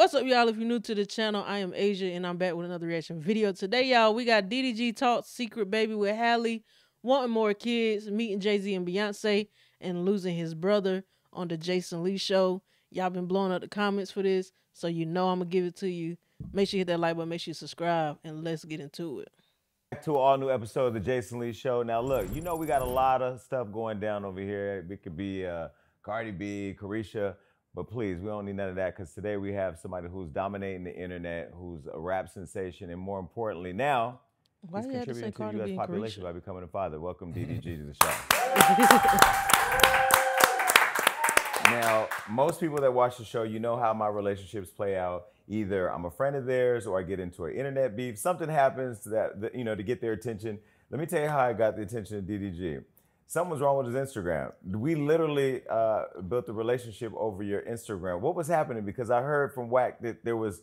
What's up, y'all? If you're new to the channel, I am Asia, and I'm back with another reaction video. Today, y'all, we got DDG Talk Secret Baby with Halle, wanting more kids, meeting Jay-Z and Beyonce, and losing his brother on the Jason Lee show. Y'all been blowing up the comments for this, so you know I'm going to give it to you. Make sure you hit that like button, make sure you subscribe, and let's get into it. Back to an all new episode of the Jason Lee Show. Now, look, you know we got a lot of stuff going down over here. It could be Cardi B, Carisha, but please, we don't need none of that because today we have somebody who's dominating the internet, who's a rap sensation, and more importantly, now Why he's you have to say contributing to the Cardi B U.S. and population Carisha? by becoming a father. Welcome, DDG, to the show. Now, most people that watch the show, you know how my relationships play out. Either I'm a friend of theirs or I get into an internet beef. Something happens to get their attention. Let me tell you how I got the attention of DDG. Something was wrong with his Instagram. We literally built a relationship over your Instagram. What was happening? Because I heard from Wack that there was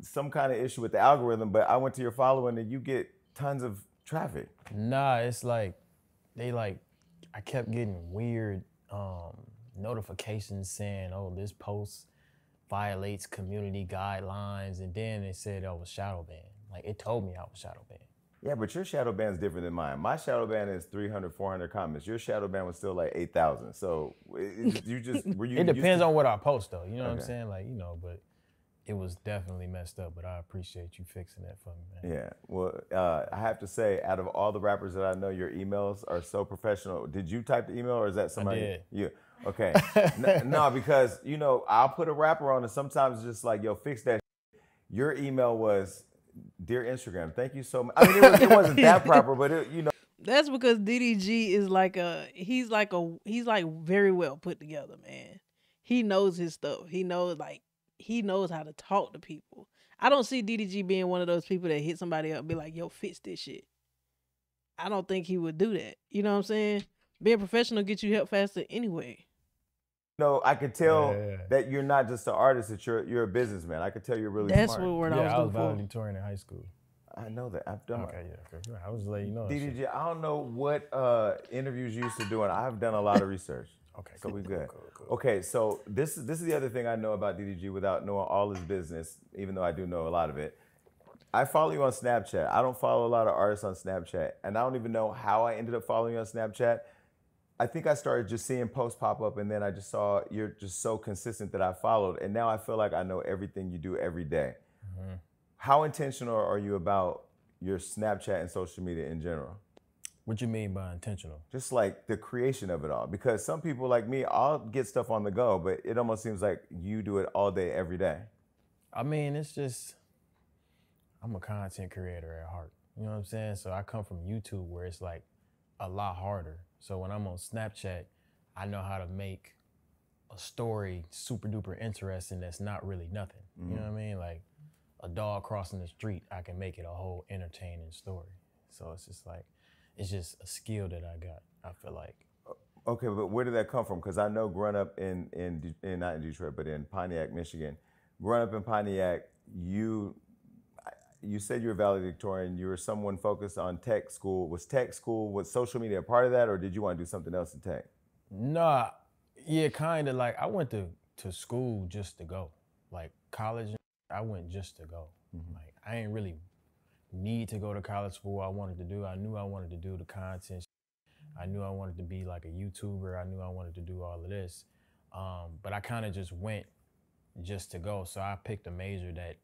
some kind of issue with the algorithm, but I went to your following and you get tons of traffic. Nah, it's like, I kept getting weird notifications saying, oh, this post violates community guidelines, and then it said I was shadow banned. Like, it told me I was shadow banned. Yeah, but your shadow ban is different than mine. My shadow ban is 300, 400 comments. Your shadow ban was still like 8,000. So you just were you? It depends on what I post, though. You know what I'm Okay. saying? Like, but it was definitely messed up. But I appreciate you fixing that for me, man. Yeah. Well, I have to say, out of all the rappers that I know, your emails are so professional. Did you type the email, or is that somebody? I did. Yeah. Okay. No, because I'll put a rapper on, and sometimes it's just like, yo, fix that. Your email was, dear Instagram, thank you so much. I mean, it wasn't that proper, but That's because DDG is he's like very well put together, man. He knows his stuff. He knows how to talk to people. I don't see DDG being one of those people that hit somebody up and be like, yo, fix this shit. I don't think he would do that. You know what I'm saying? Being professional gets you help faster anyway. I could tell Yeah. that you're not just an artist, that you're a businessman. I could tell you're really That's smart. what word I Yeah, was I was looking for. valedictorian in high school. I know that. I've done Okay, yeah. I was letting you know. that shit. DDG, I don't know what interviews you used to do, and I've done a lot of research. Okay, So we good. Cool. Okay, so this is the other thing I know about DDG without knowing all his business, even though I do know a lot of it. I follow you on Snapchat. I don't follow a lot of artists on Snapchat, and I don't even know how I ended up following you on Snapchat. I think I started just seeing posts pop up, and then I just saw you're just so consistent that I followed, and now I feel like I know everything you do every day. Mm-hmm. How intentional are you about your Snapchat and social media in general? What you mean by intentional? Just like the creation of it all. Because some people like me, I'll get stuff on the go, but it almost seems like you do it all day, every day. I mean, it's just, I'm a content creator at heart. You know what I'm saying? So I come from YouTube where it's like a lot harder. So when I'm on Snapchat, I know how to make a story super duper interesting that's not really nothing. You know what I mean? Like a dog crossing the street, I can make it a whole entertaining story. So it's just like, it's just a skill that I got, I feel like. Okay, but where did that come from? Because I know growing up in not in Detroit, but in Pontiac, Michigan, growing up in Pontiac, you said you were valedictorian. You were someone focused on tech school. Was social media a part of that, or did you want to do something else in tech? Nah, yeah, kind of like I went to school just to go. Like college, I went just to go. Like I ain't really need to go to college for what I wanted to do. I knew I wanted to do the content. I knew I wanted to be like a YouTuber. I knew I wanted to do all of this. But I kind of just went just to go. So I picked a major that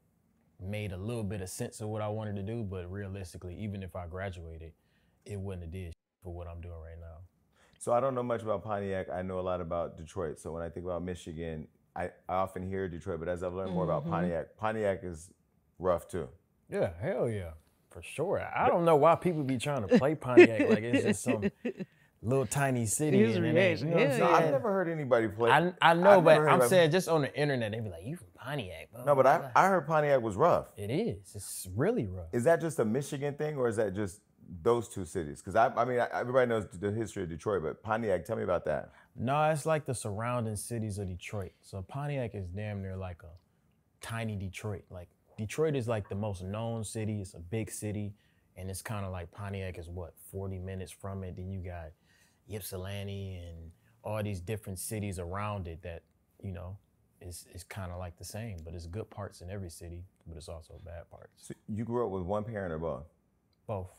made a little bit of sense of what I wanted to do, but realistically, even if I graduated, it wouldn't have did for what I'm doing right now. So I don't know much about Pontiac. I know a lot about Detroit. So when I think about Michigan, I often hear Detroit, but as I've learned more about Pontiac is rough too. Yeah, hell yeah, for sure. I don't know why people be trying to play Pontiac like it's just some little tiny city. His and it ain't, reaction, you know what I'm hell saying? No, I've never heard anybody play. I know, I've but never heard I'm of- saying just on the internet, they be like, you from Pontiac, bro. No, but I heard Pontiac was rough. It is. It's really rough. Is that just a Michigan thing, or is that just those two cities? Because I mean, everybody knows the history of Detroit, but Pontiac, tell me about that. No, it's like the surrounding cities of Detroit. So Pontiac is damn near like a tiny Detroit. Like Detroit is like the most known city. It's a big city. And it's kind of like Pontiac is what, 40 minutes from it. Then you got Ypsilanti and all these different cities around it that, it's kind of like the same, but it's good parts in every city, but it's also bad parts. So you grew up with one parent or both? Both.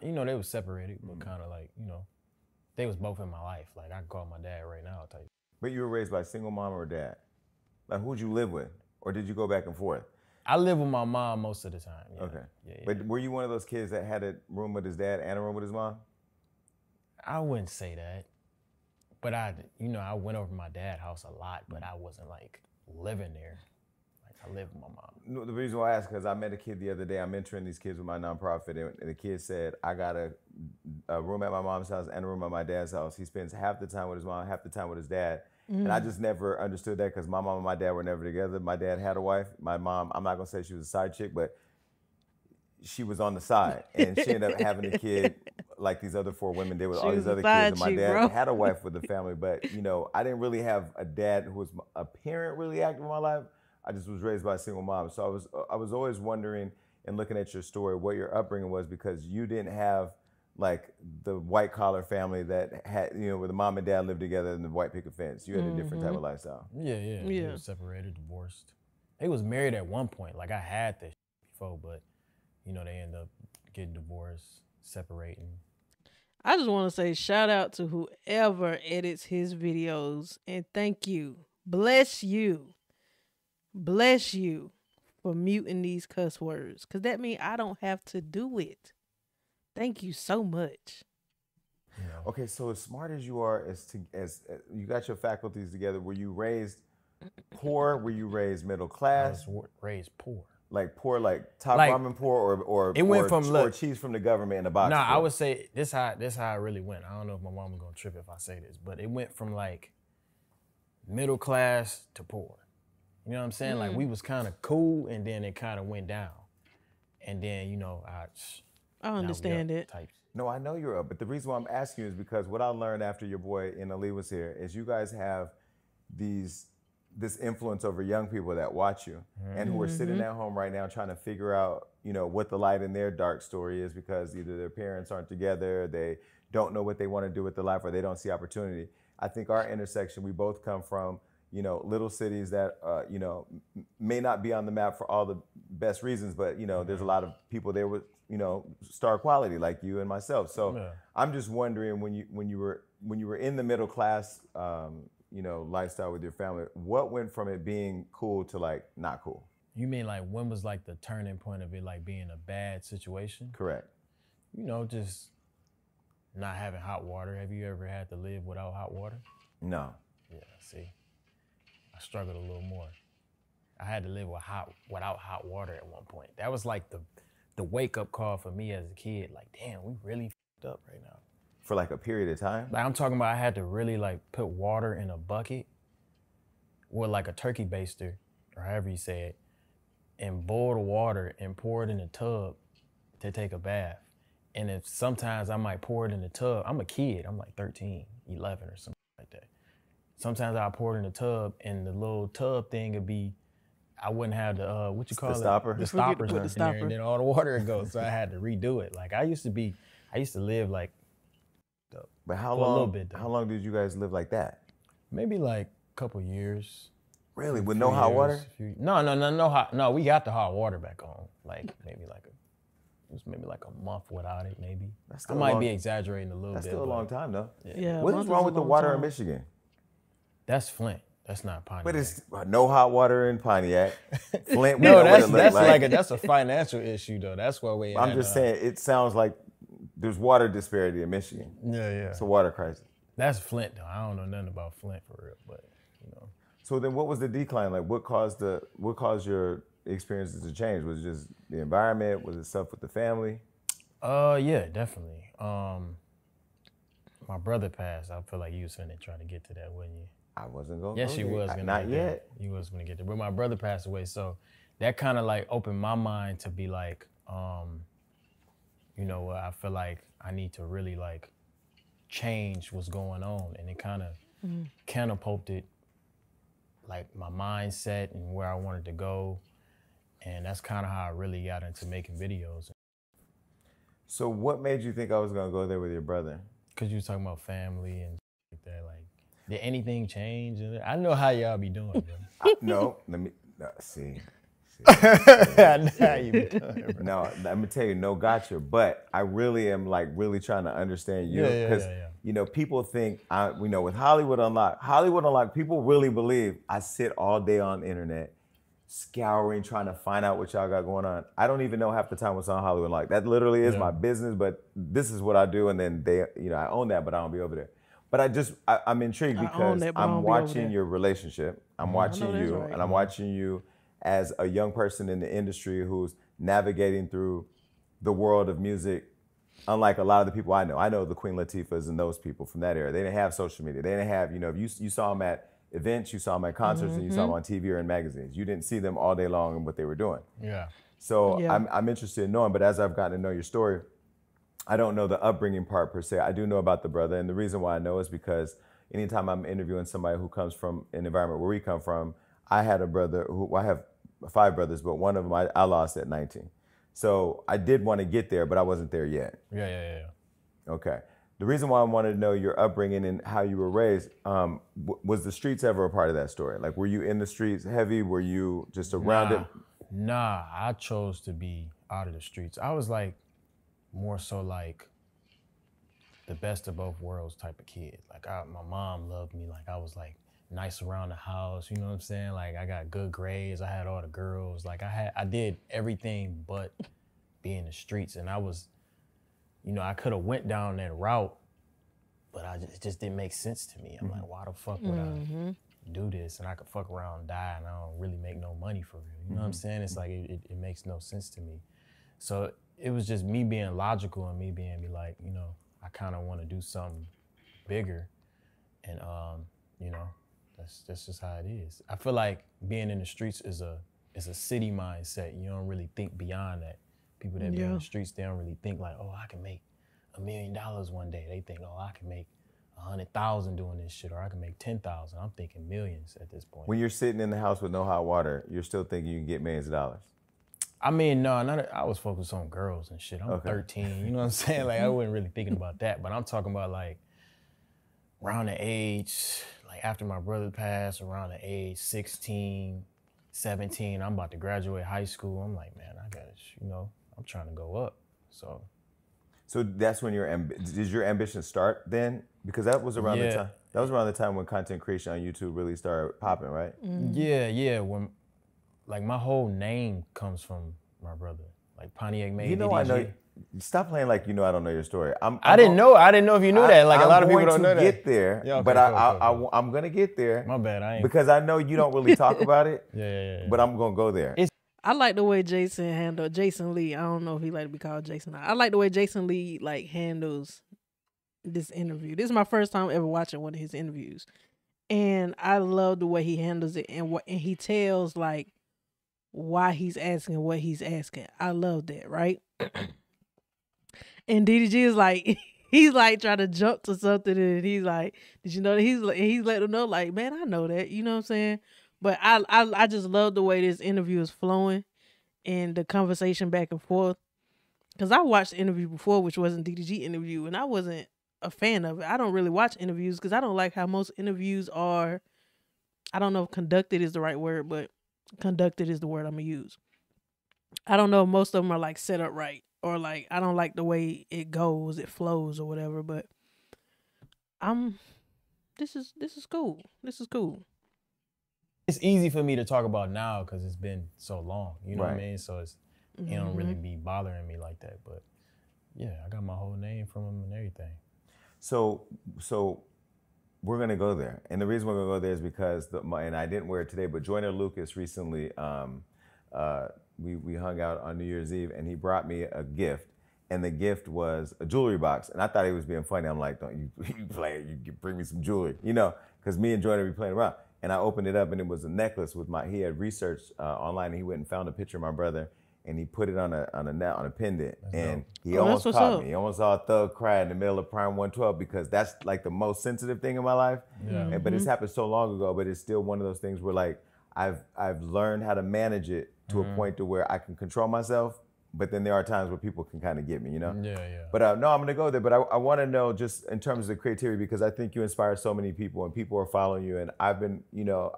You know, they was separated, but kind of like, you know, they was both in my life. Like, I can call my dad right now, I'll tell you. But you were raised by a single mom or dad? Like, who'd you live with? Or did you go back and forth? I live with my mom most of the time. Yeah. Okay. Yeah. But were you one of those kids that had a room with his dad and a room with his mom? I wouldn't say that. But I went over to my dad's house a lot, but I wasn't like living there. Like, I lived with my mom. No, the reason why I asked, because I met a kid the other day. I'm mentoring these kids with my nonprofit, and the kid said, I got a room at my mom's house and a room at my dad's house. He spends half the time with his mom, half the time with his dad. And I just never understood that because my mom and my dad were never together. My dad had a wife. My mom, I'm not going to say she was a side chick, but she was on the side. And she ended up having a kid like these other 4 women did with all these other kids. And my dad had a wife with the family. But, you know, I didn't really have a dad who was a parent really active in my life. I just was raised by a single mom. So I was always wondering and looking at your story what your upbringing was, because you didn't have like the white collar family that had, you know, where the mom and dad lived together and the white picket fence. You had a different type of lifestyle. Yeah. They were separated, divorced. They was married at one point. Like, I had this before, but, you know, they ended up getting divorced, separating. I just want to say shout out to whoever edits his videos, and thank you. Bless you for muting these cuss words, because that means I don't have to do it. Thank you so much. Yeah. Okay, so as smart as you are, as you got your faculties together, were you raised poor? Were you raised middle class? I was raised poor. Like poor, like top Like, ramen poor, or it went from or cheese from the government in a box? Nah, poor? I would say this how it really went. I don't know if my mom is gonna trip if I say this, but it went from like middle class to poor. You know what I'm saying? Like, we was kind of cool, and then it kind of went down, and then, you know, I understand it. No, I know you're up, but the reason why I'm asking you is because what I learned after your boy Ali was here is you guys have this influence over young people that watch you and who are sitting at home right now trying to figure out, you know, what the light in their dark story is, because either their parents aren't together, they don't know what they want to do with their life, or they don't see opportunity. I think our intersection, we both come from, you know, little cities that, you know, may not be on the map for all the best reasons, but, you know, there's a lot of people there with, you know, star quality like you and myself. So I'm just wondering, when you were in the middle class, you know, lifestyle with your family, what went from it being cool to like not cool? You mean like when was like the turning point of it like being a bad situation? Correct. You know, just not having hot water. Have you ever had to live without hot water? No. Yeah, see, I struggled a little more. I had to live without hot water at one point. That was like the wake up call for me as a kid. Like, damn, we really f***ed up right now. For like a period of time? Like, I'm talking about I had to really like put water in a bucket with like a turkey baster, or however you say it, and boil the water and pour it in a tub to take a bath. And if sometimes I might pour it in the tub, I'm a kid, I'm like 13, 11 or something like that. Sometimes I'll pour it in the tub, and the little tub thing would be, I wouldn't have the, what you call the it? stopper? The stoppers in there, and then all the water would go. So I had to redo it. Like, I used to live like, but how a little bit, how long did you guys live like that? Maybe like a couple years. Really? With no hot water? No, we got the hot water back on. Like, maybe like a month without it, maybe. I might be exaggerating a little bit. That's still a long time, though. Yeah. What is wrong with the water in Michigan? That's Flint. That's not Pontiac. But it's no hot water in Pontiac. Flint. No, that's a financial issue though. That's why we. I'm just saying, it sounds like there's water disparity in Michigan. Yeah. It's a water crisis. That's Flint though. I don't know nothing about Flint for real, but you know. So then, what was the decline like? What caused your experiences to change? Was it just the environment? Was it stuff with the family? Yeah, definitely. My brother passed. I feel like you was finna try to get to that, wouldn't you? I wasn't going. Yes, you was gonna. Not yet. You was gonna get there, but my brother passed away, so that kind of like opened my mind to be like, you know, I feel like I need to really like change what's going on, and it kind of catapulted like my mindset and where I wanted to go, and that's kind of how I really got into making videos. So what made you think I was gonna go there with your brother? Because you was talking about family and like that, like. Did anything change? I know how y'all be doing, bro. No, let me see. I know how you be doing, bro. No, let me tell you, no gotcha. But I really am like really trying to understand you because you know people think with Hollywood Unlocked, people really believe I sit all day on the internet scouring, trying to find out what y'all got going on. I don't even know half the time what's on Hollywood Unlocked. That literally is my business, but this is what I do, and then I own that, but I don't be over there. But I'm intrigued because I'm watching your relationship. I'm watching you, and I'm watching you as a young person in the industry who's navigating through the world of music. Unlike a lot of the people I know the Queen Latifahs and those people from that era. They didn't have social media. They didn't have, if you saw them at events, you saw them at concerts, and you saw them on TV or in magazines. You didn't see them all day long in what they were doing. Yeah. So I'm interested in knowing, but as I've gotten to know your story, I don't know the upbringing part per se. I do know about the brother, and the reason why I know is because anytime I'm interviewing somebody who comes from an environment where we come from, I had a brother I have 5 brothers, but one of them I lost at 19. So I did want to get there, but I wasn't there yet. Yeah. Okay. The reason why I wanted to know your upbringing and how you were raised, was the streets ever a part of that story? Like, were you in the streets heavy? Were you just around it? Nah, I chose to be out of the streets. I was like, more so like the best of both worlds type of kid. Like my mom loved me. Like I was like nice around the house. You know what I'm saying? Like I got good grades. I had all the girls. Like I did everything but be in the streets. And I was, I could have went down that route, but it just didn't make sense to me. I'm like, why the fuck would I do this? And I could fuck around and die and I don't really make no money for real. You know what I'm saying? It's like, it makes no sense to me. So it was just me being logical and me being like, I kind of want to do something bigger. And, that's just how it is. I feel like being in the streets is a city mindset. You don't really think beyond that. People that be in the streets, they don't really think like, oh, I can make $1 million one day. They think, oh, I can make 100,000 doing this shit, or I can make 10,000. I'm thinking millions at this point. When you're sitting in the house with no hot water, you're still thinking you can get millions of dollars. I mean, no, I was focused on girls and shit. I'm 13, you know what I'm saying? Like, I wasn't really thinking about that, but I'm talking about like around the age, like after my brother passed, around the age 16, 17, I'm about to graduate high school. I'm like, man, I gotta, I'm trying to go up, so. So that's when did your ambition start then? Because that was around the time. That was around the time when content creation on YouTube really started popping, right? Yeah. When, like, my whole name comes from my brother. Like Pontiac made DDG. I know. Stop playing like I don't know your story. I didn't know if you knew that. Like a lot of people don't know that. I'm going to get there, but I'm going to get there. My bad, I ain't. Because I know you don't really talk about it. Yeah. But I'm going to go there. I like the way Jason Lee. I don't know if he like to be called Jason. I like the way Jason Lee like handles this interview. This is my first time ever watching one of his interviews, and I love the way he handles it and he tells like why he's asking what he's asking. I love that, right? And DDG is like, he's like trying to jump to something, and he's like, did you know that he's letting him know like, man, I know that, you know what I'm saying? But I just love the way this interview is flowing and the conversation back and forth. Because I watched the interview before, which wasn't DDG interview, and I wasn't a fan of it. I don't really watch interviews because I don't like how most interviews are, I don't know if conducted is the right word, but conducted is the word I'm going to use. I don't know if most of them are like set up right, or like I don't like the way it goes, it flows or whatever, but this is cool. This is cool. It's easy for me to talk about now because it's been so long, you know right. what I mean? So it's it don't really be bothering me like that. But yeah, I got my whole name from him and everything. So we're gonna go there, and the reason we're gonna go there is because and I didn't wear it today, but Joyner Lucas recently, we hung out on New Year's Eve, and he brought me a gift, and the gift was a jewelry box, and I thought he was being funny. I'm like, don't you play? You bring me some jewelry, because me and Joyner be playing around. And I opened it up, and it was a necklace with he had researched online, and he went and found a picture of my brother, and he put it on a pendant, and he almost caught me. He almost saw a thug cry in the middle of Prime 112 because that's like the most sensitive thing in my life. Yeah. But it's happened so long ago, but it's still one of those things where like I've learned how to manage it to a point to where I can control myself, but then there are times where people can kind of get me, you know? Yeah, yeah. But no, I'm gonna go there. But I want to know just in terms of creativity, because I think you inspire so many people and people are following you. And I've been,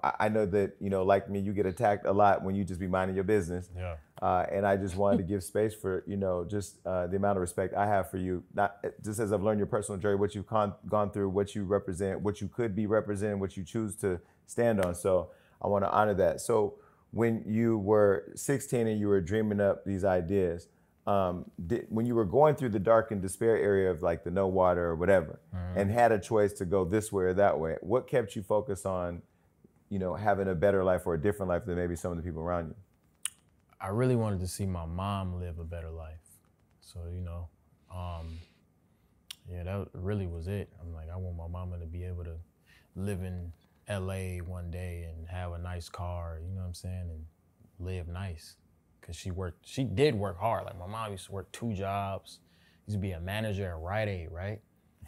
I know that, like me, you get attacked a lot when you just be minding your business. Yeah. And I just wanted to give space for, just the amount of respect I have for you. Not just as I've learned your personal journey, what you've gone through, what you represent, what you could be representing, what you choose to stand on. So I want to honor that. So when you were 16 and you were dreaming up these ideas, when you were going through the dark and despair area of like the no water or whatever, and had a choice to go this way or that way, what kept you focused on, having a better life or a different life than maybe some of the people around you? I really wanted to see my mom live a better life. So, yeah, that really was it. I'm like, I want my mama to be able to live in LA one day and have a nice car, you know what I'm saying, and live nice. Cause she did work hard. Like my mom used to work 2 jobs, used to be a manager at Rite Aid, right?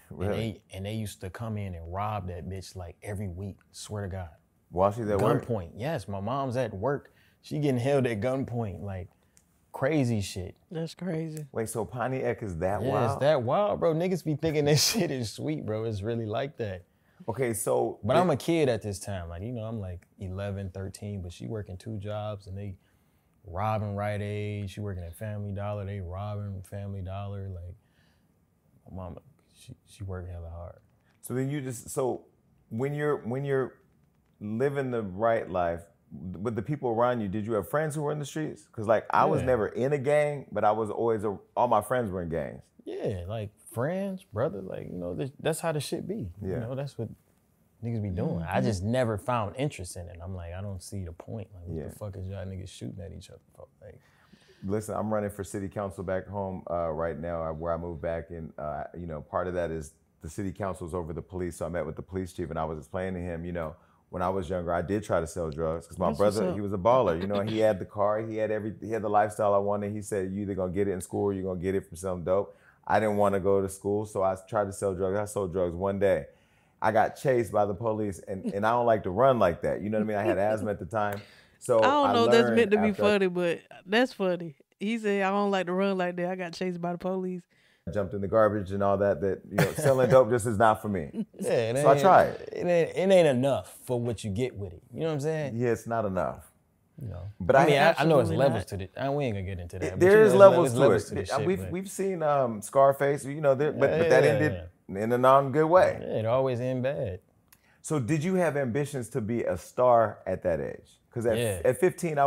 Really? And they used to come in and rob that bitch like every week, swear to God. While she's at work? Gunpoint, yes, my mom's at work. She getting held at gunpoint, like crazy shit. That's crazy. Wait, so Pontiac is that wild? Yeah, it's that wild, bro. Niggas be thinking that shit is sweet, bro. It's really like that. Okay, so... But I'm a kid at this time. Like, I'm like 11, 13, but she working 2 jobs and they robbing Rite Aid. She working at Family Dollar. They robbing Family Dollar. Like, my mama, she worked hella hard. So then when you're living the right life, with the people around you, did you have friends who were in the streets? Because like I was never in a gang, but I was always, all my friends were in gangs. Yeah, like friends, brother, like, that's how the shit be. Yeah. That's what niggas be doing. I just never found interest in it. I'm like, I don't see the point. Like, what the fuck is y'all niggas shooting at each other for? Like, listen, I'm running for city council back home right now, where I moved back, and part of that is the city council's over the police. So I met with the police chief, and I was explaining to him, when I was younger, I did try to sell drugs because my brother, he was a baller. He had the car, he had the lifestyle I wanted. He said, you either gonna get it in school or you're gonna get it from selling dope. I didn't want to go to school, so I tried to sell drugs. I sold drugs one day. I got chased by the police, and I don't like to run like that. You know what I mean? I had asthma at the time. So I don't know if that's meant to be funny, but that's funny. He said, I don't like to run like that. I got chased by the police. I jumped in the garbage and all that selling dope just is not for me. Yeah, so I tried. It ain't enough for what you get with it. You know what I'm saying? Yeah, it's not enough. But I know it's levels to it. We ain't gonna get into that. There is levels to it. This shit, we've seen Scarface, but that ended in a non-good way. Yeah, it always end bad. So did you have ambitions to be a star at that age? Because at 15, I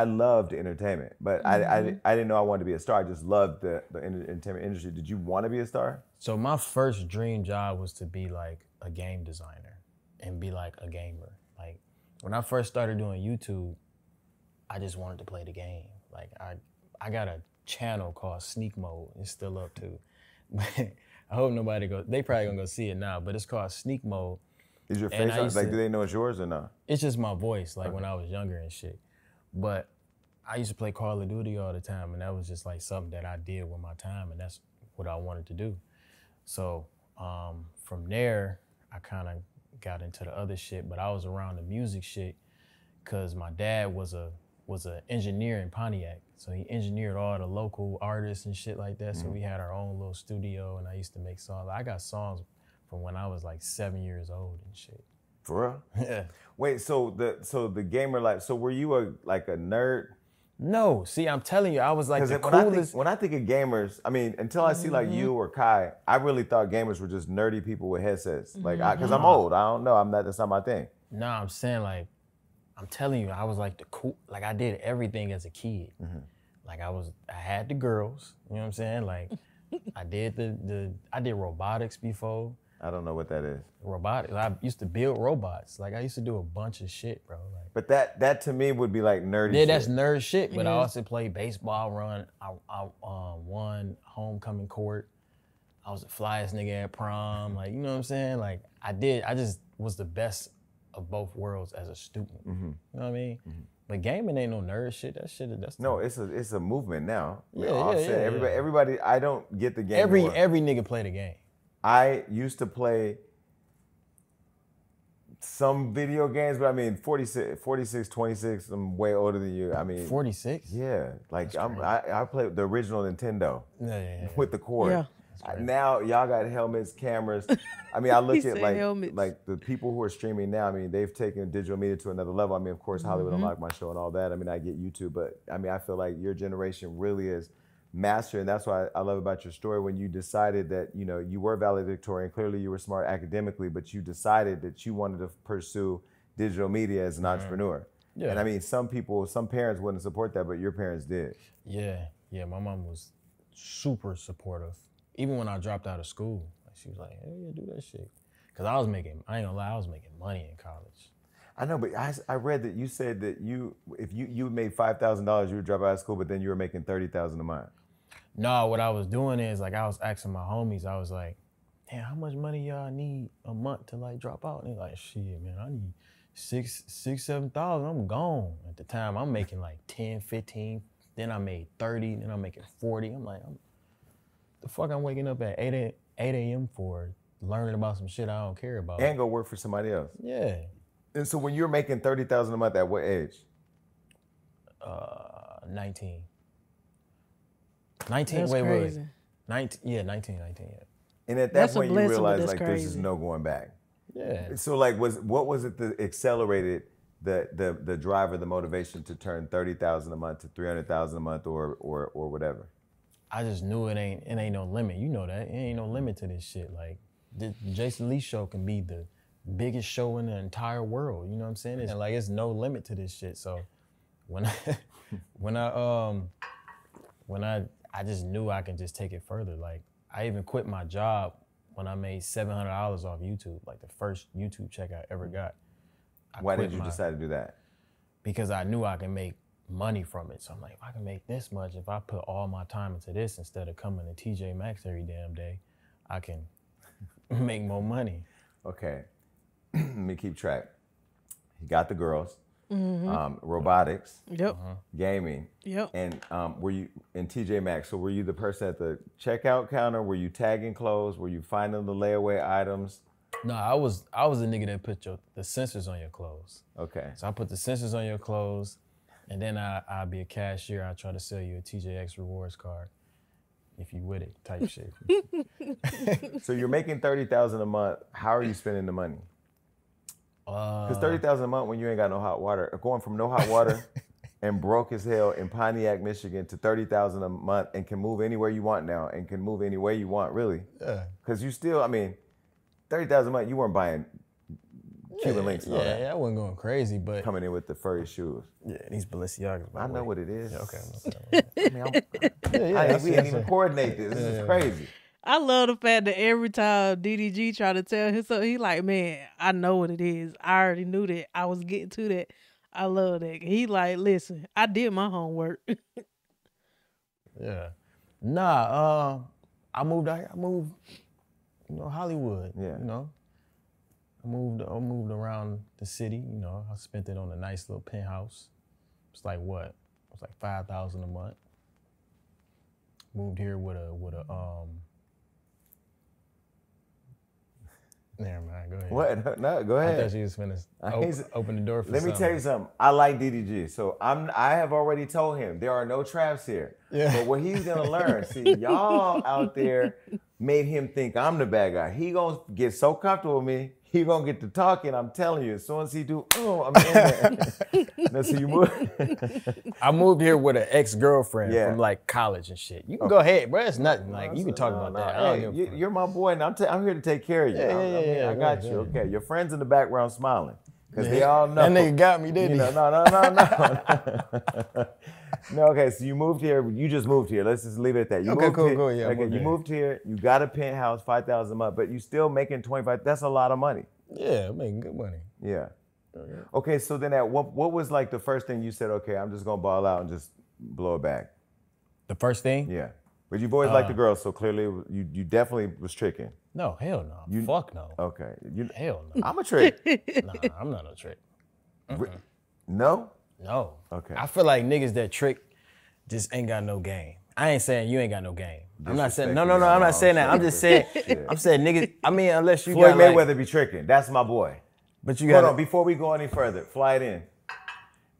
loved entertainment, but I didn't know I wanted to be a star. I just loved the entertainment industry. Did you want to be a star? So my first dream job was to be like a game designer and be like a gamer. Like when I first started doing YouTube, I just wanted to play the game. Like I got a channel called Sneak Mode. It's still up too. I hope nobody goes, they probably gonna go see it now, but it's called Sneak Mode. Is your face on? Like, do they know it's yours or not? It's just my voice, like when I was younger and shit. But I used to play Call of Duty all the time, and that was just like something that I did with my time, and that's what I wanted to do. So from there, I kind of got into the other shit, but I was around the music shit because my dad was an engineer in Pontiac. So he engineered all the local artists and shit like that. So we had our own little studio, and I used to make songs. I got songs from when I was like 7 years old and shit. For real? Yeah. Wait, so the gamer life, so were you a nerd? No, see, I'm telling you, I was like the coolest. When I think of gamers, I mean, until I see like you or Kai, I really thought gamers were just nerdy people with headsets. Like, because I'm old, I don't know, that's not my thing. No, I'm saying like, I'm telling you, I was like the cool, like I did everything as a kid. Like I had the girls, you know what I'm saying? Like I did robotics before. I don't know what that is. Robotics. I used to build robots. Like I used to do a bunch of shit, bro. Like, but that to me would be like nerdy shit. Yeah, that's nerd shit. But I also played baseball, I won homecoming court. I was the flyest nigga at prom. Like, you know what I'm saying? Like I just was the best of both worlds as a student. You know what I mean? But gaming ain't no nerd shit. That's no, it's a movement now. Yeah, everybody. I don't get the game. Every nigga play the game. I used to play Some video games, but I mean, 46, 26, I'm way older than you. I mean, 46? Yeah, like I played the original Nintendo with the cord. Yeah. Now y'all got helmets, cameras. I mean, I look He at said helmets. like the people who are streaming now. I mean, they've taken digital media to another level. I mean, of course, Hollywood Unlocked, my show, and all that. I mean, I get YouTube, but I mean, I feel like your generation really is master, and that's why I love about your story when you decided that you were valedictorian. Clearly, you were smart academically, but you decided that you wanted to pursue digital media as an entrepreneur. Yeah. And I mean, some parents wouldn't support that, but your parents did. Yeah. My mom was super supportive. Even when I dropped out of school, she was like, "Hey, yeah, do that shit." Cause I ain't gonna lie, I was making money in college. I know, but I read that you said that if you made $5,000, you would drop out of school, but then you were making $30,000 a month. No, what I was doing is like I was asking my homies, I was like, "Damn, how much money y'all need a month to like drop out?" And they're like, "Shit, man, I need $7,000. I'm gone." At the time, I'm making like 10, 15. Then I made 30. Then I'm making 40. I'm like, the fuck I'm waking up at 8 a.m. for learning about some shit I don't care about. And go work for somebody else. Yeah. And so when you're making $30,000 a month, at what age? 19. 19, That's wait. 19, yeah. And at that That's a point, you blessing, but realized that's like this is crazy. no going back. Yeah. So like, what was it that accelerated the driver, the motivation to turn $30,000 a month to $300,000 a month or whatever? I just knew it ain't no limit. You know that. It ain't no limit to this shit. Like, the Jason Lee show can be the biggest show in the entire world. You know what I'm saying? And like, it's no limit to this shit. So when I just knew I can just take it further. Like, I even quit my job when I made $700 off YouTube, like the first YouTube check I ever got. Why did you decide to do that? Because I knew I can make money from it. So I'm like, if I can make this much, if I put all my time into this instead of coming to TJ Maxx every damn day, I can make more money. Okay, let me keep track. You got the girls, robotics, gaming, and were you in TJ Maxx? So were you the person at the checkout counter? Were you tagging clothes? Were you finding the layaway items? No, I was the nigga that put the sensors on your clothes. Okay. So I put the sensors on your clothes, and then I'll be a cashier. I try to sell you a TJX rewards card, if you with it, type shit. So you're making $30,000 a month. How are you spending the money? Because $30,000 a month when you ain't got no hot water, going from no hot water and broke as hell in Pontiac, Michigan, to $30,000 a month and can move anywhere you want now and can move any way you want, really. Yeah. Because you still, I mean, $30,000 a month, you weren't buying Cuban links. Yeah, I wasn't going crazy, but coming in with the furry shoes. Yeah, these Balenciagas. I know what it is. Yeah, okay. I mean, we didn't even coordinate this. This is crazy. I love the fact that every time DDG try to tell him something, he like, man, I know what it is. I already knew that. I was getting to that. I love that. He like, listen, I did my homework. Yeah. Nah, I moved out here. I moved, Hollywood. Yeah. I moved around the city, I spent it on a nice little penthouse. It's like what? It was like $5,000 a month. Moved here with a Never mind, go ahead. What? No, go ahead. I thought she was finna open the door for Let me tell you something. I like DDG. So I have already told him there are no traps here. Yeah. But what he's gonna learn, see, y'all out there made him think I'm the bad guy. He gonna get so comfortable with me, he gonna get to talking. I'm telling you, as soon as he do, I'm in there. Now, so you move. I moved here with an ex-girlfriend from like college and shit. You can go ahead, bro. It's nothing. Like, you can talk about that. Hey, you're my boy, and I'm here to take care of you. Yeah, I got you. Okay, your friends in the background smiling because they all know. That nigga got me, didn't he? No. No, okay, so you moved here. You just moved here. Let's just leave it at that. Cool. Yeah, okay, you moved here. You got a penthouse, $5,000 a month, but you still making $25,000. That's a lot of money. Yeah, I'm making good money. Yeah. Okay, so then what was like the first thing you said, okay, I'm just gonna ball out and just blow it back? The first thing? Yeah. But you've always liked the girls, so clearly you definitely was tricking. No, hell no. Fuck no. Okay. Hell no. I'm a trick. Nah, I'm not a trick. No? No. Okay. I feel like niggas that trick just ain't got no game. I ain't saying you ain't got no game. I'm not saying, no, I'm not saying that. I'm just saying, I'm saying niggas, I mean, unless you Floyd got Mayweather be tricking. That's my boy. But you Hold got on, before we go any further, fly it in.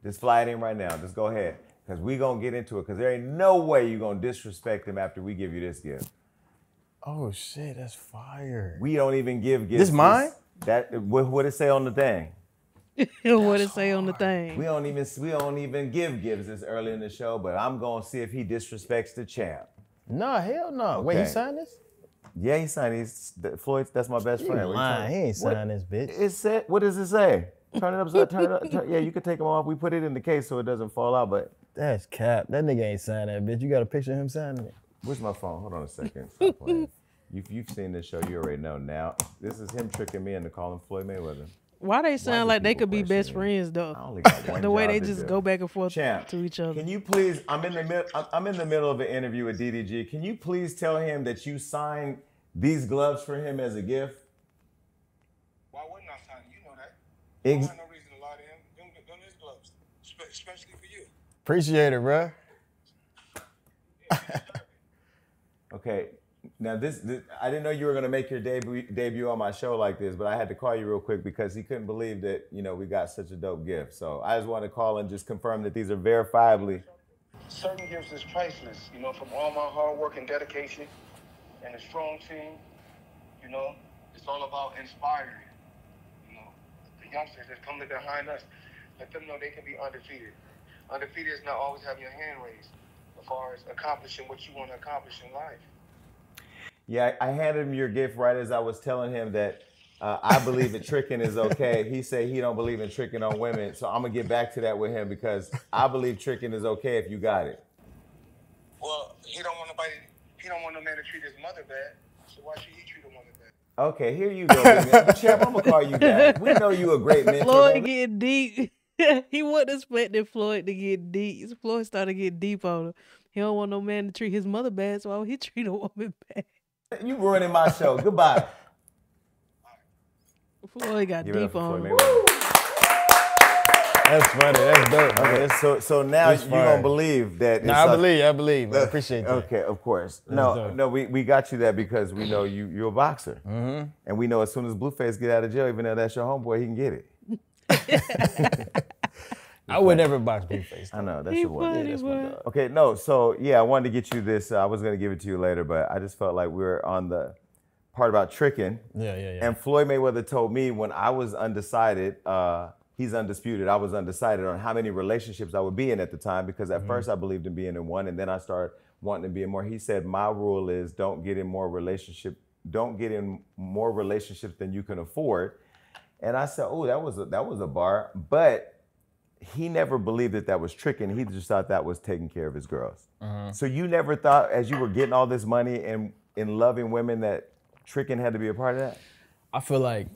Just fly it in right now. Just go ahead. Because we going to get into it. Because there ain't no way you going to disrespect him after we give you this gift. Oh shit, that's fire. We don't even give gifts. This mine? What it say on the thing? What it say on the thing? We don't even give gifts this early in the show, but I'm going to see if he disrespects the champ. Nah, hell no. Wait, he Okay. signed this? Yeah, he signed. Floyd, that's my best friend. You lying. He ain't signed this bitch. It said, what does it say? Turn it upside, turn it up. Yeah, you can take them off. We put it in the case so it doesn't fall out, but That's cap. That nigga ain't signed that bitch. You got a picture of him signing it? where's my phone? Hold on a second. Stop playing. You've seen this show. You already know now. This is him tricking me into calling Floyd Mayweather. Why they do sound like they people could be best question me? friends I though? only got one The way job they to just do. go back and forth Champ, to each other. Can you please? I'm in the middle of an interview with DDG. Can you please tell him that you signed these gloves for him as a gift? Why wouldn't I sign it? You know that. Ex- I have no reason to lie to him. Them his gloves, especially for you. Appreciate it, bro. Okay. Now this I didn't know you were gonna make your debut on my show like this, but I had to call you real quick because he couldn't believe that we got such a dope gift. So I just want to call and just confirm that these are verifiably. Certain gifts is priceless, from all my hard work and dedication and a strong team, it's all about inspiring, the youngsters that come behind us. Let them know they can be undefeated. Undefeated is not always having your hand raised as far as accomplishing what you want to accomplish in life. Yeah, I handed him your gift right as I was telling him that I believe that tricking is okay. He said he don't believe in tricking on women, so I'm gonna get back to that with him because I believe tricking is okay if you got it. Well, he don't want no man to treat his mother bad, so why should he treat a woman bad? Okay, here you go, baby. Champ, I'm gonna call you back. We know you a great mentor. Floyd baby. getting deep. He wasn't expecting Floyd to get deep. Floyd started getting deep on him. He don't want no man to treat his mother bad, so why would he treat a woman bad? You ruining my show. Goodbye. Floyd got Give it up deep for on Floyd him. Mayweather. That's funny. That's dope. Man. Okay, so now It's you fire. gonna believe that. Nah, I believe. I appreciate that. Okay, of course. dope. No, we got you that because we know you're a boxer, and we know as soon as Blueface get out of jail, even though that's your homeboy, he can get it. I would never box Blueface. I know that's He your boy. funny, That's my boy. dog. Okay, no, so yeah, I wanted to get you this. I was gonna give it to you later, but I just felt like we were on the part about tricking. Yeah. And Floyd Mayweather told me when I was undecided, he's undisputed. I was undecided on how many relationships I would be in at the time because at first I believed in being in one, and then I started wanting to be in more. He said my rule is don't get in more relationships than you can afford. And I said, oh, that was a bar, but he never believed that was tricking. He just thought that was taking care of his girls. So you never thought, as you were getting all this money and in loving women, that tricking had to be a part of that? I feel like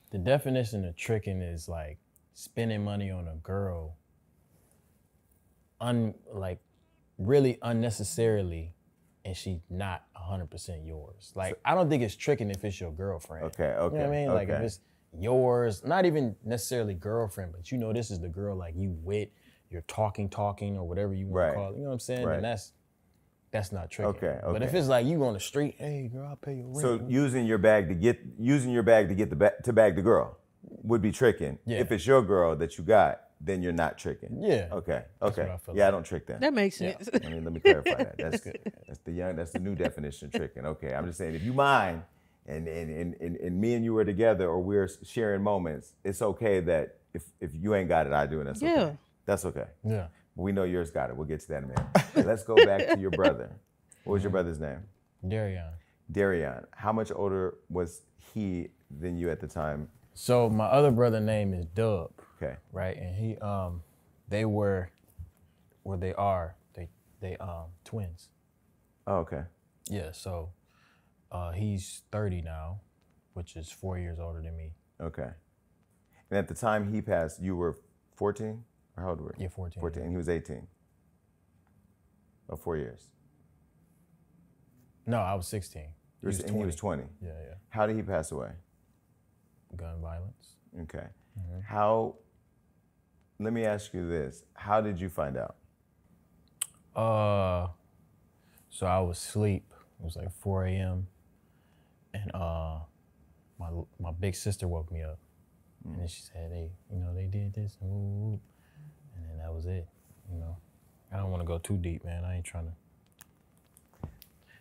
the definition of tricking is like spending money on a girl really unnecessarily, and she's not 100% yours. Like, I don't think it's tricking if it's your girlfriend. Okay. You know what I mean? Like, if okay. it's yours, not even necessarily girlfriend, but this is the girl like you with, you're talking, or whatever you want to call it. You know what I'm saying? Right. And that's not tricking. Okay. But if it's like you on the street, hey girl, I'll pay your rent. So using your bag to get to bag the girl would be tricking. Yeah. If it's your girl that you got, then you're not tricking. Yeah. Okay. what I feel Yeah, like. I don't trick then. That makes sense. I mean, let me clarify that. That's the new definition of tricking. Okay. I'm just saying if you mind and me and you are together or we're sharing moments, it's okay that if you ain't got it, I do, and that's okay. Yeah. That's okay. Yeah. We know yours got it. We'll get to that in a minute. Let's go back to your brother. What was your brother's name? Darion. How much older was he than you at the time? So my other brother name is Dub. Okay. Right, and he they were twins. Oh, okay. Yeah, so he's 30 now, which is 4 years older than me. Okay. And at the time he passed, you were 14? Or how old were you? Yeah, 14. 14. Yeah. And he was 18. Oh, 4 years. No, I was 16. He was 20. He was 20. Yeah. How did he pass away? Gun violence. Okay. How, let me ask you this. How did you find out? So I was asleep. It was like 4 a.m. And my big sister woke me up. And then she said, they did this, and whoop. And then that was it, I don't want to go too deep, man. I ain't trying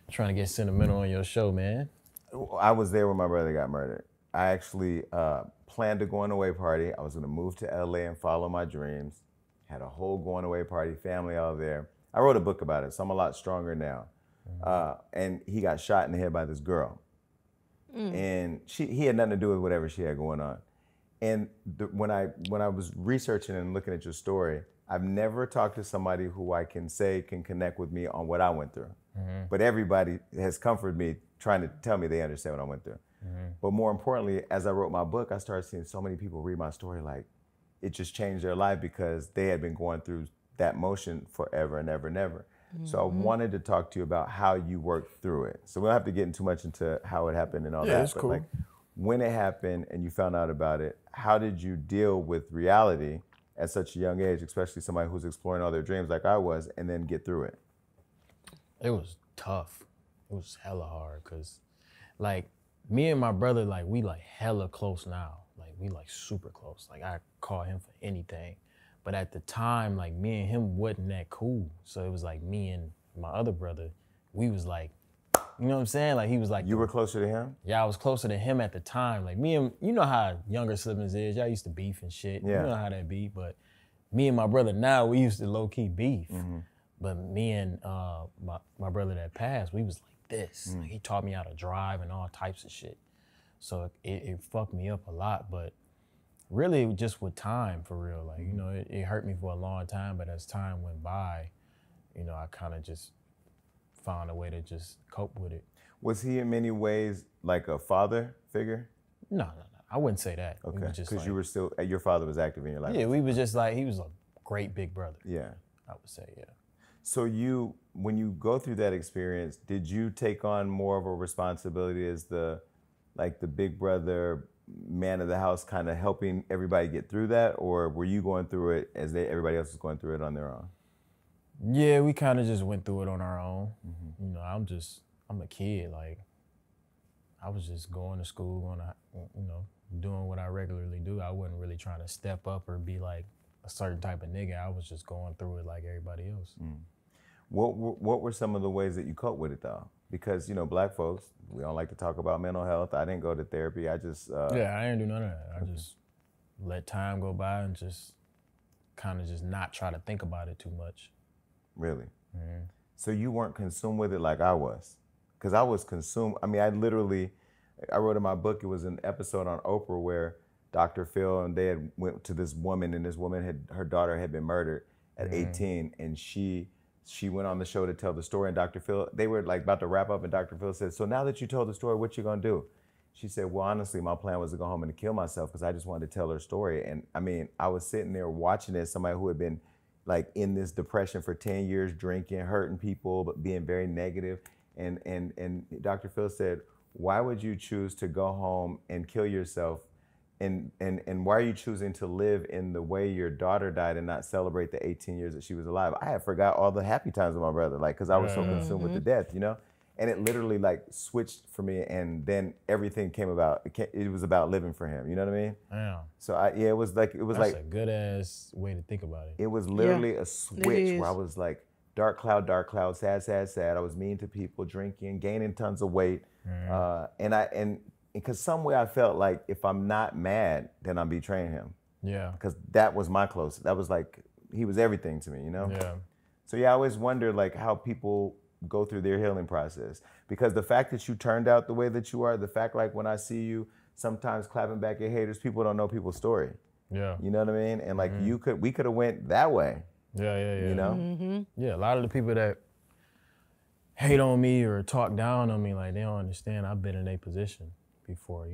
to get sentimental on your show, man. I was there when my brother got murdered. I actually planned a going away party. I was going to move to LA and follow my dreams. Had a whole going away party, family all there. I wrote a book about it, so I'm a lot stronger now. And he got shot in the head by this girl. And he had nothing to do with whatever she had going on. And when I was researching and looking at your story, I've never talked to somebody who I can say can connect with me on what I went through. But everybody has comforted me trying to tell me they understand what I went through. But more importantly, as I wrote my book, I started seeing so many people read my story like it just changed their life because they had been going through that motion forever and ever and ever. So I wanted to talk to you about how you worked through it. So we don't have to get too much into how it happened and all that. Yeah, it's but cool. like when it happened and you found out about it, how did you deal with reality at such a young age, especially somebody who's exploring all their dreams like I was, and then get through it? It was tough. It was hella hard because, like, me and my brother, like, we, like, hella close now. Like, we, like, super close. Like, I call him for anything. But at the time, like, me and him wasn't that cool. So it was, like, me and my other brother, we was, like, you know what I'm saying? Like, he was, like... You were closer to him? Yeah, I was closer to him at the time. Like, me and... You know how younger siblings is. Y'all used to beef and shit. Yeah. You know how that be. But me and my brother now, we used to low-key beef. But me and my brother that passed, we was like this. Like, he taught me how to drive and all types of shit. So it fucked me up a lot, but really just with time, for real. Like, it hurt me for a long time, but as time went by, I kind of just found a way to just cope with it. Was he in many ways like a father figure? No. I wouldn't say that. Okay, because like, you were still, your father was active in your life. Yeah, we was just like, he was a great big brother. Yeah. I would say, yeah. So when you go through that experience, did you take on more of a responsibility as the big brother, man of the house, kind of helping everybody get through that? Or were you going through it as everybody else was going through it on their own? Yeah, we kind of just went through it on our own. I'm a kid. Like, I was just going to school and, doing what I regularly do. I wasn't really trying to step up or be like a certain type of nigga. I was just going through it like everybody else. What were some of the ways that you cope with it though? Because, Black folks, we don't like to talk about mental health. I didn't go to therapy. I just... Yeah, I didn't do none of that. I just let time go by and just kind of just not try to think about it too much. Really? So you weren't consumed with it like I was? Because I was consumed. I mean, I wrote in my book, it was an episode on Oprah where Dr. Phil and they had went to this woman, and this woman her daughter had been murdered at 18, and she went on the show to tell the story, and Dr. Phil, they were like about to wrap up, and Dr. Phil said, "So now that you told the story, what you gonna do?" She said, "Well, honestly, my plan was to go home and to kill myself because I just wanted to tell her story." And I mean, I was sitting there watching it, somebody who had been like in this depression for 10 years, drinking, hurting people, but being very negative. And Dr. Phil said, "Why would you choose to go home and kill yourself? And why are you choosing to live in the way your daughter died and not celebrate the 18 years that she was alive?" I had forgot all the happy times with my brother, like, because I was so consumed with the death, And it literally like switched for me, and then everything came about. It was about living for him. You know what I mean? Yeah. So it was like That's like a good ass way to think about it. It was literally a switch where I was like, dark cloud, sad, sad, sad. I was mean to people, drinking, gaining tons of weight, and because some way I felt like if I'm not mad, then I'm betraying him. Yeah. Because that was my closest. That was like, he was everything to me, Yeah. So I always wonder like how people go through their healing process. Because the fact that you turned out the way that you are, the fact like when I see you sometimes clapping back at haters, people don't know people's story. Yeah. You know what I mean? And like we could have went that way. Yeah. You know? Yeah, a lot of the people that hate on me or talk down on me, like, they don't understand I've been in a position before.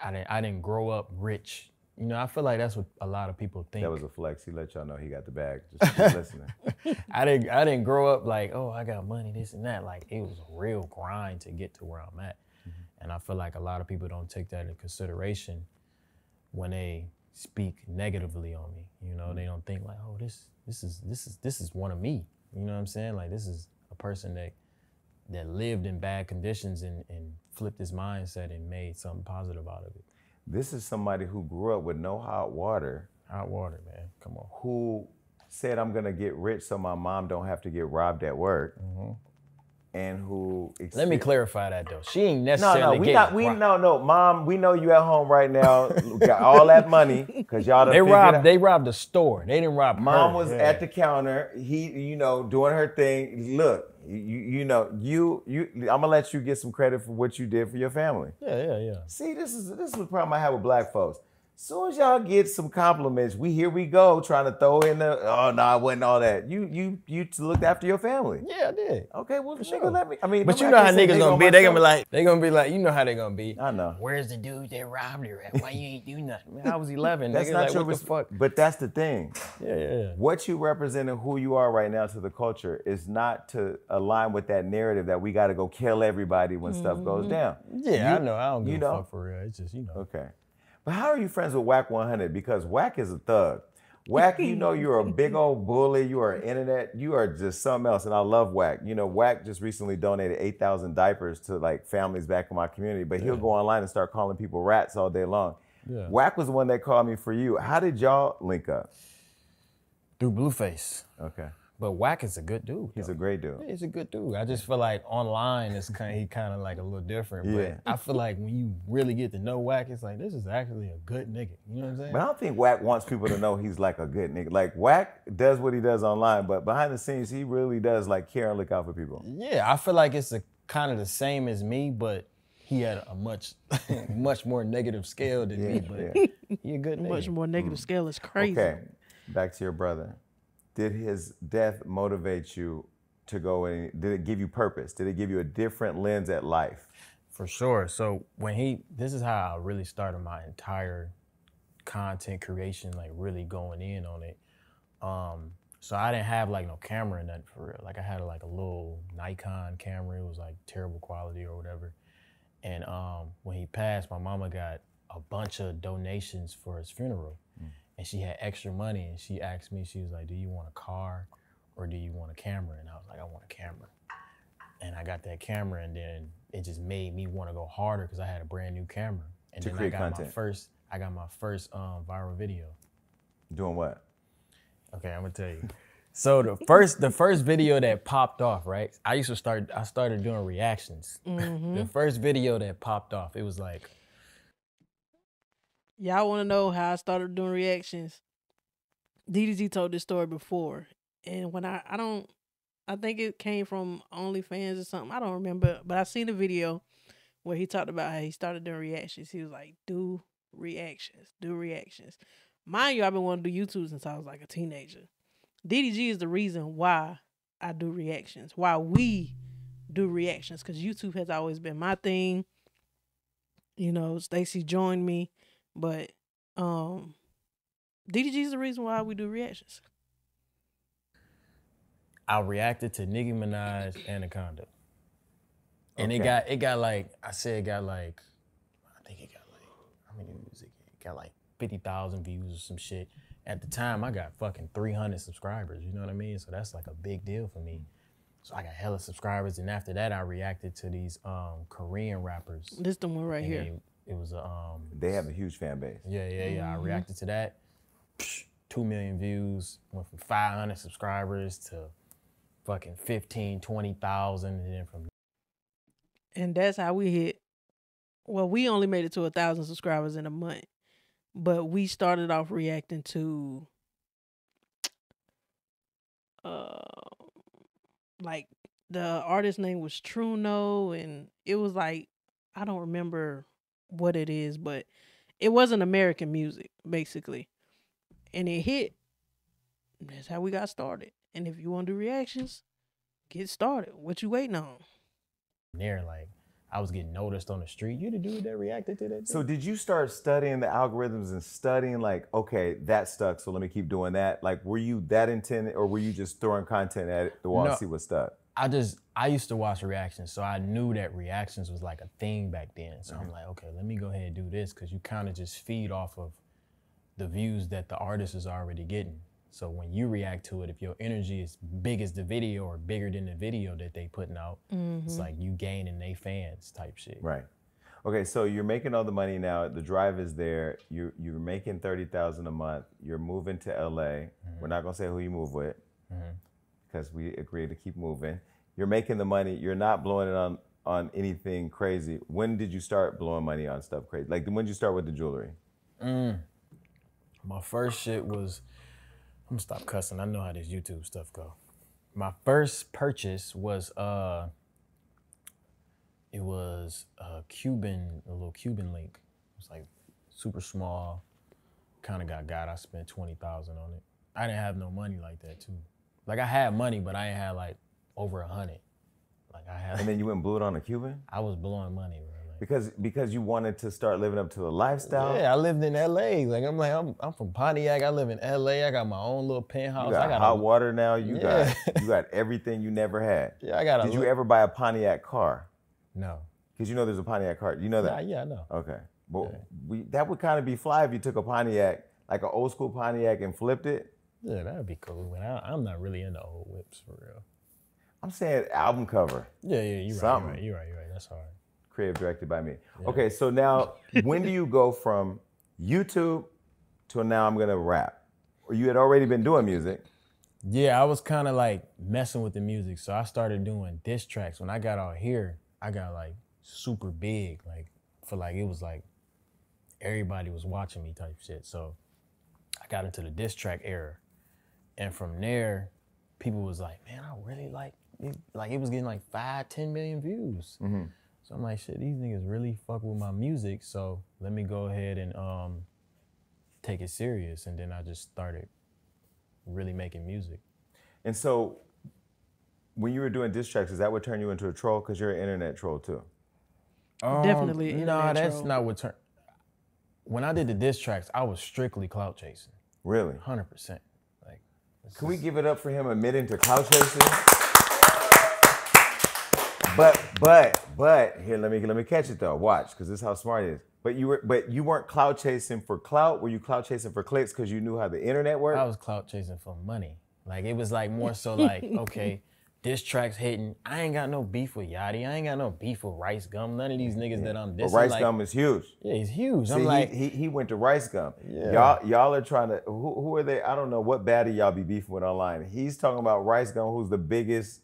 I didn't grow up rich. I feel like that's what a lot of people think. That was a flex. He let y'all know he got the bag. Just keep listening. I didn't grow up like, oh, I got money, this and that. Like, it was a real grind to get to where I'm at. And I feel like a lot of people don't take that into consideration when they speak negatively on me. They don't think like, oh, this is one of me. You know what I'm saying? Like, this is a person that lived in bad conditions and flipped his mindset and made something positive out of it. This is somebody who grew up with no hot water. Hot water, man. Come on. Who said, I'm going to get rich so my mom don't have to get robbed at work. And who... Let me clarify that, though. She ain't necessarily Mom, we know you at home right now. Got all that money because y'all done They robbed the store. They didn't rob Mom her. was at the counter. He, doing her thing. Look, I'm gonna let you get some credit for what you did for your family. Yeah. See, this is the problem I have with black folks. Soon as y'all get some compliments, here we go trying to throw in the it wasn't all that. You looked after your family. Yeah, I did. Okay, well, sure. let me. I mean, but you know how niggas gonna be. They gonna be like, you know how they gonna be. I know. Where's the dude that robbed her at? Why you ain't do nothing? Man, I was 11. That's nigga, not like, your what the fuck? But that's the thing. Yeah. What you represent and who you are right now to the culture is not to align with that narrative that we got to go kill everybody when stuff goes down. Yeah, I know. I don't give a fuck for real. It's just, Okay. But how are you friends with Wack 100? Because Wack is a thug. Wack, you're a big old bully. You are internet. You are just something else. And I love Wack. Wack just recently donated 8,000 diapers to like families back in my community. But he'll go online and start calling people rats all day long. Yeah. Wack was the one that called me for you. How did y'all link up? Through Blueface. Okay. But Wack is a good dude. He's a great dude. Yeah, he's a good dude. I just feel like online he kind of like a little different. But I feel like when you really get to know Wack, it's like, this is actually a good nigga. You know what I'm saying? But I don't think Wack wants people to know he's like a good nigga. Like Wack does what he does online, but behind the scenes, he really does like care and look out for people. Yeah, I feel like it's kind of the same as me, but he had a much more negative scale than me. But he a good nigga. Much more negative scale is crazy. Okay, back to your brother. Did his death motivate you to go in? Did it give you purpose? Did it give you a different lens at life? For sure. So this is how I really started my entire content creation, like really going in on it. So I didn't have like no camera or nothing for real. Like I had like a little Nikon camera. It was like terrible quality or whatever. And when he passed, my mama got a bunch of donations for his funeral. And she had extra money, and she asked me, she was like, do you want a car or do you want a camera? And I was like, I want a camera. And I got that camera, and then it just made me want to go harder because I had a brand new camera. And then I got my first viral video. Doing what? Okay, I'm gonna tell you. So the first video that popped off, right? I started doing reactions. The first video that popped off, it was like, y'all want to know how I started doing reactions? DDG told this story before. And when I think it came from OnlyFans or something. I don't remember. But I seen a video where he talked about how he started doing reactions. He was like, do reactions. Mind you, I've been wanting to do YouTube since I was like a teenager. DDG is the reason why I do reactions. Why we do reactions. Because YouTube has always been my thing. Stacy joined me. But DDG is the reason why we do reactions. I reacted to Nicki Minaj Anaconda. And Okay. it got like, I think it got like, how many views it got? Like 50,000 views or some shit. At the time, I got fucking 300 subscribers, you know what I mean? So that's like a big deal for me. So I got hella subscribers, and after that, I reacted to these Korean rappers. This the one right here. It was They have a huge fan base. Yeah. I reacted to that. 2 million views. Went from 500 subscribers to fucking 15, 20,000, and then from. And that's how we hit. Well, we only made it to 1,000 subscribers in a month, but we started off reacting to, like the artist name was Truno, and it was like, I don't remember what it is, but it wasn't American music, basically. And it hit. That's how we got started. And if you want to do reactions, get started. What you waiting on? There, like, I was getting noticed on the street. You the dude that reacted to that? So did you start studying the algorithms and studying like, okay, that stuck, so let me keep doing that? Like, were you that intended, or were you just throwing content at the wall to see what stuck? I used to watch reactions, so I knew that reactions was like a thing back then. So I'm like, okay, let me go ahead and do this, because you kind of just feed off of the views that the artist is already getting. So when you react to it, if your energy is big as the video or bigger than the video that they putting out, it's like you gaining they fans type shit. Right. Okay, so you're making all the money now. The drive is there. You're making $30,000 a month. You're moving to LA. We're not gonna say who you move with, because we agreed to keep moving. You're making the money. You're not blowing it on anything crazy. When did you start blowing money on stuff crazy? Like when did you start with the jewelry? My first shit was, I'm gonna stop cussing. I know how this YouTube stuff go. My first purchase was it was a little Cuban link. It was like super small, kind of got. I spent 20,000 on it. I didn't have no money like that too. Like I had money, but I ain't had like over 100. Like I had. And then you went and blew it on a Cuban? I was blowing money, bro. Like, because you wanted to start living up to the lifestyle? yeah, I lived in LA. Like I'm from Pontiac. I live in LA. I got my own little penthouse. You got hot water now. You Yeah. got everything you never had. Yeah, I got. Did you ever buy a Pontiac car? No. Because you know there's a Pontiac car. You know that? Nah, yeah, I know. Okay. But that would kind of be fly if you took a Pontiac, like an old school Pontiac, and flipped it. Yeah, that'd be cool. But I'm not really into old whips for real. I'm saying album cover. Yeah, you're right. You're right. That's hard. Creative directed by me. Yeah. Okay, so now when do you go from YouTube to now I'm gonna rap? Or you had already been doing music? Yeah, I was kind of like messing with the music, so I started doing diss tracks. When I got out here, I got like super big, like for like it was like everybody was watching me type shit. So I got into the diss track era, and from there, people was like, man, I really like it was getting like 5-10 million views. Mm-hmm. So I'm like, shit, these niggas really fuck with my music, so let me go ahead and take it serious. And then I just started really making music. And so when you were doing diss tracks, is that what turned you into a troll? Because you're an internet troll too. Definitely. No, that's not what turned. When I did the diss tracks, I was strictly clout chasing. Really? 100%. Like, can we give it up for him admitting to clout chasing? But here, let me catch it though. Watch, because this is how smart he is. But you weren't clout chasing for clout. Were you clout chasing for clicks because you knew how the internet worked? I was clout chasing for money. Like it was like more so like, okay, diss tracks hitting. I ain't got no beef with Yachty. I ain't got no beef with Rice Gum. None of these niggas that I'm dissing. But Rice Gum is huge. Yeah, he's huge. See, I'm like, he went to Rice Gum. Yeah. Y'all are trying to. Who are they? I don't know what baddie y'all be beefing with online. He's talking about Rice Gum, who's the biggest.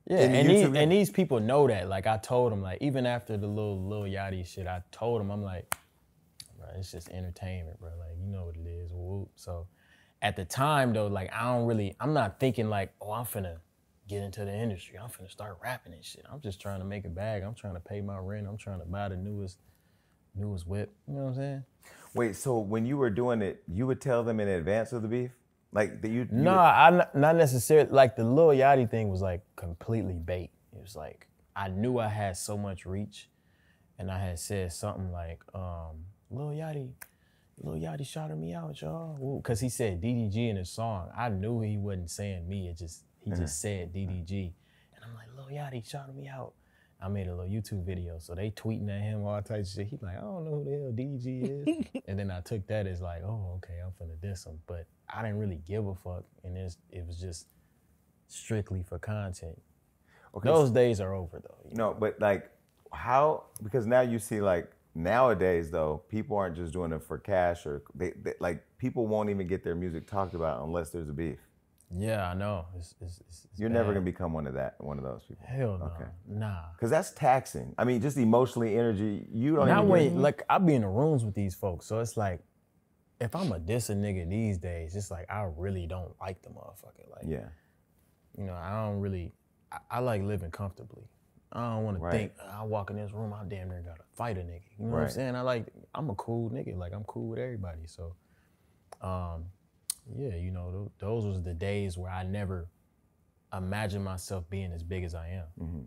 Yeah, and these people know that. Like I told them, like even after the little Yachty shit, I told them, I'm like, bro, it's just entertainment, bro. Like you know what it is. Whoop. So at the time though, like I'm not thinking like, oh, I'm finna get into the industry. I'm finna start rapping and shit. I'm just trying to make a bag. I'm trying to pay my rent. I'm trying to buy the newest whip. You know what I'm saying? Wait, so when you were doing it, you would tell them in advance of the beef? Like that you I not necessarily. Like the Lil Yachty thing was like completely bait. It was like I knew I had so much reach, and I had said something like, Lil Yachty shouted me out, y'all, because he said DDG in his song. I knew he wasn't saying me. He just said DDG, and I'm like, Lil Yachty shouted me out. I made a little YouTube video, so they tweeting at him all types of shit. He like, I don't know who the hell DDG is, and then I took that as like, oh, okay, I'm finna diss him, but I didn't really give a fuck, and it was just strictly for content. Okay, those days are over though. No, but like how? Because now you see like nowadays though, people aren't just doing it for cash, or they like people won't even get their music talked about unless there's a beef. Yeah, I know. You're never gonna become one of those people. Hell no. Okay. Nah. Cause that's taxing. I mean, just emotionally, energy. You don't. Not even when like I be in the rooms with these folks, so it's like, if I'm a diss a nigga these days, it's like I really don't like the motherfucker. Like, yeah. You know, I don't really. I like living comfortably. I don't want to think I walk in this room, I damn near gotta fight a nigga. You know what I'm saying? I'm a cool nigga. Like I'm cool with everybody. So, yeah, you know, those was the days where I never imagined myself being as big as I am. Mm-hmm.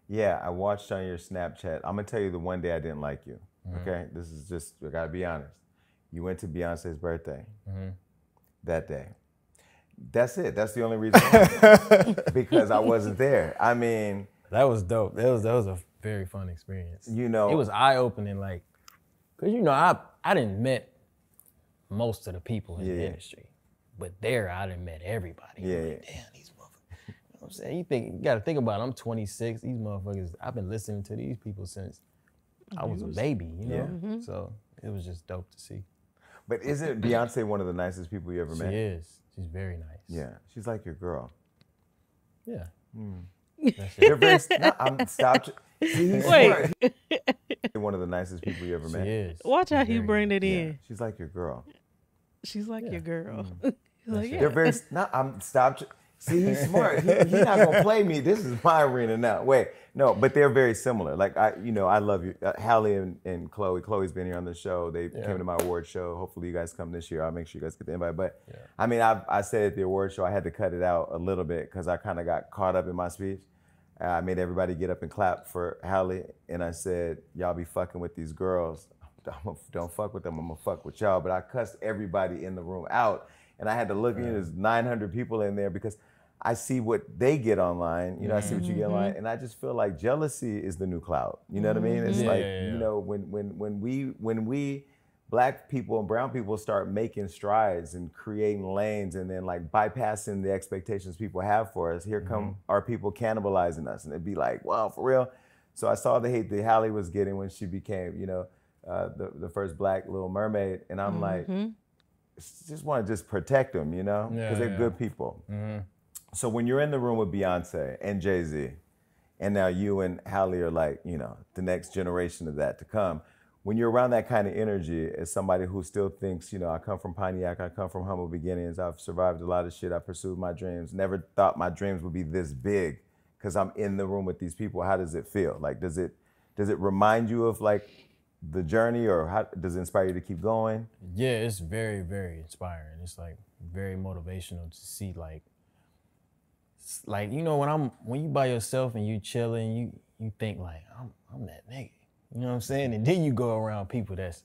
Yeah, I watched on your Snapchat. I'm gonna tell you the one day I didn't like you. Okay, this is just, I gotta be honest. You went to Beyonce's birthday that day. That's it. That's the only reason why. Because I wasn't there. I mean, that was dope. That was a very fun experience. You know, it was eye-opening, like, cause you know I didn't met most of the people in the industry, but there I done met everybody. Yeah, like, damn, these motherfuckers. You know what I'm saying? You gotta think about it. I'm 26. These motherfuckers. I've been listening to these people since I was a baby, you know? So it was just dope to see. But isn't Beyonce one of the nicest people you ever met? She is. She's very nice. Yeah, she's like your girl. Yeah. That's it. They're very, stop. See, he's Wait. smart. One of the nicest people you ever met. She is. Watch how She's he very bring nice. it in. She's like your girl. She's like your girl. Mm. He's like, They're very. Stop. See, he's smart. He's not gonna play me. This is my arena now. Wait, no, but they're very similar. Like I love you, Halle and Chloe. Chloe's been here on the show. They came to my award show. Hopefully, you guys come this year. I'll make sure you guys get the invite. But I mean, I said at the award show I had to cut it out a little bit because I kind of got caught up in my speech. I made everybody get up and clap for Halle, and I said, "Y'all be fucking with these girls. Don't fuck with them. I'm gonna fuck with y'all." But I cussed everybody in the room out, and I had to look in. There's 900 people in there because I see what they get online. You know, I see what you get online, and I just feel like jealousy is the new clout. You know what I mean? It's you know, when we Black people and brown people start making strides and creating lanes and then like bypassing the expectations people have for us, here come our people cannibalizing us, and it'd be like, wow, for real. So I saw the hate that Halle was getting when she became, you know, the first Black Little Mermaid, and I'm like, just want to just protect them, you know, because they're good people. So when you're in the room with Beyonce and Jay-Z, and now you and Halle are like, you know, the next generation of that to come, when you're around that kind of energy as somebody who still thinks, you know, I come from Pontiac, I come from humble beginnings, I've survived a lot of shit, I pursued my dreams, never thought my dreams would be this big because I'm in the room with these people. How does it feel? Like, does it remind you of like the journey, or how does it inspire you to keep going? Yeah, it's very, very inspiring. It's like very motivational to see like you know, when you by yourself and you chilling, you think like I'm that nigga. You know what I'm saying? And then you go around people that's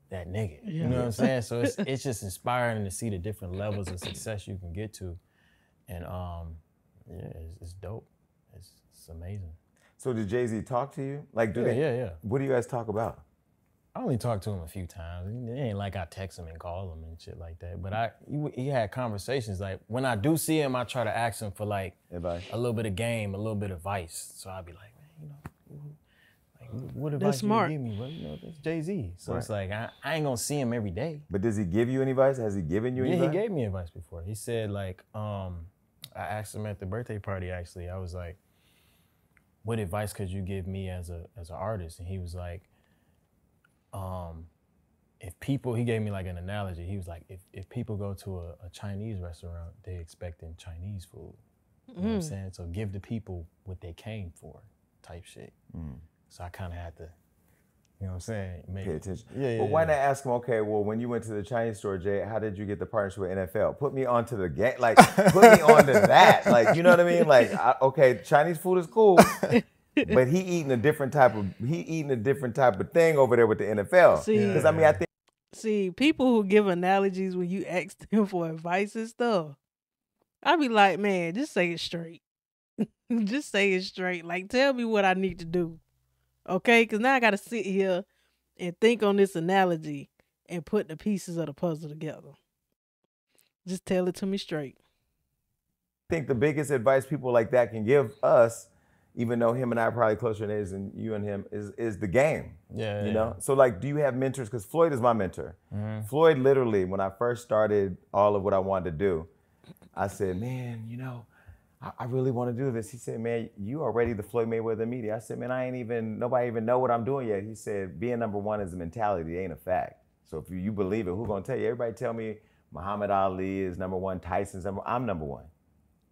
that nigga. You know what I'm saying? So it's just inspiring to see the different levels of success you can get to. And yeah, it's dope. It's amazing. So did Jay-Z talk to you? Like, Yeah. What do you guys talk about? I only talked to him a few times. It ain't like I text him and call him and shit like that. But he had conversations. Like when I do see him, I try to ask him for like Advice. a little bit of game, a little bit of advice. So I'd be like, man, you know, like what That's advice smart. you give me? Well, you know, that's Jay-Z. So it's like I ain't gonna see him every day. But does he give you any advice? Has he given you any advice? Yeah, he gave me advice before. He said like, I asked him at the birthday party actually. I was like, what advice could you give me as an artist? And he was like, he gave me like an analogy. He was like, if people go to a Chinese restaurant, they expecting Chinese food. You know what I'm saying? So give the people what they came for, type shit. So I kind of had to, you know what I'm saying? Pay attention. Yeah. But why not ask him, okay, well, when you went to the Chinese store, Jay, how did you get the partnership with NFL? Put me onto the game, like, put me onto that. Like, you know what I mean? Like, okay, Chinese food is cool, but he eating a different type of thing over there with the NFL. Because I mean, I think. See, people who give analogies when you ask them for advice and stuff, I be like, man, just say it straight. Just say it straight. Like, tell me what I need to do. Okay? Because now I got to sit here and think on this analogy and put the pieces of the puzzle together. Just tell it to me straight. I think the biggest advice people like that can give us, even though him and I are probably closer in age than you and him, is the game. Yeah. You know? So like, do you have mentors? Because Floyd is my mentor. Floyd literally, when I first started all of what I wanted to do, I said, man, you know, I really want to do this. He said, man, you already the Floyd Mayweather media. I said, man, nobody even know what I'm doing yet. He said, being number one is a mentality, it ain't a fact. So if you believe it, who gonna tell you? Everybody tell me Muhammad Ali is number one, Tyson's number one. I'm number one.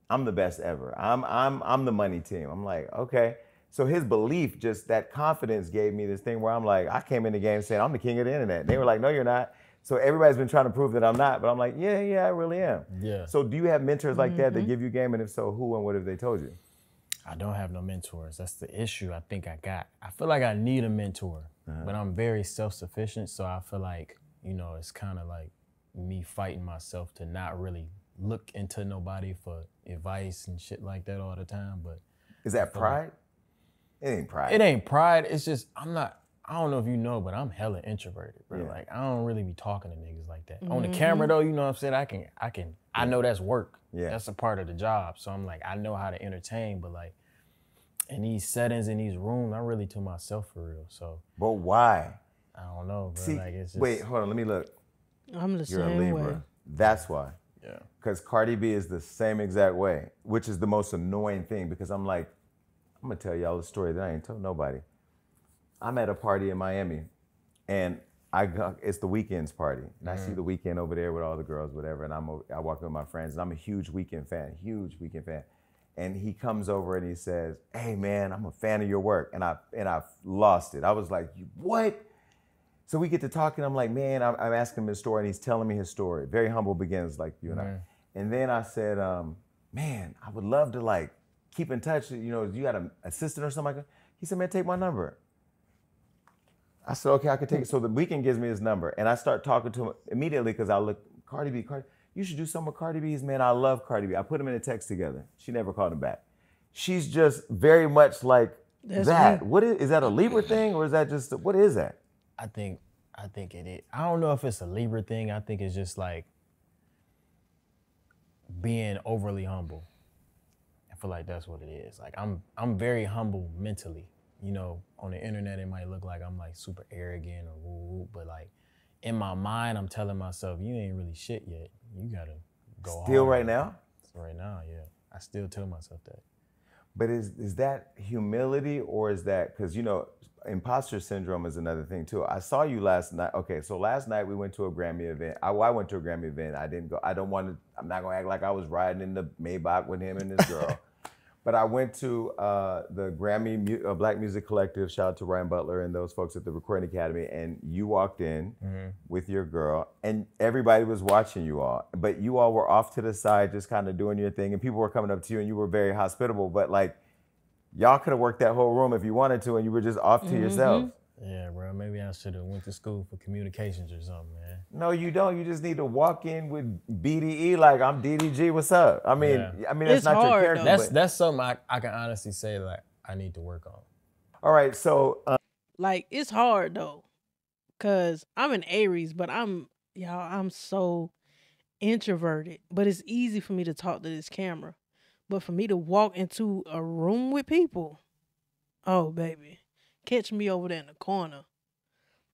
I'm the best ever. I'm the money team. I'm like, okay. So his belief, just that confidence gave me this thing where I'm like, I came in the game saying I'm the king of the internet. They were like, no, you're not. So everybody's been trying to prove that I'm not, but I'm like, yeah, I really am. Yeah. So do you have mentors like that that give you game? And if so, who and what have they told you? I don't have no mentors. That's the issue I think I got. I feel like I need a mentor, but I'm very self-sufficient. So I feel like, you know, it's kind of like me fighting myself to not really look into nobody for advice and shit like that all the time. But is that pride? It ain't pride. It ain't pride. It's just I don't know if you know, but I'm hella introverted, bro. Yeah. Like I don't really be talking to niggas like that. On the camera though, you know what I'm saying? I know that's work. Yeah. That's a part of the job. So I'm like, I know how to entertain, but like in these settings, in these rooms, I'm really to myself for real. So. But why? I don't know, bro. See, like it's just, wait, hold on, let me look. I'm the You're a same Libra. way. That's why. Yeah. Because Cardi B is the same exact way, which is the most annoying thing because I'm like, I'm gonna tell y'all a story that I ain't told nobody. I'm at a party in Miami and it's the Weeknd's party. And I see the Weeknd over there with all the girls, whatever. And I walk in with my friends and I'm a huge Weeknd fan. And he comes over and he says, hey man, I'm a fan of your work. And I lost it. I was like, what? So we get to talking. I'm like, man, I'm asking him his story and he's telling me his story. Very humble beginnings like you and I. And then I said, man, I would love to like keep in touch. You know, you got an assistant or something like that? He said, man, take my number. I said, okay, I can take it. So the Weeknd gives me his number and I start talking to him immediately because I look, Cardi B, you should do something with Cardi B's, man. I love Cardi B. I put him in a text together. She never called him back. She's just very much like that. What is that a Libra thing or is that just, what is that? I think it is. I don't know if it's a Libra thing. I think it's just like being overly humble. I feel like that's what it is. Like I'm very humble mentally. You know, on the internet it might look like I'm like super arrogant or woo-woo, but like in my mind I'm telling myself, you ain't really shit yet. You gotta go Still hard. right now? Right now, yeah. I still tell myself that. But is that humility or is that, because you know, imposter syndrome is another thing too. I saw you last night. Okay, so last night we went to a Grammy event. I went to a Grammy event. I didn't go. I'm not gonna act like I was riding in the Maybach with him and this girl. But I went to the Grammy Black Music Collective. Shout out to Ryan Butler and those folks at the Recording Academy. And you walked in with your girl, and everybody was watching you all. But you all were off to the side, just kind of doing your thing, and people were coming up to you, and you were very hospitable. But like, y'all could have worked that whole room if you wanted to, and you were just off to yourself. Yeah, bro. Maybe I should have went to school for communications or something, man. No, you don't. You just need to walk in with BDE like, I'm DDG. What's up? I mean, that's It's not your hard, character. though. That's something I can honestly say like I need to work on. All right, so Like, it's hard though, cause I'm an Aries, but I'm so introverted. But it's easy for me to talk to this camera. But for me to walk into a room with people, oh baby, catch me over there in the corner.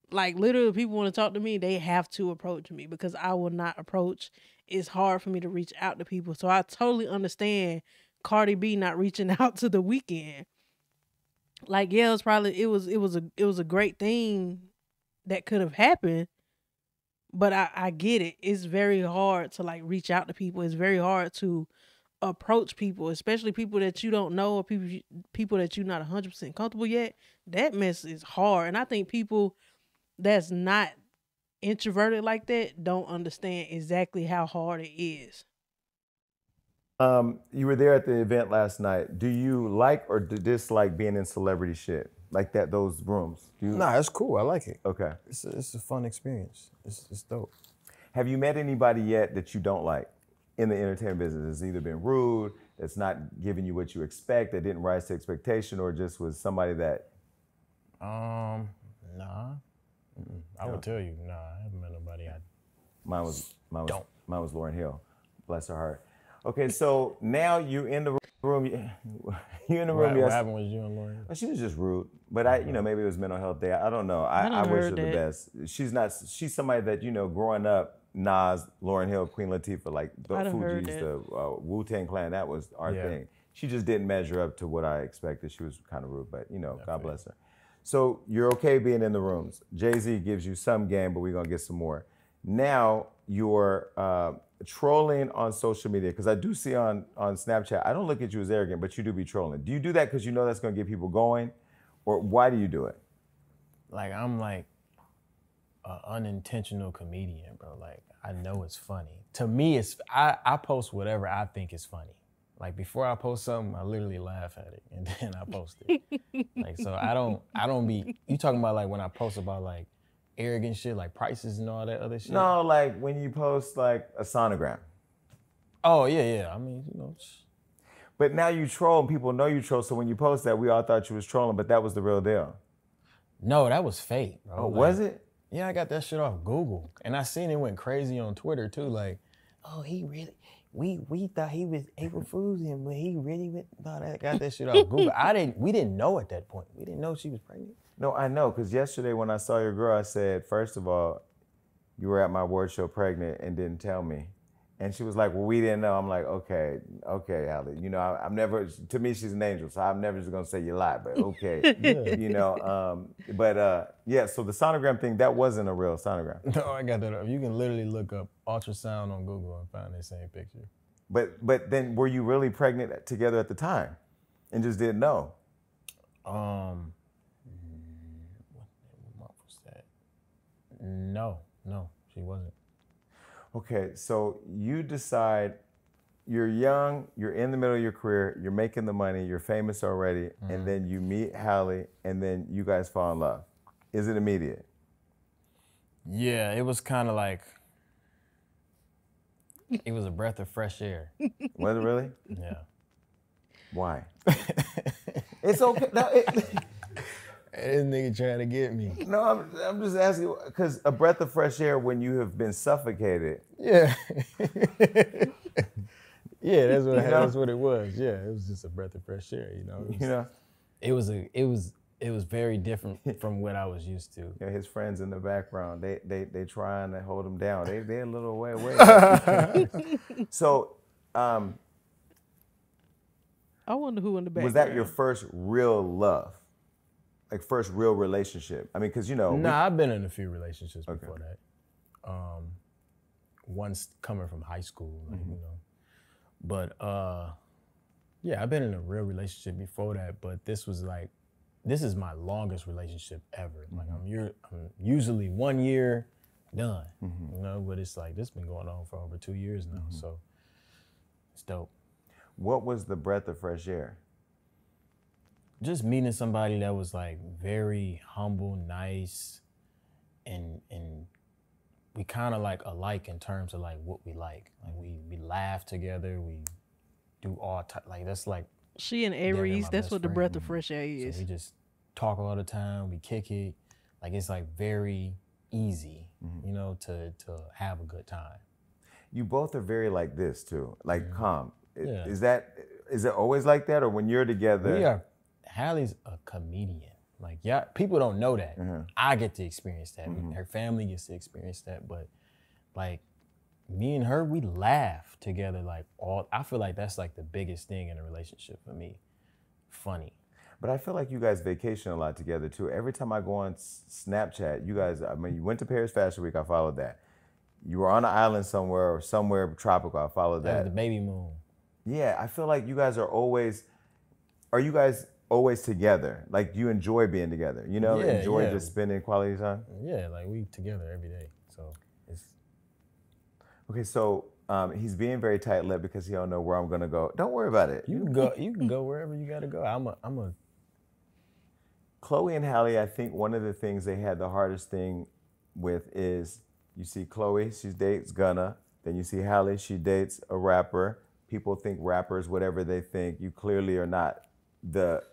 Like literally, people want to talk to me, they have to approach me because I will not approach. It's hard for me to reach out to people, so I totally understand Cardi B not reaching out to the Weeknd. Like, yeah, it was a great thing that could have happened, but I get it. It's very hard to like reach out to people. It's very hard to approach people, especially people that you don't know or people that you're not 100% comfortable yet. That mess is hard, and I think people that's not introverted like that don't understand exactly how hard it is. you were there at the event last night. Do you like or dislike being in celebrity shit? Like that, those rooms? Nah, it's cool. I like it. Okay. It's a fun experience. It's dope. Have you met anybody yet that you don't like in the entertainment business? That's either been rude, that's not giving you what you expect, that didn't rise to expectation, or just was somebody that... Nah. I would tell you, nah, I haven't met nobody. Mine was Lauryn Hill. Bless her heart. Okay, so now you in the room. You in the room. What happened with you and Lauryn? Well, she was just rude, but maybe it was mental health day. I don't know. I wish her the best. She's somebody that, growing up, Nas, Lauryn Hill, Queen Latifah, like the Fugees, the Wu-Tang Clan, that was our thing. She just didn't measure up to what I expected. She was kind of rude, but God bless her. So you're okay being in the rooms. Jay-Z gives you some game, but we're gonna get some more. Now you're trolling on social media, because I do see on Snapchat, I don't look at you as arrogant, but you do be trolling. Do you do that because you know that's gonna get people going? Or why do you do it? Like, I'm like an unintentional comedian, bro. Like, I know it's funny. To me, I post whatever I think is funny. Like, before I post something, I literally laugh at it and then I post it. Like, so I don't be, you talking about like when I post about like arrogant shit, like prices and all that other shit? No, like when you post like a sonogram. Oh, yeah. I mean, But now you troll and people know you troll, so when you post that, we all thought you was trolling, but that was the real deal. No, that was fake, bro. Oh, was it? Yeah, I got that shit off Google. And I seen it went crazy on Twitter too, like, oh, he we thought he was April Fool's him, but he really got that shit off Google. We didn't know at that point. We didn't know she was pregnant. No, I know, because yesterday when I saw your girl, I said, first of all, you were at my award show pregnant and didn't tell me. And she was like, well, we didn't know. I'm like, okay, Halle. You know, I'm never, to me, she's an angel, so I'm never just gonna say you lied, but okay. Yeah. You know, yeah, so the sonogram thing, that wasn't a real sonogram. No, I got that up. You can literally look up ultrasound on Google and find that same picture. But then were you really pregnant together at the time and just didn't know? What month was that? No, she wasn't. Okay, so you decide, you're young, you're in the middle of your career, you're making the money, you're famous already, and then you meet Halle, and then you guys fall in love. Is it immediate? Yeah, it was kind of like, it was a breath of fresh air. Was it really? Yeah. Why? It's okay. No, This nigga trying to get me. no, I'm just asking, because a breath of fresh air when you have been suffocated. Yeah. Yeah, that's what it was. Yeah, it was just a breath of fresh air, you know. It was very different from what I was used to. Yeah, his friends in the background, they trying to hold him down. They a little way away. So, I wonder who in the background. was that your first real love? Like first real relationship? I mean, because you know. Nah, I've been in a few relationships before that. Once coming from high school, like, you know. But yeah, I've been in a real relationship before that, but this is my longest relationship ever. Like I'm usually 1 year done, you know, but it's like this been going on for over 2 years now, so it's dope. What was the breath of fresh air? Just meeting somebody that was like very humble, nice, and we kind of like alike in terms of like what we like. Like we laugh together, we do all like that's like. She and Aries, that's what the breath of fresh air is. So we just talk all the time, we kick it. Like it's like very easy, you know, to have a good time. You both are very like this too, like calm. Yeah. Is it always like that, or when you're together? Halle's a comedian. Like, yeah, people don't know that. I get to experience that. Her family gets to experience that. But like me and her, we laugh together like I feel like that's like the biggest thing in a relationship for me. Funny. But I feel like you guys vacation a lot together too. Every time I go on Snapchat, you guys, I mean, you went to Paris Fashion Week, I followed that. You were on an island somewhere or somewhere tropical, I followed that. That was the baby moon. Yeah, I feel like you guys are you guys always together? Like you enjoy being together, you know? Enjoy just spending quality time? Yeah, like we together every day, so it's. Okay, so he's being very tight-lipped because he don't know where I'm gonna go. Don't worry about it. You can go wherever you gotta go. I'm a. Chloe and Halle, I think one of the things they had the hardest thing with is you see Chloe, she dates Gunna. Then you see Halle, she dates a rapper. People think rappers, whatever they think. You clearly are not the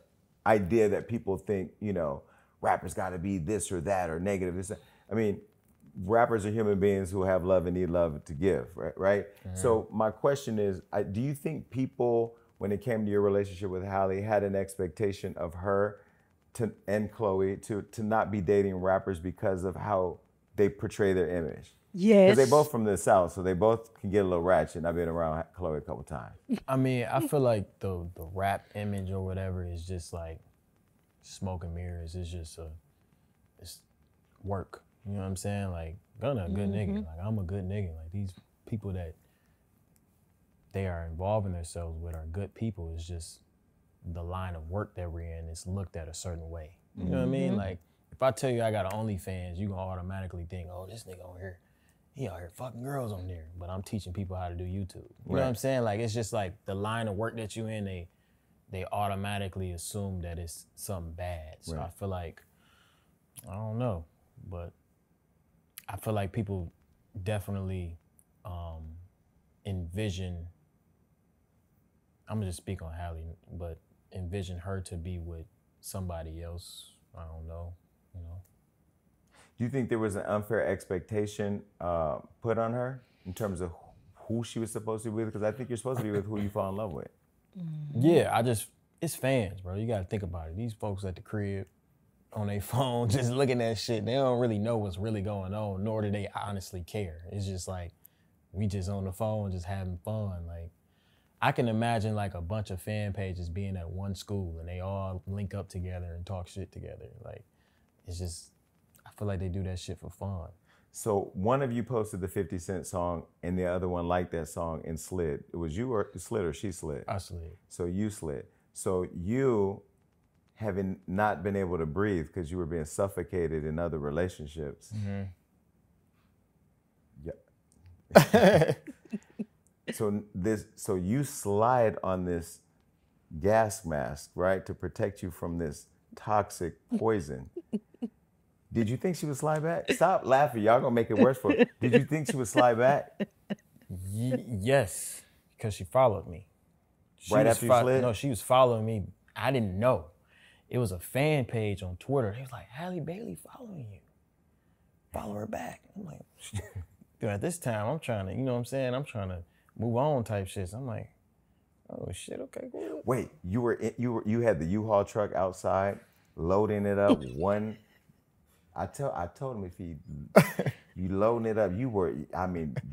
idea that people think, you know, rappers gotta be this or that or negative. I mean, rappers are human beings who have love and need love to give, right? So my question is, do you think people, when it came to your relationship with Halle, had an expectation of her and Chloe to not be dating rappers because of how they portray their image? Yes. Because they both from the South, so they both can get a little ratchet. I've been around Chloe a couple times. I mean, I feel like the rap image or whatever is just like smoke and mirrors. It's just it's work. You know what I'm saying? Like, Gunna a good nigga. Like, I'm a good nigga. Like, these people that they are involving themselves with are good people. It's just the line of work that we're in is looked at a certain way. You know what I mean? Like, if I tell you I got an OnlyFans, you gonna automatically think, oh, this nigga over here, he out here fucking girls on there. But I'm teaching people how to do YouTube. You know what I'm saying? Like, it's just like the line of work that you in, they automatically assume that it's something bad. So I feel like, I don't know, but I feel like people definitely envision, I'm gonna just speak on Halle, but envision her to be with somebody else. I don't know, you know. Do you think there was an unfair expectation put on her in terms of who she was supposed to be with? Because I think you're supposed to be with who you fall in love with. Yeah, it's fans, bro. You gotta think about it. These folks at the crib on their phone just looking at shit, they don't really know what's really going on, nor do they honestly care. It's just like, we just on the phone just having fun. Like, I can imagine like a bunch of fan pages being at one school and they all link up together and talk shit together. Like, it's just, I feel like they do that shit for fun. So one of you posted the 50 Cent song and the other one liked that song and slid. It was you or slid or she slid? I slid. So you slid. So you, having not been able to breathe because you were being suffocated in other relationships. Yeah. So you slide on this gas mask, right, to protect you from this toxic poison. Did you think she would slide back? Stop laughing. Y'all gonna make it worse for her. Did you think she would slide back? Yes, because she followed me. Right after you slid? No, she was following me. I didn't know. It was a fan page on Twitter. They was like, Halle Bailey following you. Follow her back. I'm like, dude, at this time, I'm trying to, you know what I'm saying? I'm trying to move on type shit. So I'm like, oh shit, okay, cool. Wait, you had the U-Haul truck outside, loading it up. I told him if you loading it up,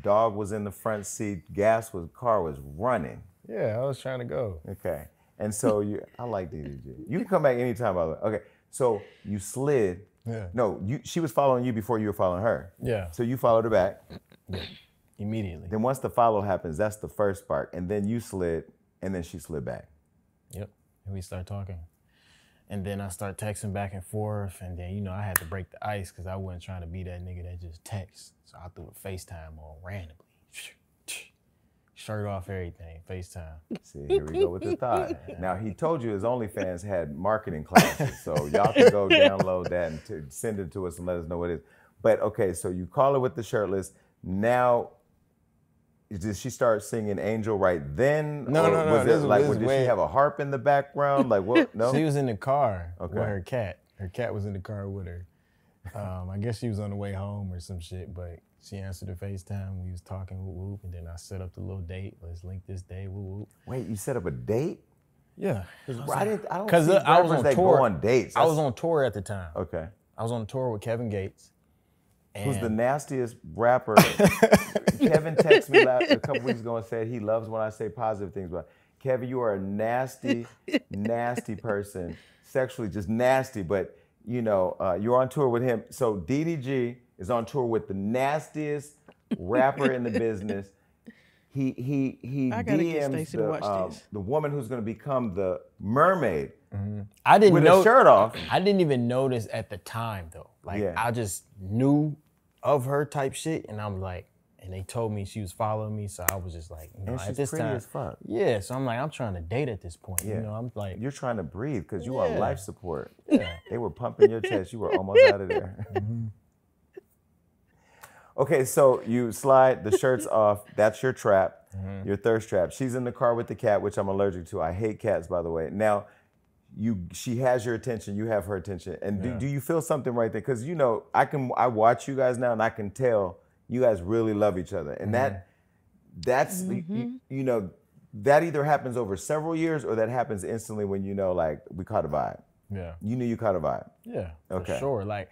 dog was in the front seat, car was running. Yeah, I was trying to go. Okay. And so I like DDG. You can come back anytime, by the way. Okay. So you slid. Yeah. No, she was following you before you were following her. Yeah. So you followed her back. Yeah. Immediately. Then once the follow happens, that's the first part. And then you slid, and then she slid back. Yep. And we start talking. And then I start texting back and forth. And then, I had to break the ice because I wasn't trying to be that nigga that just texts. So I threw a FaceTime on randomly. Shirt off, everything, FaceTime. See, here we go with the thought. Now, he told you his OnlyFans had marketing classes, so y'all can go download that and send it to us and let us know what it is. But, okay, so you call her with the shirtless. Now, did she start singing Angel right then? No. Did she have a harp in the background? Like, what? No? She was in the car with her cat. Her cat was in the car with her. I guess she was on the way home or some shit, but she answered the FaceTime. We was talking, whoop, whoop, and then I set up the little date. Let's link this day, whoop, whoop. Wait, you set up a date? Yeah. I don't see rappers that go on dates. I was on tour at the time. Okay. I was on tour with Kevin Gates. Who's the nastiest rapper. Kevin texted me a couple weeks ago and said he loves when I say positive things about Kevin. You are a nasty, nasty person. Sexually just nasty, but you're on tour with him. So DDG is on tour with the nastiest rapper in the business. He DMs the woman who's going to become the mermaid. Mm-hmm. I didn't with know a shirt off. I didn't even notice at the time though. I just knew of her type shit, and I'm like, and they told me she was following me, so I was just like, and she's at this pretty time, as fuck. Yeah. So I'm like, I'm trying to date at this point. Yeah. I'm like, you're trying to breathe because you are life support. Yeah. They were pumping your chest. You were almost out of there. Mm-hmm. Okay, so you slide the shirts off. That's your trap, your thirst trap. She's in the car with the cat, which I'm allergic to. I hate cats, by the way. Now, she has your attention. You have her attention. And do you feel something right there? Because I watch you guys now, and I can tell you guys really love each other. And that's that either happens over several years or that happens instantly when we caught a vibe. Yeah. You knew you caught a vibe. Yeah. Okay. For sure. Like,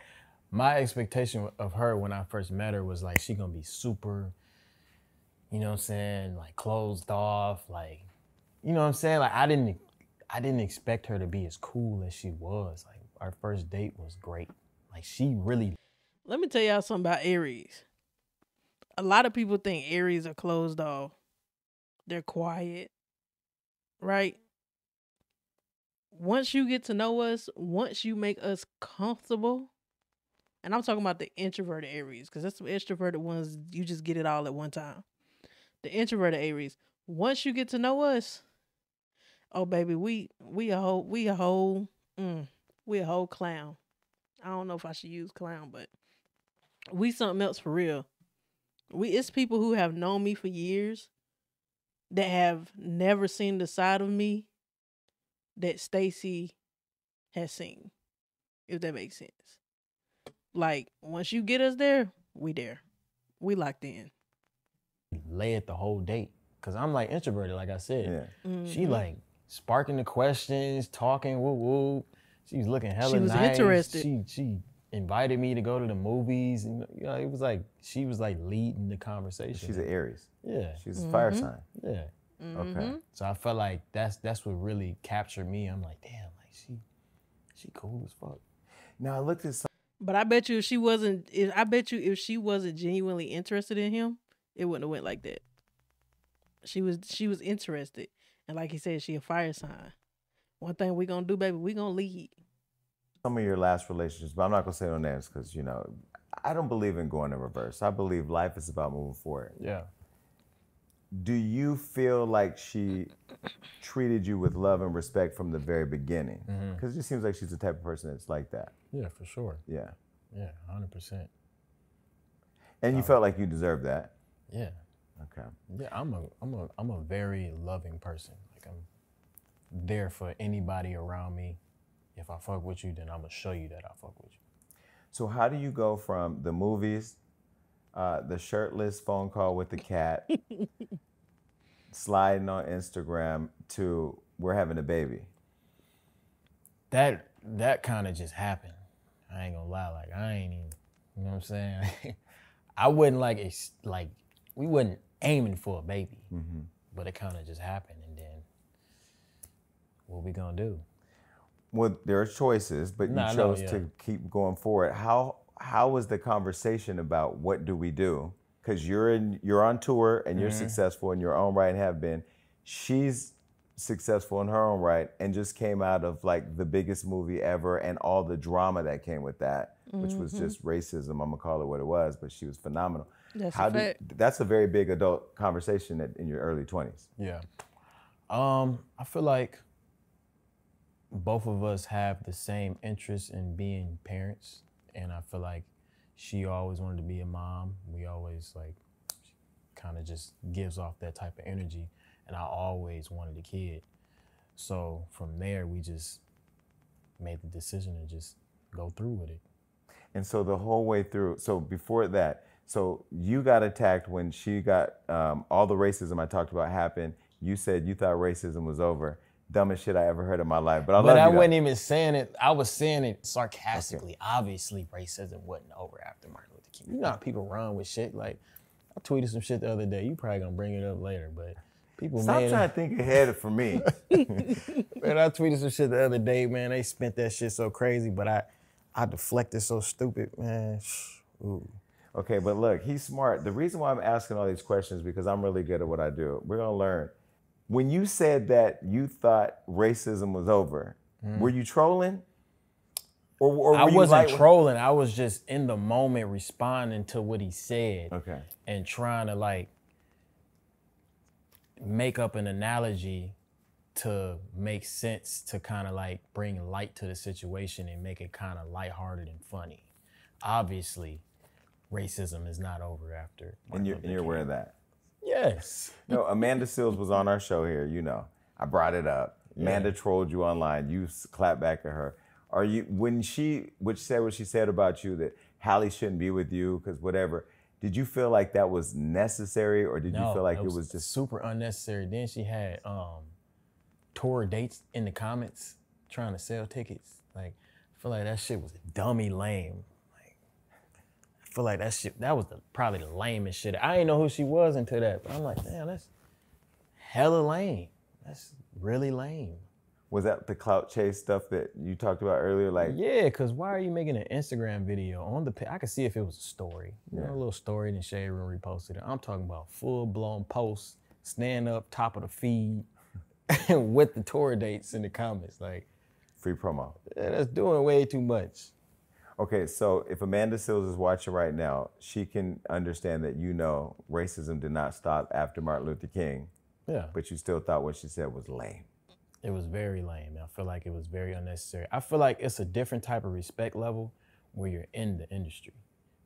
my expectation of her when I first met her was like she gonna be super, like closed off, like, like I didn't expect her to be as cool as she was. Like, our first date was great. Like, she really. Let me tell y'all something about Aries. A lot of people think Aries are closed off. They're quiet, right? Once you get to know us, once you make us comfortable. And I'm talking about the introverted Aries, because that's the extroverted ones, you just get it all at one time. The introverted Aries, once you get to know us, oh baby, we a whole clown. I don't know if I should use clown, but we something else for real. It's people who have known me for years that have never seen the side of me that Stacy has seen, if that makes sense. Like, once you get us there, we there. We locked in. led the whole date. Cause I'm like introverted, like I said. Yeah. She like sparking the questions, talking, woo woo. She was looking hella She was nice. interested. She invited me to go to the movies, and you know, it was like she was like leading the conversation. She's an Aries. Yeah. She's a fire sign. Yeah. Okay. So I felt like that's what really captured me. I'm like, damn, like she cool as fuck. Now I looked at some. But I bet you if she wasn't genuinely interested in him, it wouldn't have went like that. She was interested. And like he said, she a fire sign. One thing we gonna do, baby, we gonna lead. Some of your last relationships, but I'm not gonna say no names because you know I don't believe in going in reverse. I believe life is about moving forward. Yeah. Do you feel like she treated you with love and respect from the very beginning? Because it just seems like she's the type of person that's like that. Yeah, for sure. Yeah. Yeah, 100%. And you felt like you deserved that. Yeah. Okay. Yeah, I'm a very loving person. Like I'm there for anybody around me. If I fuck with you, then I'm gonna show you that I fuck with you. So how do you go from the movies, the shirtless phone call with the cat, sliding on Instagram, to we're having a baby? That kind of just happened. I ain't gonna lie, like I ain't even, you know what I'm saying? I wouldn't we wasn't aiming for a baby, but it kind of just happened, and then what we gonna do? Well, there are choices, but you chose to keep going forward. How was the conversation about what do we do? Because you're on tour and you're successful in your own right and have been. She's successful in her own right and just came out of like the biggest movie ever and all the drama that came with that, which was just racism. I'm gonna call it what it was, but she was phenomenal. That's a very big adult conversation in your early 20s. Yeah. I feel like both of us have the same interest in being parents, and I feel like she always wanted to be a mom. We always like kind of just gives off that type of energy, and I always wanted a kid. So from there, we just made the decision to just go through with it. And so the whole way through, so before that, so you got attacked when she got, all the racism I talked about happened. You said you thought racism was over. Dumbest shit I ever heard in my life. But I wasn't even saying it. I was saying it sarcastically. Okay. Obviously, racism wasn't over after Martin Luther King. You know how people run with shit. Like, I tweeted some shit the other day. You probably gonna bring it up later, but people. Stop trying to think ahead for me. Man, I tweeted some shit the other day, man. They spent that shit so crazy, but I deflected so stupid, man. Ooh. Okay, but look, he's smart. The reason why I'm asking all these questions is because I'm really good at what I do. We're gonna learn. When you said that you thought racism was over, were you trolling? Or I wasn't trolling. I was just in the moment responding to what he said. Okay. And trying to like make up an analogy to make sense, to kind of like bring light to the situation and make it kind of lighthearted and funny. Obviously, racism is not over after. And you're aware of that? Yes. No, Amanda Seales was on our show here, you know. I brought it up. Amanda trolled you online. You clapped back at her. Are you, when she said what she said about you, that Halle shouldn't be with you because whatever, did you feel like that was necessary, or did you feel like it was just super unnecessary? Then she had tour dates in the comments trying to sell tickets. Like, I feel like that shit was dummy lame. I feel like that was probably the lamest shit. I didn't know who she was until that. But I'm like, damn, that's hella lame. That's really lame. Was that the clout chase stuff that you talked about earlier? Like, yeah, because why are you making an Instagram video on I could see if it was a story. You know, a little story, then Shade Room reposted it. I'm talking about full-blown posts, stand up, top of the feed, with the tour dates in the comments. Like, free promo. Yeah, that's doing way too much. Okay, so if Amanda Seales is watching right now, she can understand that you know racism did not stop after Martin Luther King. Yeah. But you still thought what she said was lame. It was very lame. I feel like it was very unnecessary. I feel like it's a different type of respect level where you're in the industry.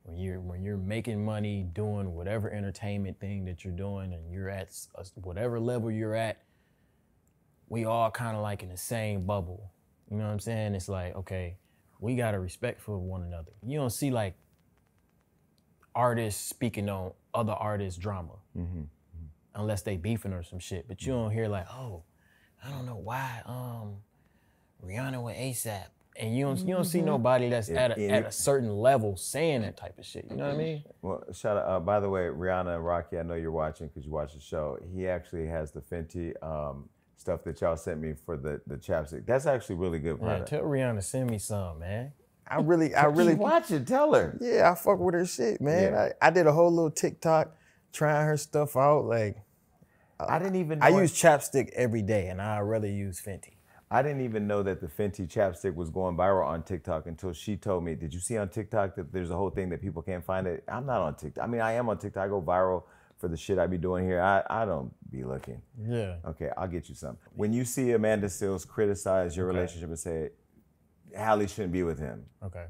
When you're making money, doing whatever entertainment thing that you're doing, and you're at whatever level you're at, we all kind of like in the same bubble. You know what I'm saying? It's like, okay, we got a respect for one another. You don't see like artists speaking on other artists' drama, unless they beefing or some shit. But you don't hear like, oh, I don't know why Rihanna with ASAP, and you don't see nobody that's at a certain level saying that type of shit. You know what I mean? Well, shout out. By the way, Rihanna and Rocky, I know you're watching because you watch the show. He actually has the Fenty stuff that y'all sent me for the chapstick. That's actually really good product. Tell Rihanna send me some, man. I really watch it. Tell her. Yeah, I fuck with her shit, man. Yeah. I did a whole little TikTok trying her stuff out. Like, I didn't even know I use chapstick every day, and I rather use Fenty. I didn't even know that the Fenty chapstick was going viral on TikTok until she told me. Did you see on TikTok that there's a whole thing that people can't find it? I'm not on TikTok. I mean, I am on TikTok. I go viral for the shit I be doing here. I don't be looking. Yeah. Okay, I'll get you some. When you see Amanda Seales criticize your relationship and say, Halle shouldn't be with him. Okay.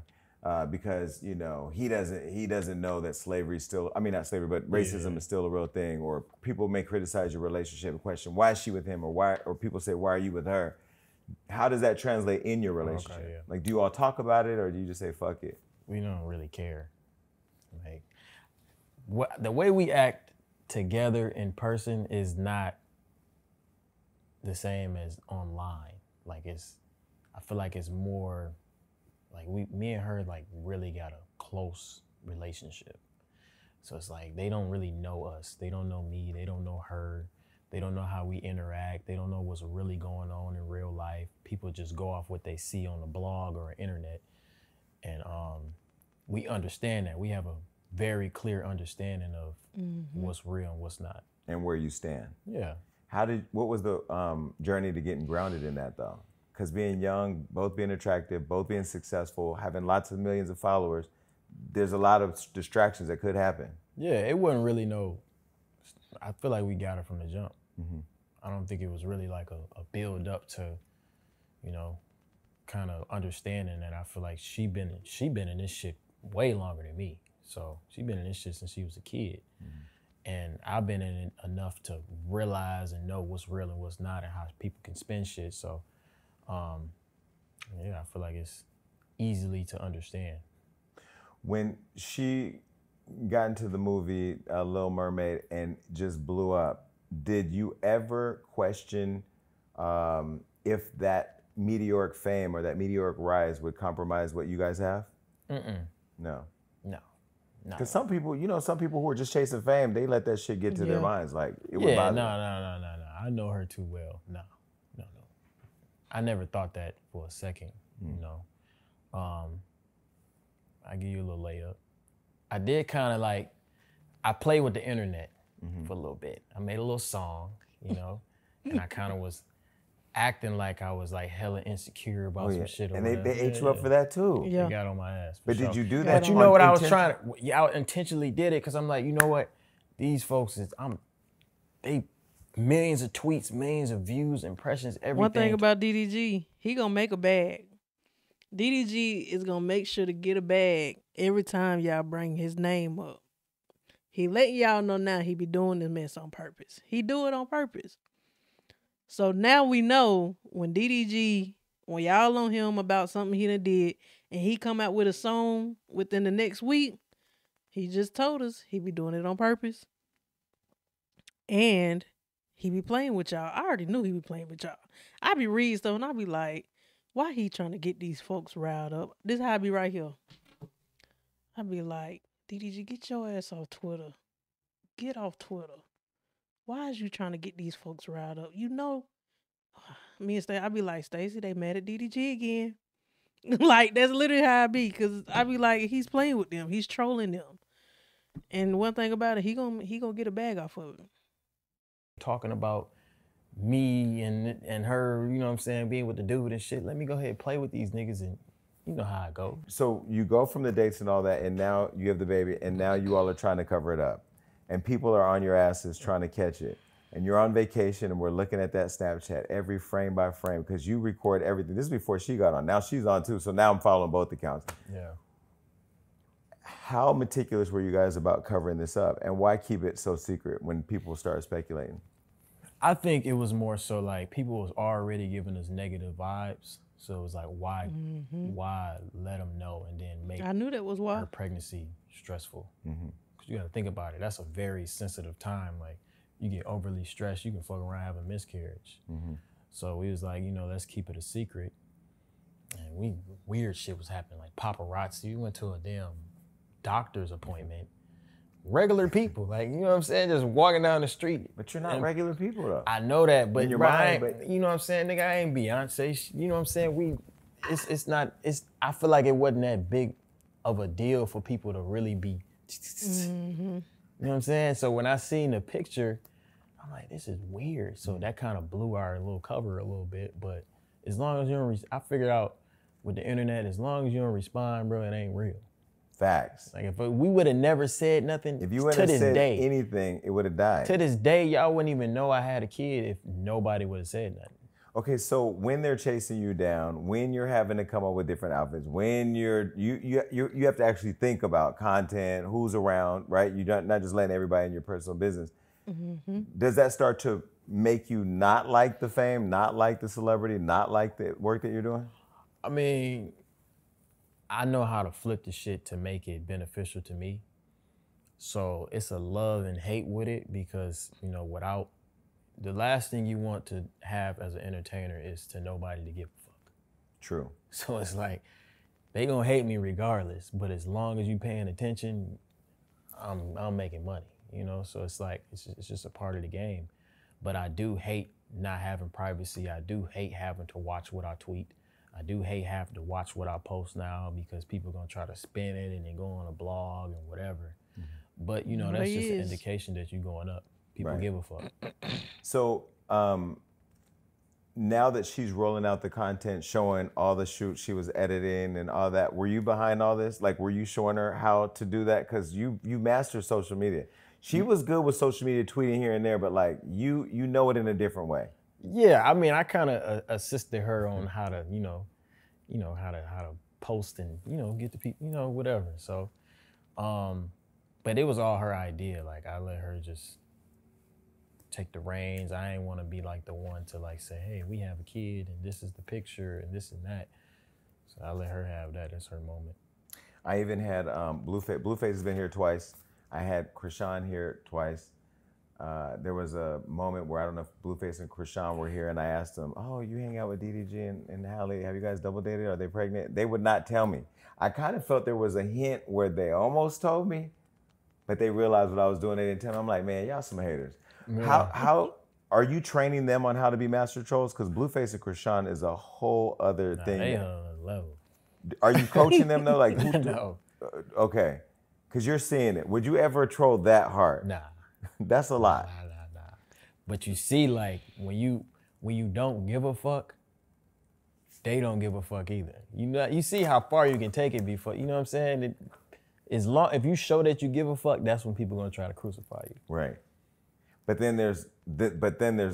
Because, you know, he doesn't know that slavery is still, I mean, not slavery, but racism is still a real thing. Or people may criticize your relationship and question, why is she with him? Or people say, why are you with her? How does that translate in your relationship? Okay, yeah. Like, do you all talk about it or do you just say, fuck it? We don't really care. Like, the way we act together in person is not the same as online. Like, I feel like it's more, like me and her like really got a close relationship. So it's like, they don't really know us. They don't know me, they don't know her. They don't know how we interact. They don't know what's really going on in real life. People just go off what they see on the blog or internet. And we understand that. We have a very clear understanding of what's real and what's not. And where you stand. Yeah. What was the journey to getting grounded in that though? Because being young, both being attractive, both being successful, having lots of millions of followers, there's a lot of distractions that could happen. Yeah, it wasn't really I feel like we got it from the jump. I don't think it was really like a build up to, you know, kind of understanding that. I feel like she been in this shit way longer than me. So she been in this shit since she was a kid. And I've been in it enough to realize and know what's real and what's not and how people can spin shit. So yeah, I feel like it's easily to understand. When she got into the movie Little Mermaid and just blew up, did you ever question if that meteoric fame or that meteoric rise would compromise what you guys have? No. Because some people who are just chasing fame, they let that shit get to their minds. Like, it would bother them. No. I know her too well. No. I never thought that for a second, you know. I give you a little layup. I did kind of like, I played with the internet for a little bit. I made a little song, you know, and I kind of was acting like I was like hella insecure about some shit. And they ate you up for that too. They got on my ass. But did you do that? But you know what I was trying to, I intentionally did it because I'm like, you know what? These folks, they millions of tweets, millions of views, impressions, everything. One thing about DDG, he gonna make a bag. DDG is gonna make sure to get a bag every time y'all bring his name up. He letting y'all know now he be doing this mess on purpose. He do it on purpose. So now we know when DDG, when y'all on him about something he done did, and he come out with a song within the next week, he just told us he be doing it on purpose. And he be playing with y'all. I already knew he be playing with y'all. I be reading stuff and I be like, why he trying to get these folks riled up? This how I be right here. I be like, DDG, get your ass off Twitter. Get off Twitter. Why is you trying to get these folks riled up? You know, me and Stacey, I be like, Stacey, they mad at DDG again. Like, that's literally how I be. Because I be like, he's playing with them. He's trolling them. And one thing about it, he gonna get a bag off of it. Talking about me and her, you know what I'm saying, being with the dude and shit. Let me go ahead and play with these niggas and you know how I go. So you go from the dates and all that, and now you have the baby, and now you all are trying to cover it up. And people are on your asses trying to catch it. And you're on vacation, and we're looking at that Snapchat every frame by frame because you record everything. This is before she got on. Now she's on too, so now I'm following both accounts. Yeah. How meticulous were you guys about covering this up? And why keep it so secret when people start speculating? I think it was more so like people was already giving us negative vibes. So it was like, why let them know and then make I knew that was why. her pregnancy stressful. 'Cause you got to think about it. That's a very sensitive time. Like, you get overly stressed, you can fuck around have a miscarriage. So we was like, you know, let's keep it a secret. And weird shit was happening, like paparazzi. We went to a damn doctor's appointment. Regular people, like, you know what I'm saying, just walking down the street. But you're not regular people though. I know that, but in your bro, mind, but you know what I'm saying, nigga, I ain't Beyonce. You know what I'm saying? It's not. I feel like it wasn't that big of a deal for people to really be. You know what I'm saying? So when I seen the picture, I'm like, this is weird. So that kind of blew our little cover a little bit. But as long as you don't, I figured out with the internet, as long as you don't respond, bro, it ain't real. Facts. Like if we would have never said nothing, If you would have said anything, it would have died. To this day, y'all wouldn't even know I had a kid if nobody would have said nothing. Okay, so when they're chasing you down, when you're having to come up with different outfits, when you have to actually think about content, who's around, right? You're not just letting everybody in your personal business. Does that start to make you not like the fame, not like the celebrity, not like the work that you're doing? I mean, I know how to flip the shit to make it beneficial to me. So it's a love and hate with it because, you know, without the last thing you want to have as an entertainer is to nobody to give a fuck. True. So it's like, they gonna hate me regardless, but as long as you paying attention, I'm making money, you know? So it's like, it's just a part of the game. But I do hate not having privacy. I do hate having to watch what I tweet. I do hate having to watch what I post now because people are gonna try to spin it and then go on a blog and whatever. But you know, that's just an indication that you're going up. People give a fuck. So now that she's rolling out the content, showing all the shoots she was editing and all that, were you behind all this? Like, were you showing her how to do that? Because you master social media. She was good with social media, tweeting here and there, but like you know it in a different way. Yeah, I mean, I kind of assisted her on how to, you know, how to post and, you know, get the people, you know, whatever. So, but it was all her idea. Like, I let her just take the reins. I ain't want to be like the one to like say, hey, we have a kid and this is the picture and this and that. So I let her have that. It's her moment. I even had Blueface. Blueface has been here twice. I had Krishan here twice. There was a moment where I don't know if Blueface and Krishan were here, and I asked them, "Oh, you hang out with DDG and Halle? Have you guys double dated? Are they pregnant?" They would not tell me. I kind of felt there was a hint where they almost told me, but they realized what I was doing. They didn't tell me. I'm like, man, y'all some haters. Yeah. How are you training them on how to be master trolls? Because Blueface and Krishan is a whole other thing. They on a level. Are you coaching them though? Like, No. Okay, because you're seeing it. Would you ever troll that hard? Nah. That's a lot. Nah. But you see, like, when you don't give a fuck, they don't give a fuck either. You know, you see how far you can take it before, you know what I'm saying? If you show that you give a fuck, that's when people are gonna try to crucify you. Right. But then there's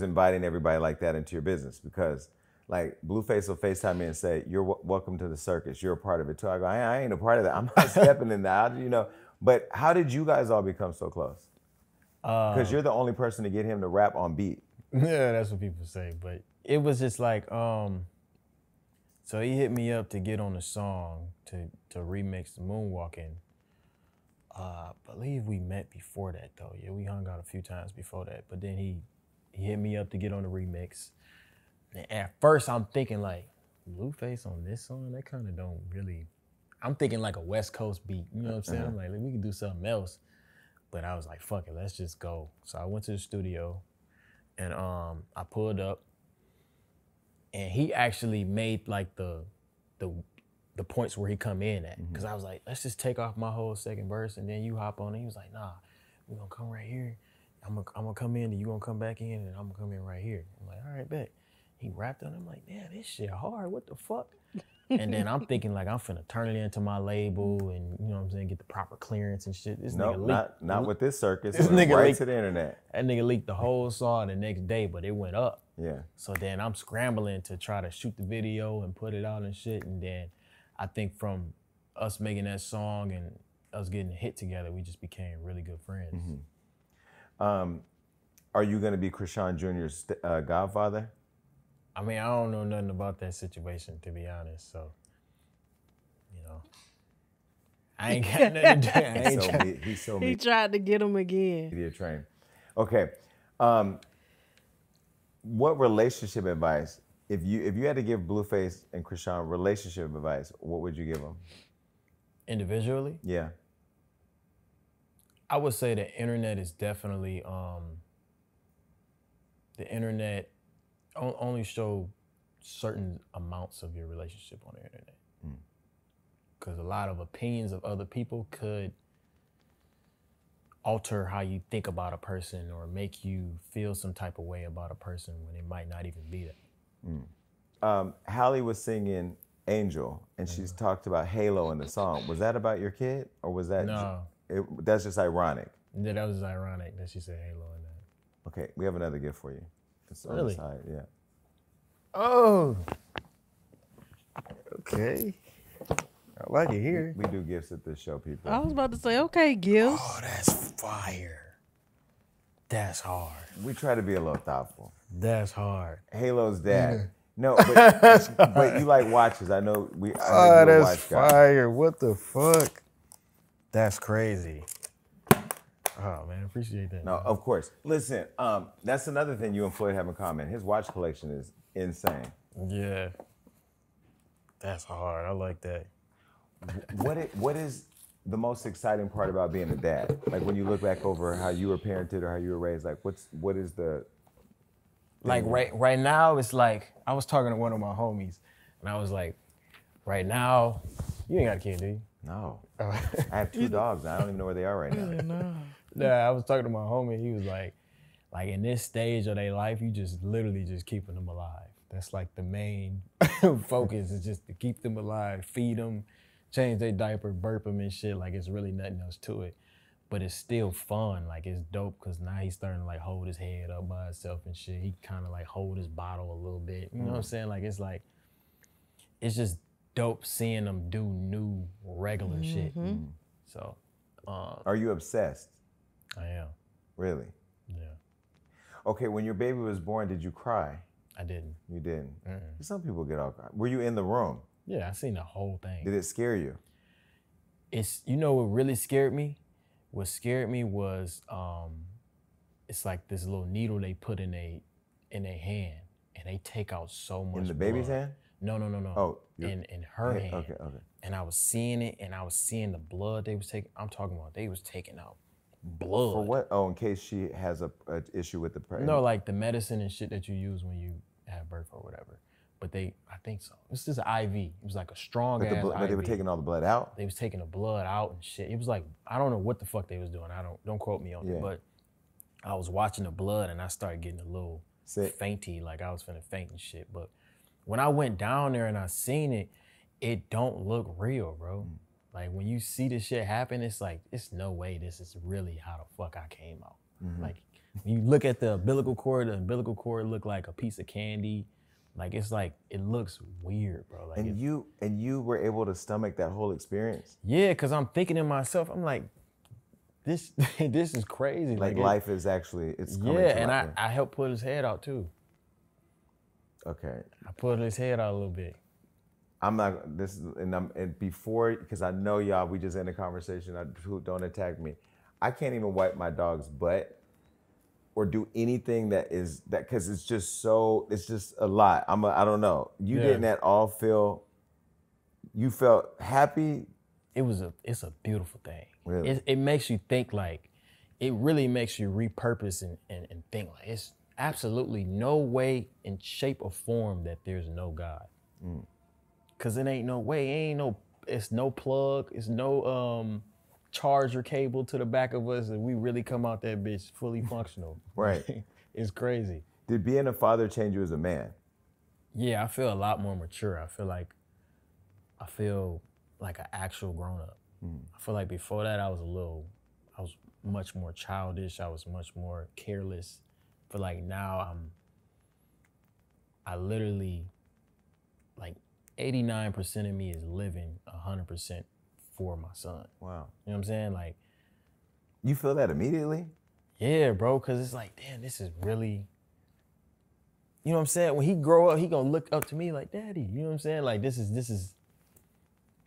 inviting everybody like that into your business, because like Blueface will FaceTime me and say, "You're welcome to the circus. You're a part of it too." I go, I ain't a part of that. I'm not stepping in that, you know. But how did you guys all become so close? Because you're the only person to get him to rap on beat. Yeah, that's what people say. But it was just like, so he hit me up to get on the song to remix the Moonwalking. I believe we met before that though. Yeah, we hung out a few times before that. But then he hit me up to get on the remix. And at first I'm thinking like, Blueface on this song? That kind of don't really, I'm thinking like a West Coast beat. You know what I'm saying? I'm like, we can do something else. But I was like, fuck it, let's just go. So I went to the studio and I pulled up and he actually made like the points where he come in at. Cause I was like, let's just take off my whole second verse and then you hop on it. He was like, nah, we're gonna come right here. I'm gonna come in and you gonna come back in and I'm gonna come in right here. I'm like, all right, bet. He rapped on it. I'm like, damn, this shit hard, what the fuck? And then I'm thinking like I'm finna turn it into my label and you know what I'm saying, get the proper clearance and shit. This nigga leaked. Not with this circus. This nigga right leaked to the internet. That nigga leaked the whole song the next day, but it went up. Yeah. So then I'm scrambling to try to shoot the video and put it out and shit. And then I think from us making that song and us getting a hit together, we just became really good friends. Are you gonna be Krishan Jr.'s godfather? I mean, I don't know nothing about that situation, to be honest, so, you know. I ain't got nothing to do. I ain't trying. He's so He tried to get him again. media trained. Okay. What relationship advice, if you had to give Blueface and Krishan relationship advice, what would you give them? Individually? Yeah. I would say the internet is definitely, the internet only show certain amounts of your relationship on the internet. Because a lot of opinions of other people could alter how you think about a person or make you feel some type of way about a person when it might not even be that. Halle was singing Angel, and she's talked about Halo in the song. Was that about your kid, or was that? No. That's just ironic. Yeah, that was ironic that she said Halo in that. Okay, we have another gift for you. It's on Really? the side, yeah. Oh. Okay. I like it here. We do gifts at this show, people. I was about to say, okay, gifts. Oh, that's fire. That's hard. We try to be a little thoughtful. That's hard. Halo's dad. No, but you like watches. I know you're a that's watch guy. fire. What the fuck? That's crazy. Oh, man, appreciate that. No, of course. Listen, that's another thing you and Floyd have in common. His watch collection is insane. Yeah. That's hard. I like that. What is the most exciting part about being a dad? Like when you look back over how you were parented or how you were raised, like what is the Like right now, it's like, I was talking to one of my homies, and I was like, right now, you ain't got a kid, do you? No. I have 2 dogs. I don't even know where they are right now. Yeah, I was talking to my homie. He was like in this stage of their life, you just literally just keeping them alive. That's like the main focus is just to keep them alive, feed them, change their diaper, burp them and shit. Like it's really nothing else to it. But it's still fun. Like it's dope because now he's starting to like hold his head up by himself and shit. He kind of like hold his bottle a little bit. You know what I'm saying? Like, it's just dope seeing them do new regular shit. So. Are you obsessed? I am. Really? Yeah. Okay, when your baby was born, did you cry? I didn't. You didn't? Some people get all cry. Were you in the room? Yeah, I seen the whole thing. Did it scare you? You know what really scared me? What scared me was it's like this little needle they put in a hand and they take out so much In the baby's blood. hand? No. Oh, in her hand. Okay. And I was seeing it and I was seeing the blood they was taking. I'm talking about they was taking out blood. For what? Oh, in case she has a issue with the pregnant. No, like the medicine and shit that you use when you have birth or whatever. But I think so. It's just an IV. It was like a strong ass IV. But they were taking all the blood out? They was taking the blood out and shit. It was like, I don't know what the fuck they was doing. Don't quote me on it, but I was watching the blood and I started getting a little fainty, like I was finna faint and shit. But when I went down there and I seen it, it don't look real, bro. Like when you see this shit happen, it's like, it's no way this is really how the fuck I came out. Like when you look at the umbilical cord looked like a piece of candy. Like it's like, it looks weird, bro. Like and you were able to stomach that whole experience? Yeah, cause I'm thinking to myself, I'm like, this is crazy. Like life is actually, it's coming to yeah, and life. I helped put his head out too. Okay. I put his head out a little bit. Before, because I know y'all, we just ended a conversation, don't attack me. I can't even wipe my dog's butt or do anything because it's just a lot. I don't know. You didn't at all you felt happy? It's a beautiful thing. Really? It makes you think like, it really makes you repurpose and think like, it's absolutely no way in shape or form that there's no God. Cause it ain't no way, it's no plug, it's no charger cable to the back of us, and we really come out that bitch fully functional. Right. It's crazy. Did being a father change you as a man? Yeah, I feel a lot more mature. I feel like an actual grown up. I feel like before that I was much more childish. I was much more careless. I feel like now I literally, like 89% of me is living 100% for my son. Wow. You know what I'm saying? Like, you feel that immediately? Yeah, bro, cause it's like, damn, this is really, you know what I'm saying? When he grow up, he gonna look up to me like, daddy, you know what I'm saying? Like this is,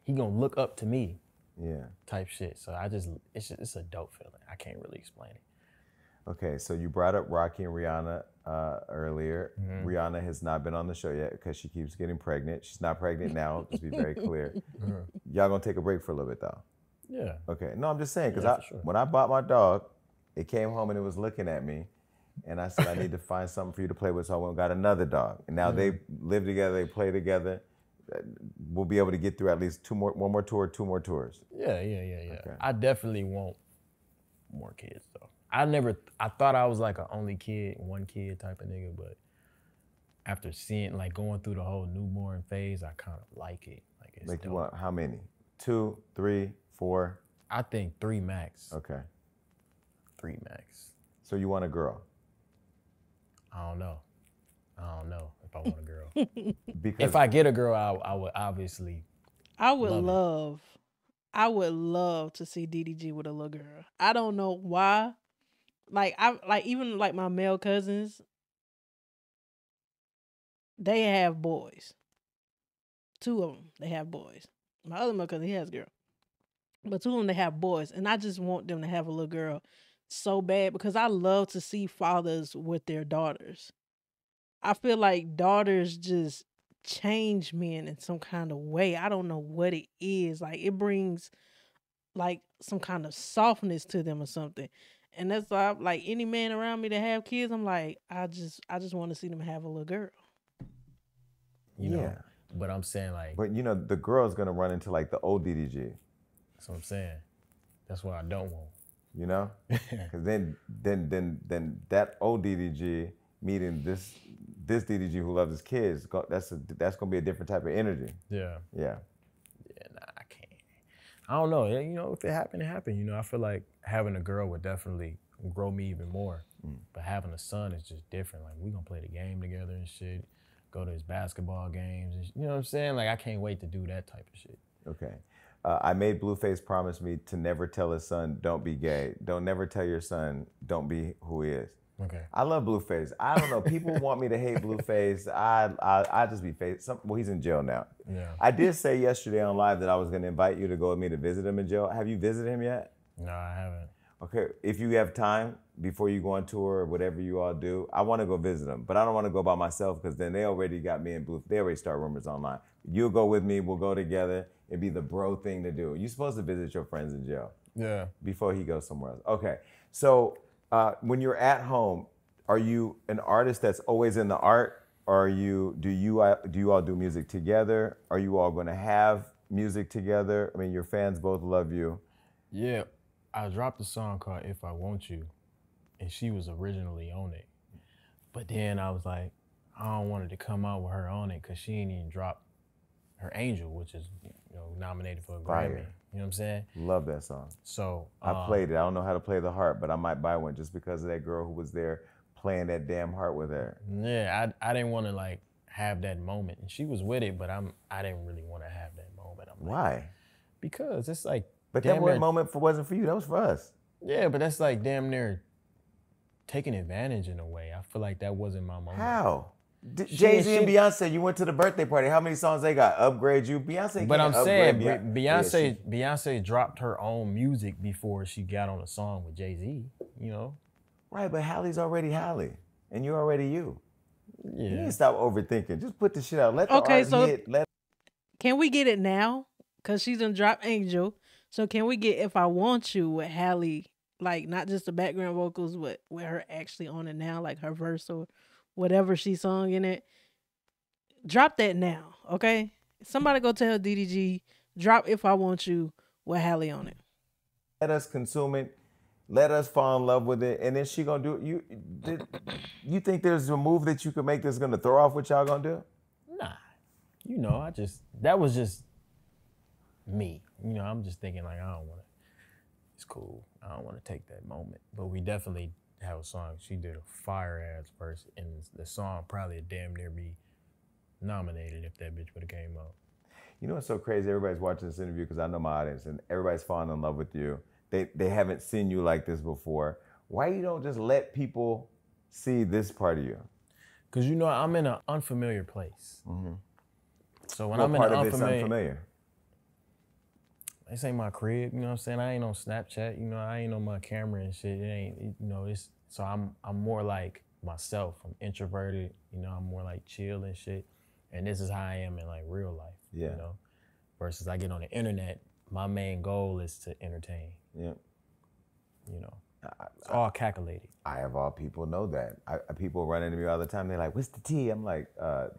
he gonna look up to me. type shit. So it's a dope feeling. I can't really explain it. Okay, so you brought up Rocky and Rihanna earlier. Rihanna has not been on the show yet because she keeps getting pregnant. She's not pregnant now, just be very clear. Y'all gonna take a break for a little bit though? Yeah. Okay, no, I'm just saying, because sure. when I bought my dog, it came home and it was looking at me, and I said, I need to find something for you to play with, so I went and got another dog. And now they live together, they play together. We'll be able to get through at least one more tour, 2 more tours. Yeah. Okay. I definitely want more kids though. I thought I was like an only kid, one kid type of nigga, but after seeing, like, going through the whole newborn phase, I kind of like it. Like, it's Like, dope. you want how many? 2, 3, 4? I think 3 max. Okay. 3 max. So you want a girl? I don't know if I want a girl. Because If I get a girl, I would obviously. I would love to see DDG with a little girl. I don't know why. Like even my male cousins, they have boys. 2 of them, they have boys. My other male cousin, he has a girl. But 2 of them, they have boys. And I just want them to have a little girl so bad because I love to see fathers with their daughters. I feel like daughters just change men in some kind of way. I don't know what it is. Like, it brings like some kind of softness to them or something. And that's why, like, any man around me that have kids, I'm like, I just want to see them have a little girl. You know, but I'm saying, like. But the girl's gonna run into like the old DDG. That's what I'm saying. That's what I don't want. You know, because then that old DDG meeting this DDG who loves his kids, that's gonna be a different type of energy. Yeah. Yeah. Yeah, nah, I can't. I don't know. You know, if it happened, it happened. You know, I feel like having a girl would definitely grow me even more. But having a son is just different. Like, we gonna play the game together and shit, go to his basketball games. And, you know what I'm saying? Like, I can't wait to do that type of shit. Okay. I made Blueface promise me to never tell his son, don't be gay. Don't never tell your son, don't be who he is. Okay. I love Blueface. I don't know. People want me to hate Blueface. I just be face. Well, he's in jail now. Yeah. I did say yesterday on live that I was going to invite you to go with me to visit him in jail. Have you visited him yet? No, I haven't. Okay. If you have time before you go on tour or whatever you all do, I want to go visit him. But I don't want to go by myself because then they already got me and Blue. They already start rumors online. You'll go with me. We'll go together. It'd be the bro thing to do. You're supposed to visit your friends in jail. Yeah. Before he goes somewhere else. Okay. So when you're at home, are you an artist that's always in the art? Or do you all do music together? Are you all going to have music together? I mean, your fans both love you. Yeah. I dropped a song called If I Want You, and she was originally on it. But then I was like, I don't want it to come out with her on it because she ain't even dropped her Angel, which is nominated for a Grammy. Fire. You know what I'm saying? Love that song. So I played it. I don't know how to play the harp, but I might buy one just because of that girl who was there playing that damn harp with her. Yeah, I didn't want to like have that moment, and she was with it, but I didn't really want to have that moment. I'm like, why? Because it's like. But that moment wasn't for you. That was for us. Yeah, but that's like damn near taking advantage in a way. I feel like that wasn't my moment. How? Jay-Z and Beyonce, you went to the birthday party. How many songs they got? Upgrade You. Beyonce. But I'm saying Beyonce, Yeah, Beyonce dropped her own music before she got on a song with Jay-Z. You know. Right, but Halle's already Halle, and you're already you. Yeah. You need to stop overthinking. Just put the shit out. Let the art hit. Can we get it now? Cause she's done dropped Angel. So can we get If I Want You with Halle, like not just the background vocals, but with her actually on it now, like her verse or whatever she sung in it. Drop that now, okay? Somebody go tell DDG, drop If I Want You with Halle on it. Let us consume it. Let us fall in love with it, and then she gonna do it. You think there's a move that you could make that's gonna throw off what y'all gonna do? Nah, you know, that was just me. You know, I'm just thinking like I don't want to. It's cool. I don't want to take that moment, but we definitely have a song. She did a fire ass verse, and the song probably damn near be nominated if that bitch would have came out. You know what's so crazy? Everybody's watching this interview because I know my audience, and everybody's falling in love with you. They haven't seen you like this before. Why you don't just let people see this part of you? Because you know I'm in an unfamiliar place. Mm-hmm. So when what I'm in part an of it's unfamiliar? this ain't my crib, you know what I'm saying? I ain't on Snapchat, you know, I ain't on my camera and shit. It ain't, you know, it's, so I'm more like myself. I'm introverted, you know, I'm more like chill and shit. And this is how I am in like real life, you know? Versus I get on the internet, my main goal is to entertain. Yeah. You know, it's all calculated. I have all people know that. People run into me all the time. They're like, "What's the tea?" I'm like,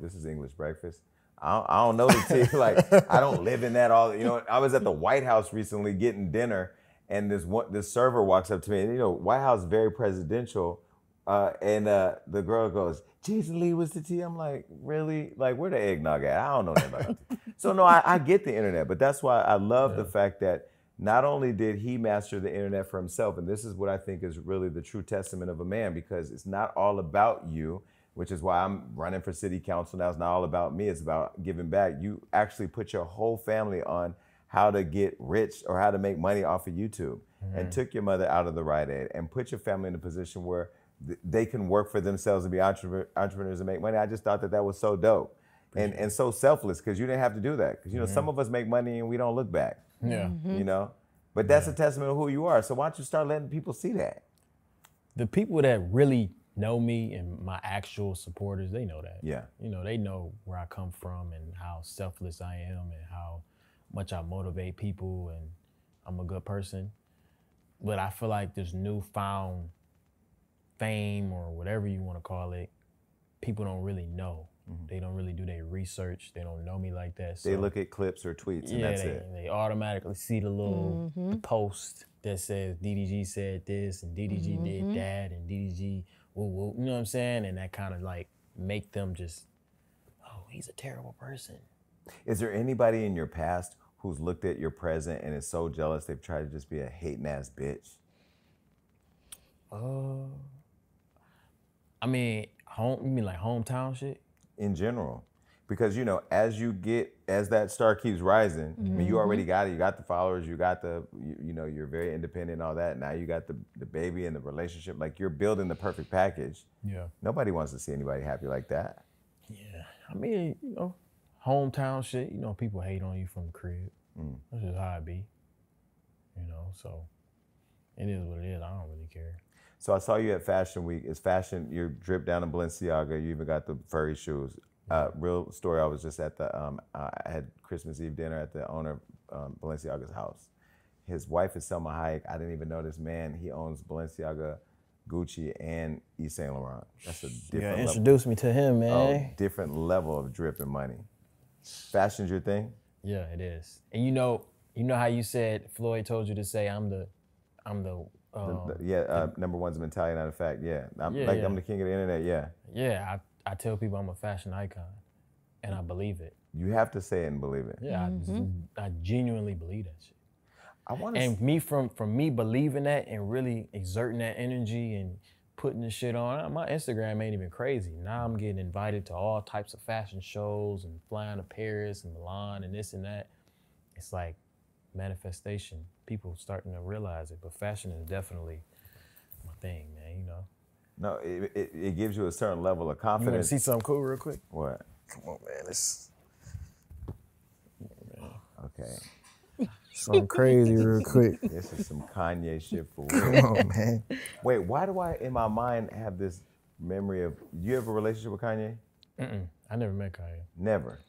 "This is English breakfast." I don't know the tea. Like, I don't live in that all. You know, I was at the White House recently getting dinner, and this server walks up to me, and you know, White House is very presidential, and the girl goes, "Jason Lee, what's the tea?" I'm like, "Really? Like, where the eggnog at? I don't know nothing about that tea." So no, I get the internet, but that's why I love the fact that not only did he master the internet for himself, and this is what I think is really the true testament of a man, because it's not all about you, which is why I'm running for city council now. It's not all about me, it's about giving back. You actually put your whole family on how to get rich or how to make money off of YouTube, and took your mother out of the Rite Aid and put your family in a position where they can work for themselves and be entrepreneurs and make money. I just thought that was so dope and so selfless, because you didn't have to do that. Because you know, some of us make money and we don't look back. Yeah. You know? But that's a testament of who you are. So why don't you start letting people see that? The people that really know me and my actual supporters, they know that. Yeah. You know, they know where I come from and how selfless I am and how much I motivate people and I'm a good person. But I feel like this newfound fame or whatever you want to call it, people don't really know. They don't really do their research. They don't know me like that. So they look at clips or tweets and that's it. They automatically see the little the post that says DDG said this and DDG did that and DDG woo woo. You know what I'm saying? And that kind of like make them just, oh, he's a terrible person. Is there anybody in your past who's looked at your present and is so jealous they've tried to just be a hating ass bitch? I mean, you mean like hometown shit? In general, because you know, as that star keeps rising, I mean, you already got it. You got the followers. You got you know, you're very independent and all that. Now you got the baby and the relationship. Like, you're building the perfect package. Yeah. Nobody wants to see anybody happy like that. Yeah. I mean, you know, hometown shit. You know, people hate on you from the crib. That's just how it be. You know, so it is what it is. I don't really care. So I saw you at Fashion Week. It's fashion. You're dripped down in Balenciaga. You even got the furry shoes. Real story. I was just at the. I had Christmas Eve dinner at the owner of Balenciaga's house. His wife is Selma Hayek. I didn't even know this man. He owns Balenciaga, Gucci, and Yves Saint Laurent. That's a different. Yeah, introduce me to him, man. Different level of drip and money. Fashion's your thing. Yeah, it is. And you know how you said Floyd told you to say I'm the. Number one's a mentality, not a fact. Yeah, I'm the king of the internet. Yeah. Yeah, I tell people I'm a fashion icon, and I believe it. You have to say it and believe it. Yeah, I genuinely believe that shit. I want to. From me believing that and really exerting that energy and putting the shit on, my Instagram ain't even crazy. Now I'm getting invited to all types of fashion shows and flying to Paris and Milan and this and that. It's like manifestation. People starting to realize it, but fashion is definitely my thing, man, you know. No, it gives you a certain level of confidence. You want to see something cool real quick? What? Come on, man. Okay. Something crazy real quick. This is some Kanye shit for real. real. Come on, man. Wait, why do I, in my mind, have this memory of, do you have a relationship with Kanye? I never met Kanye. Never?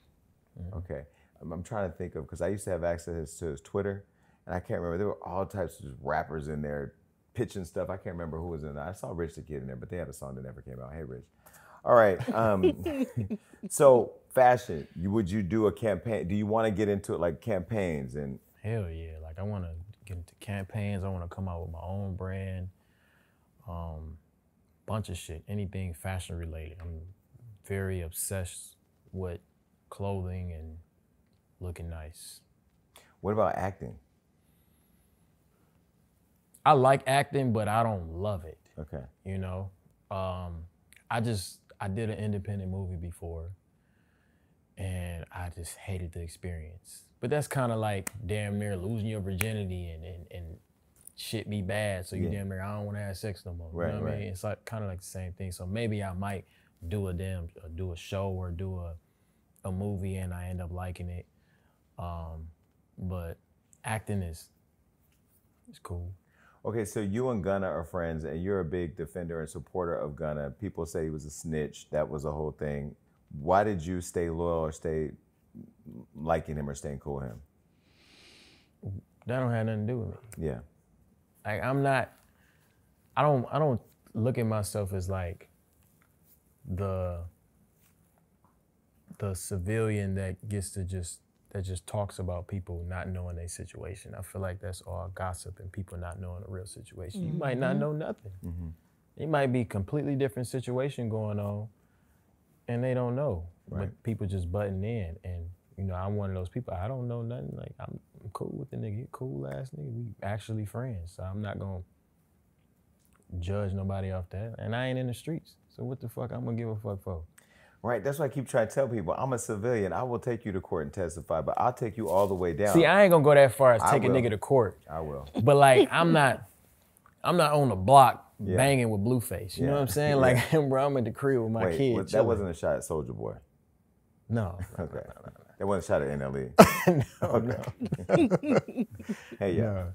Okay. I'm trying to think of, because I used to have access to his Twitter, and I can't remember. There were all types of rappers in there pitching stuff. I can't remember who was in there. I saw Rich the Kid in there, but they had a song that never came out. Hey, Rich. All right. So fashion, would you do a campaign? Do you want to get into it, like campaigns and? Hell yeah. Like, I want to get into campaigns. I want to come out with my own brand. Bunch of shit. Anything fashion related. I'm very obsessed with clothing and looking nice. What about acting? I like acting, but I don't love it. Okay. You know, I did an independent movie before, and I just hated the experience. But that's kind of like damn near losing your virginity and shit be bad. So you damn near, I don't want to have sex no more. Right, you know what I mean? It's like kind of like the same thing. So maybe I might do a show or do a movie and I end up liking it. But acting is cool. Okay, so you and Gunna are friends, and you're a big defender and supporter of Gunna. People say he was a snitch. That was a whole thing. Why did you stay loyal or stay liking him or staying cool with him? That don't have nothing to do with me. Yeah. Like I don't look at myself as like the civilian that gets to just talks about people not knowing their situation. I feel like that's all gossip and people not knowing the real situation. You might not know nothing. It might be completely different situation going on and they don't know. Right. But people just butting in. And, you know, I'm one of those people, I don't know nothing. Like, I'm cool with the nigga, cool ass nigga. We actually friends. So I'm not gonna judge nobody off that. And I ain't in the streets. So what the fuck I'm gonna give a fuck for? Right, that's why I keep trying to tell people, I'm a civilian. I will take you to court and testify, but I'll take you all the way down. See, I ain't gonna go that far as I take a will. nigga to court. I will. But like, I'm not on the block banging with Blueface. You know what I'm saying? Like, bro, I'm at the crib with my kid. That chilling. wasn't a shot at Soulja Boy. No. Okay. That wasn't a shot at NLE. No. Hey, yeah.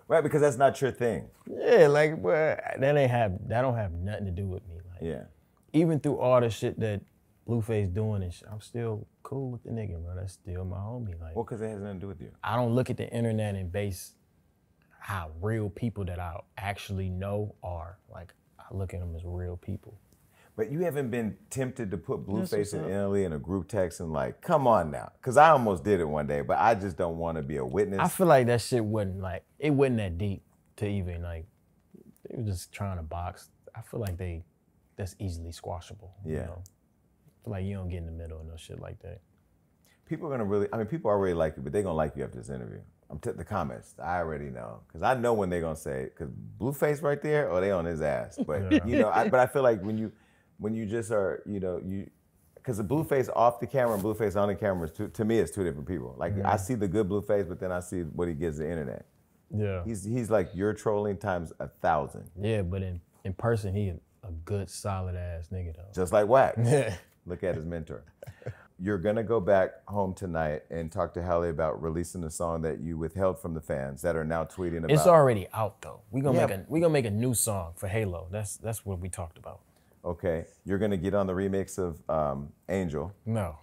Right, because that's not your thing. Yeah, like, bro, that don't have nothing to do with me. Like, Yeah. even through all the shit that Blueface doing and shit, I'm still cool with the nigga, bro. That's still my homie. Like, Well, because it has nothing to do with you. I don't look at the internet and base how real people that I actually know are. Like, I look at them as real people. But you haven't been tempted to put Blueface what's and up. NLE in a group text and like, come on now. Because I almost did it one day, but I just don't want to be a witness. I feel like that shit wasn't that deep to even like, they were just trying to box. I feel like that's easily squashable. Yeah. You know? I feel like you don't get in the middle of no shit like that. People are going to people already like you, but they're going to like you after this interview. The comments, I already know. Because I know when they're going to say, because Blueface right there, or they on his ass. But, you know, but I feel like when you just are, you know, because the Blueface off the camera and Blueface on the camera, to me, it's two different people. Like, I see the good Blueface, but then I see what he gives the internet. Yeah. He's like, you're trolling times 1,000. Yeah, but in person, he a good, solid ass nigga though. Just like Wax. Yeah. Look at his mentor. You're gonna go back home tonight and talk to Halle about releasing the song that you withheld from the fans that are now tweeting about. It's already out though. We gonna make a new song for Halo. That's what we talked about. Okay. You're gonna get on the remix of Angel. No,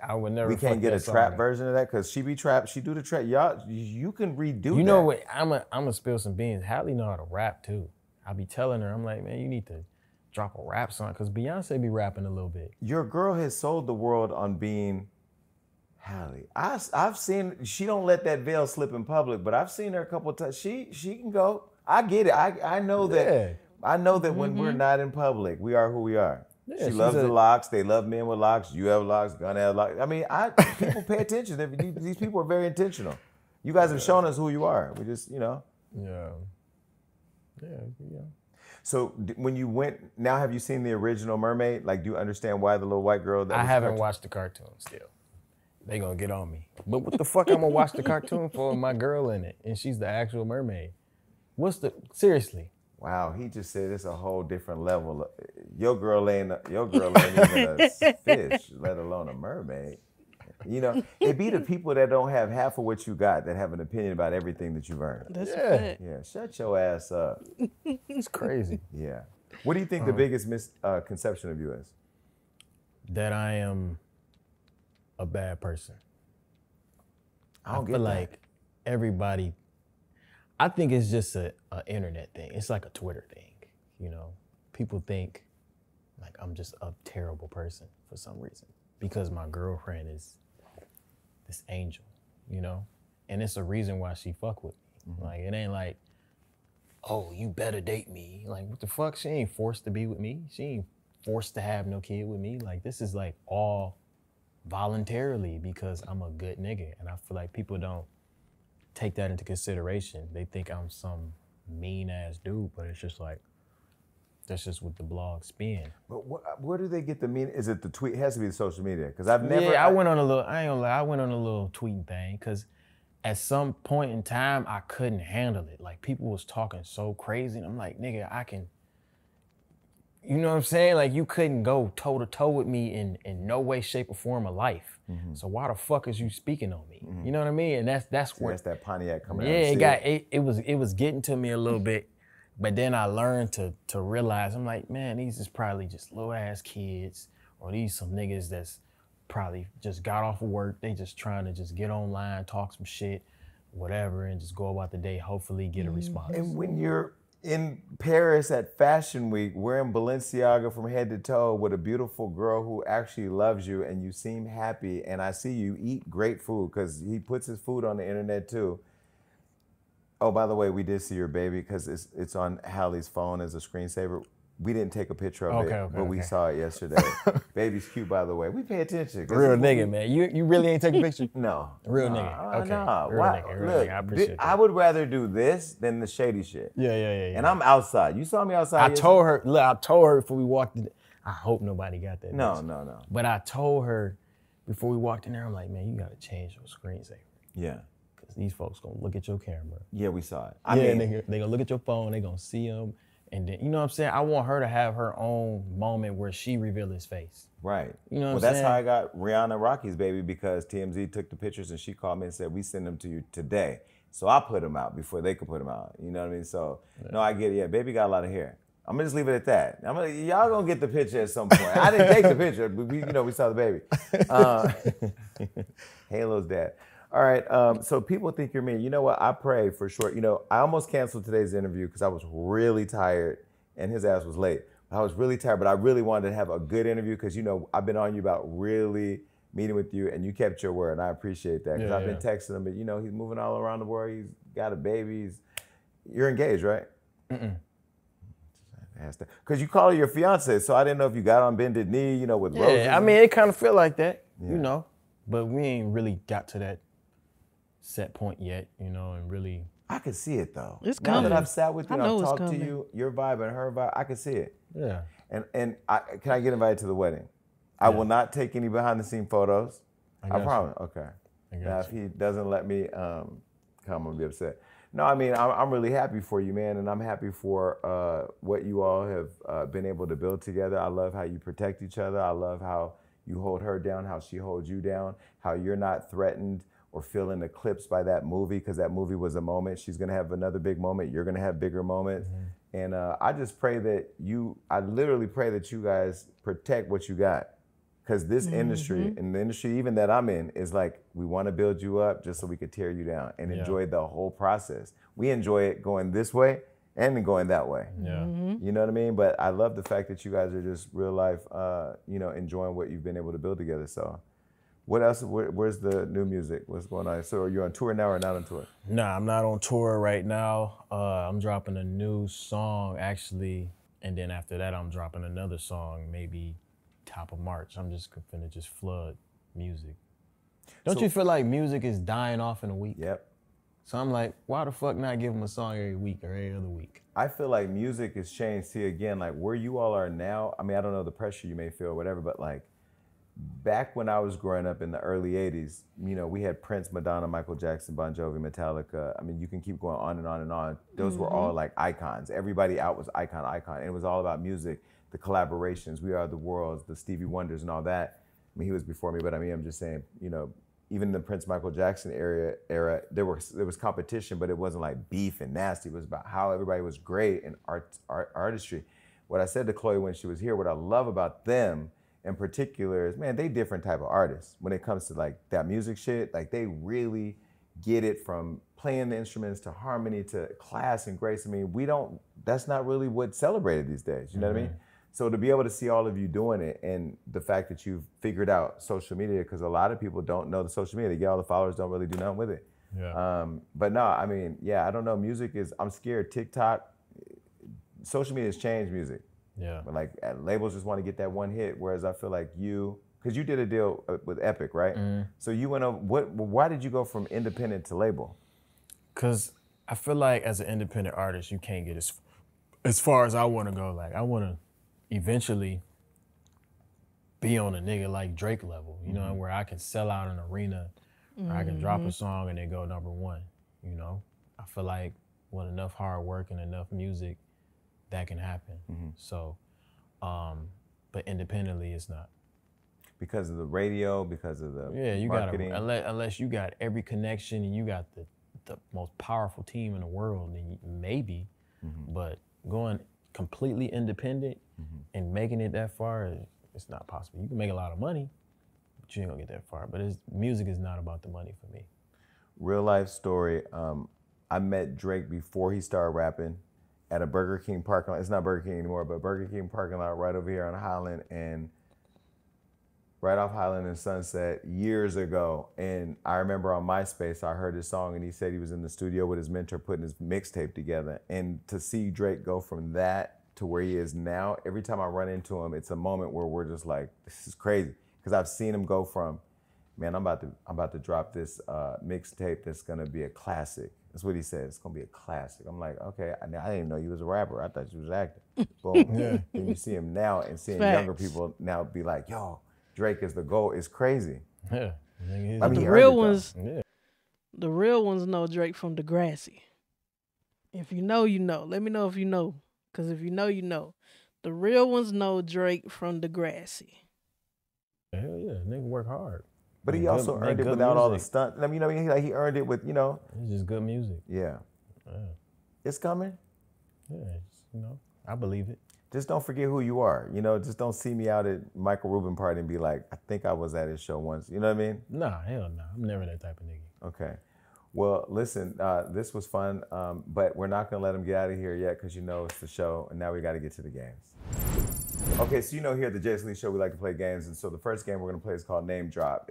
I would never. We can't fuck get that a trap song. version of that because she be trap. She do the trap. Y'all, you can redo that. You know what? I'm gonna spill some beans. Halle know how to rap too. I be telling her, I'm like, man, you need to drop a rap song because Beyonce be rapping a little bit. Your girl has sold the world on being Halle. I've seen, she don't let that veil slip in public, but I've seen her a couple of times. She can go. I get it. I know that. Yeah. I know that when we're not in public, we are who we are. Yeah, she she's loves the locks. They love men with locks. You have locks. Gunna have locks. I mean, people pay attention. These people are very intentional. You guys have shown us who you are. We just, you know. Yeah. So when you went, now have you seen the original Mermaid? Like, do you understand why the little white girl? I haven't watched the cartoon still. They gonna get on me. But what the fuck I'm gonna watch the cartoon for? My girl in it, and she's the actual mermaid. Seriously? Wow, he just said it's a whole different level. Your girl ain't even a fish, let alone a mermaid. You know, it be the people that don't have half of what you got that have an opinion about everything that you've earned. That's a fact. Yeah, shut your ass up. It's crazy. Yeah. What do you think the biggest misconception of you is? That I am a bad person. I feel like everybody, I think it's just a internet thing. It's like a Twitter thing, you know? People think like I'm just a terrible person for some reason because my girlfriend is this angel, you know? And it's a reason why she fuck with me. Like, it ain't like, oh, you better date me. Like, what the fuck? She ain't forced to be with me. She ain't forced to have no kid with me. Like, this is like all voluntarily because I'm a good nigga. And I feel like people don't take that into consideration. They think I'm some mean ass dude, but it's just like, that's just what the blog spin. But where do they get the meaning? Is it the tweet? It has to be the social media. Because I've never. Yeah, I went on a little, I ain't gonna lie, I went on a little tweeting thing because at some point in time, I couldn't handle it. Like, people was talking so crazy, and I'm like, nigga, you know what I'm saying? Like, you couldn't go toe to toe with me in no way, shape, or form of life. So why the fuck is you speaking on me? You know what I mean? And that's where That's that Pontiac coming yeah, out. it was getting to me a little bit, but then I learned to realize, I'm like, man, these is probably just little ass kids, or these some niggas that's probably just got off of work. They just trying to just get online, talk some shit, whatever, and just go about the day, hopefully get a response. And when you're in Paris at Fashion Week, wearing Balenciaga from head to toe with a beautiful girl who actually loves you, and you seem happy, and I see you eat great food, because he puts his food on the internet too. Oh, by the way, we did see your baby, because it's on Halle's phone as a screensaver. We didn't take a picture of it, but we saw it yesterday. Baby's cute, by the way. We pay attention. Real nigga, man. You really ain't taking pictures? No. Real nigga. Okay. No. Real nigga. I appreciate that. I would rather do this than the shady shit. Yeah. And I'm outside. You saw me outside. I told her before we walked in. I hope nobody got that. No. But I told her before we walked in there, I'm like, man, you gotta change your screensaver. Yeah. Because these folks gonna look at your camera. Yeah, we saw it. I mean, they gonna look at your phone, they gonna see them. And then, you know what I'm saying? I want her to have her own moment where she reveal his face. Right. You know what I'm that's saying? how I got Rihanna Rocky's baby, because TMZ took the pictures and she called me and said, we send them to you today. So I put them out before they could put them out. You know what I mean? So, no, I get it. Yeah, baby got a lot of hair. I'm gonna just leave it at that. Y'all gonna get the picture at some point. I didn't take the picture, but we saw the baby. Halo's dad. All right, so people think you're mean. You know what? I pray for sure. I almost canceled today's interview because I was really tired, and his ass was late. I was really tired, but I really wanted to have a good interview because, I've been on you about really meeting with you, and you kept your word, and I appreciate that because I've been texting him, but, he's moving all around the world. He's got a baby. You're engaged, right? Mm-mm. Because you call her your fiance, so I didn't know if you got on bended knee, with roses. Yeah, I mean, it kind of feel like that, but we ain't really got to that set point yet, and really. I can see it though. It's now coming. that I've sat with you and I've talked coming. to you, your vibe and her vibe, I can see it. Yeah. And can I get invited to the wedding? I will not take any behind the scene photos. I promise. Okay. Now if he doesn't let me come, I'm gonna be upset. No, I mean I'm really happy for you, man, and I'm happy for what you all have been able to build together. I love how you protect each other. I love how you hold her down, how she holds you down, how you're not threatened or feeling eclipsed by that movie, because that movie was a moment. She's gonna have another big moment. You're gonna have bigger moments. And I just pray that I literally pray that you guys protect what you got. Because this industry, and the industry even that I'm in, is like, we wanna build you up just so we could tear you down and enjoy the whole process. We enjoy it going this way and then going that way. Yeah. You know what I mean? But I love the fact that you guys are just real life, enjoying what you've been able to build together. So. What else? Where's the new music? What's going on? So are you on tour now or not on tour? Nah, I'm not on tour right now. I'm dropping a new song actually, and then after that I'm dropping another song maybe top of March. I'm just gonna flood music. Don't you feel like music is dying off in a week? Yep. So I'm like, why the fuck not give them a song every week or every other week? I feel like music has changed. See, again, like where you all are now, I mean, I don't know the pressure you may feel or whatever, but like, back when I was growing up in the early 80s, we had Prince, Madonna, Michael Jackson, Bon Jovi, Metallica. I mean, you can keep going on and on and on. Those were all like icons. Everybody out was icon. And it was all about music, the collaborations, We Are the Worlds, the Stevie Wonders and all that. I mean, he was before me, but I mean, I'm just saying, even in the Prince, Michael Jackson era, there was competition, but it wasn't like beef and nasty. It was about how everybody was great in artistry. What I said to Chloe when she was here, what I love about them in particular is, man, they different type of artists when it comes to like that music shit. Like they really get it from playing the instruments to harmony to class and grace. I mean, that's not really what's celebrated these days. You know what I mean? So to be able to see all of you doing it, and the fact that you've figured out social media, because a lot of people don't know the social media. They get all the followers, don't really do nothing with it. Yeah. But no, I mean, I don't know. Music I'm scared. TikTok, social media has changed music. Yeah. But like labels just want to get that one hit, whereas I feel like because you did a deal with Epic, right? So you went over. Why did you go from independent to label? Because I feel like as an independent artist, you can't get as far as I want to go. Like I want to eventually be on a nigga like Drake level, where I can sell out an arena, or I can drop a song and it go #1. I feel like with enough hard work and enough music, that can happen. So But independently, it's not. Because of the radio, because of the You marketing. gotta, unless you got every connection and you got the most powerful team in the world, then maybe. But going completely independent and making it that far, it's not possible. You can make a lot of money, but you ain't gonna get that far. But music is not about the money for me. Real life story. I met Drake before he started rapping at a Burger King parking lot. It's not Burger King anymore, but Burger King parking lot right over here on Highland and right off Highland and Sunset years ago. And I remember on MySpace, I heard his song and he said he was in the studio with his mentor putting his mixtape together. And to see Drake go from that to where he is now, every time I run into him, it's a moment where we're just like, this is crazy. Because I've seen him go from, man, I'm about to drop this mixtape that's gonna be a classic. That's what he said. It's gonna be a classic. I'm like, okay, I didn't even know you was a rapper. I thought you was acting. Boom. Yeah. And you see him now, and seeing younger people now be like, yo, Drake is the GOAT. It's crazy. Yeah. I mean, the real ones know Drake from Degrassi. If you know, you know. Let me know if you know, because if you know, you know. The real ones know Drake from Degrassi. Hell yeah, nigga work hard. But he also earned it without all the stunt. I mean, you know, he earned it with, you know. It's just good music. Yeah. It's coming. Yeah, you know, I believe it. Just don't forget who you are. You know, just don't see me out at Michael Rubin party and be like, I think I was at his show once. You know what I mean? Nah, hell no. I'm never that type of nigga. Okay. Well, listen, this was fun, but we're not going to let him get out of here yet because you know it's the show, and now we got to get to the games. Okay, so you know here at the Jason Lee Show, we like to play games, and so the first game we're going to play is called Name Drop.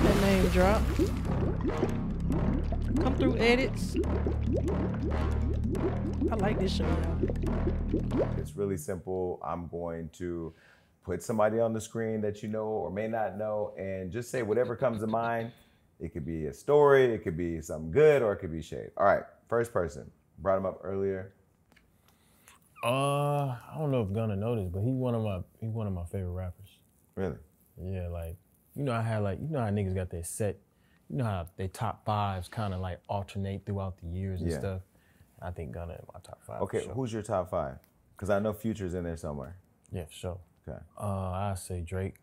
Okay, name drop. Come through edits. I like this show now. It's really simple. I'm going to put somebody on the screen that you know or may not know, and just say whatever comes to mind. It could be a story, it could be something good, or it could be shade. All right, first person. Brought him up earlier. I don't know if Gunna know this, but he's one of my favorite rappers. Really? Yeah, like, you know how niggas got their set, you know how their top fives kind of like alternate throughout the years and stuff. I think Gunna in my top five. Okay, who's your top five? Because I know Future's in there somewhere. Yeah, for sure. Okay. I say Drake.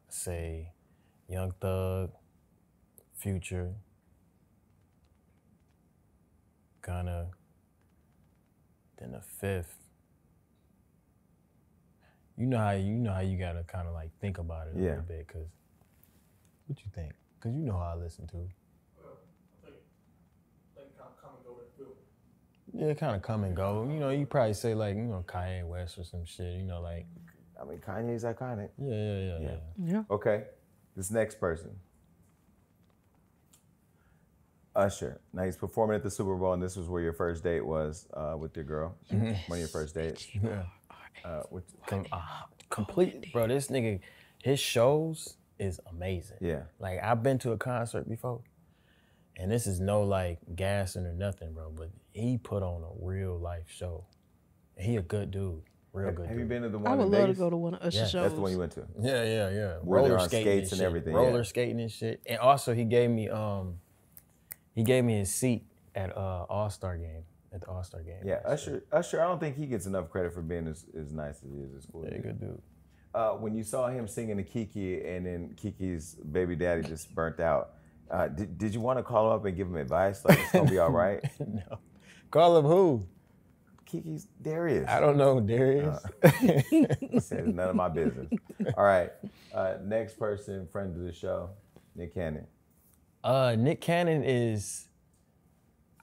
Say Young Thug, Future, Gunna, then the fifth. You know how you gotta kind of like think about it a little bit, cause what you think? Cause you know how I listen to. I think come and go with Phil. Yeah, kind of come and go. You know, you probably say like, you know, Kanye West or some shit. You know, like. I mean, Kanye's iconic. Yeah. Okay, this next person. Usher. Now he's performing at the Super Bowl, and this was where your first date was with your girl. One of your first dates. Yeah. Complete, bro. This nigga, his shows is amazing. Yeah. Like, I've been to a concert before, and this is no like gassing or nothing, bro. But he put on a real life show. And he a good dude. Real good. Have you been to the one I would in love Vegas? to go to one of Usher's shows. That's the one you went to. Yeah. Where they're on skates and everything. Roller skating and shit. And also he gave me his seat at All-Star game. At the All-Star game. Yeah, Usher, I don't think he gets enough credit for being as nice as he is at school. Yeah, good dude. When you saw him singing to Kiki and then Kiki's baby daddy just burnt out, did you want to call him up and give him advice? Like, it's going to be all right? No. Call him who? Kiki's Darius. I don't know Darius. He said, none of my business. All right. Next person, friend of the show, Nick Cannon. Nick Cannon is,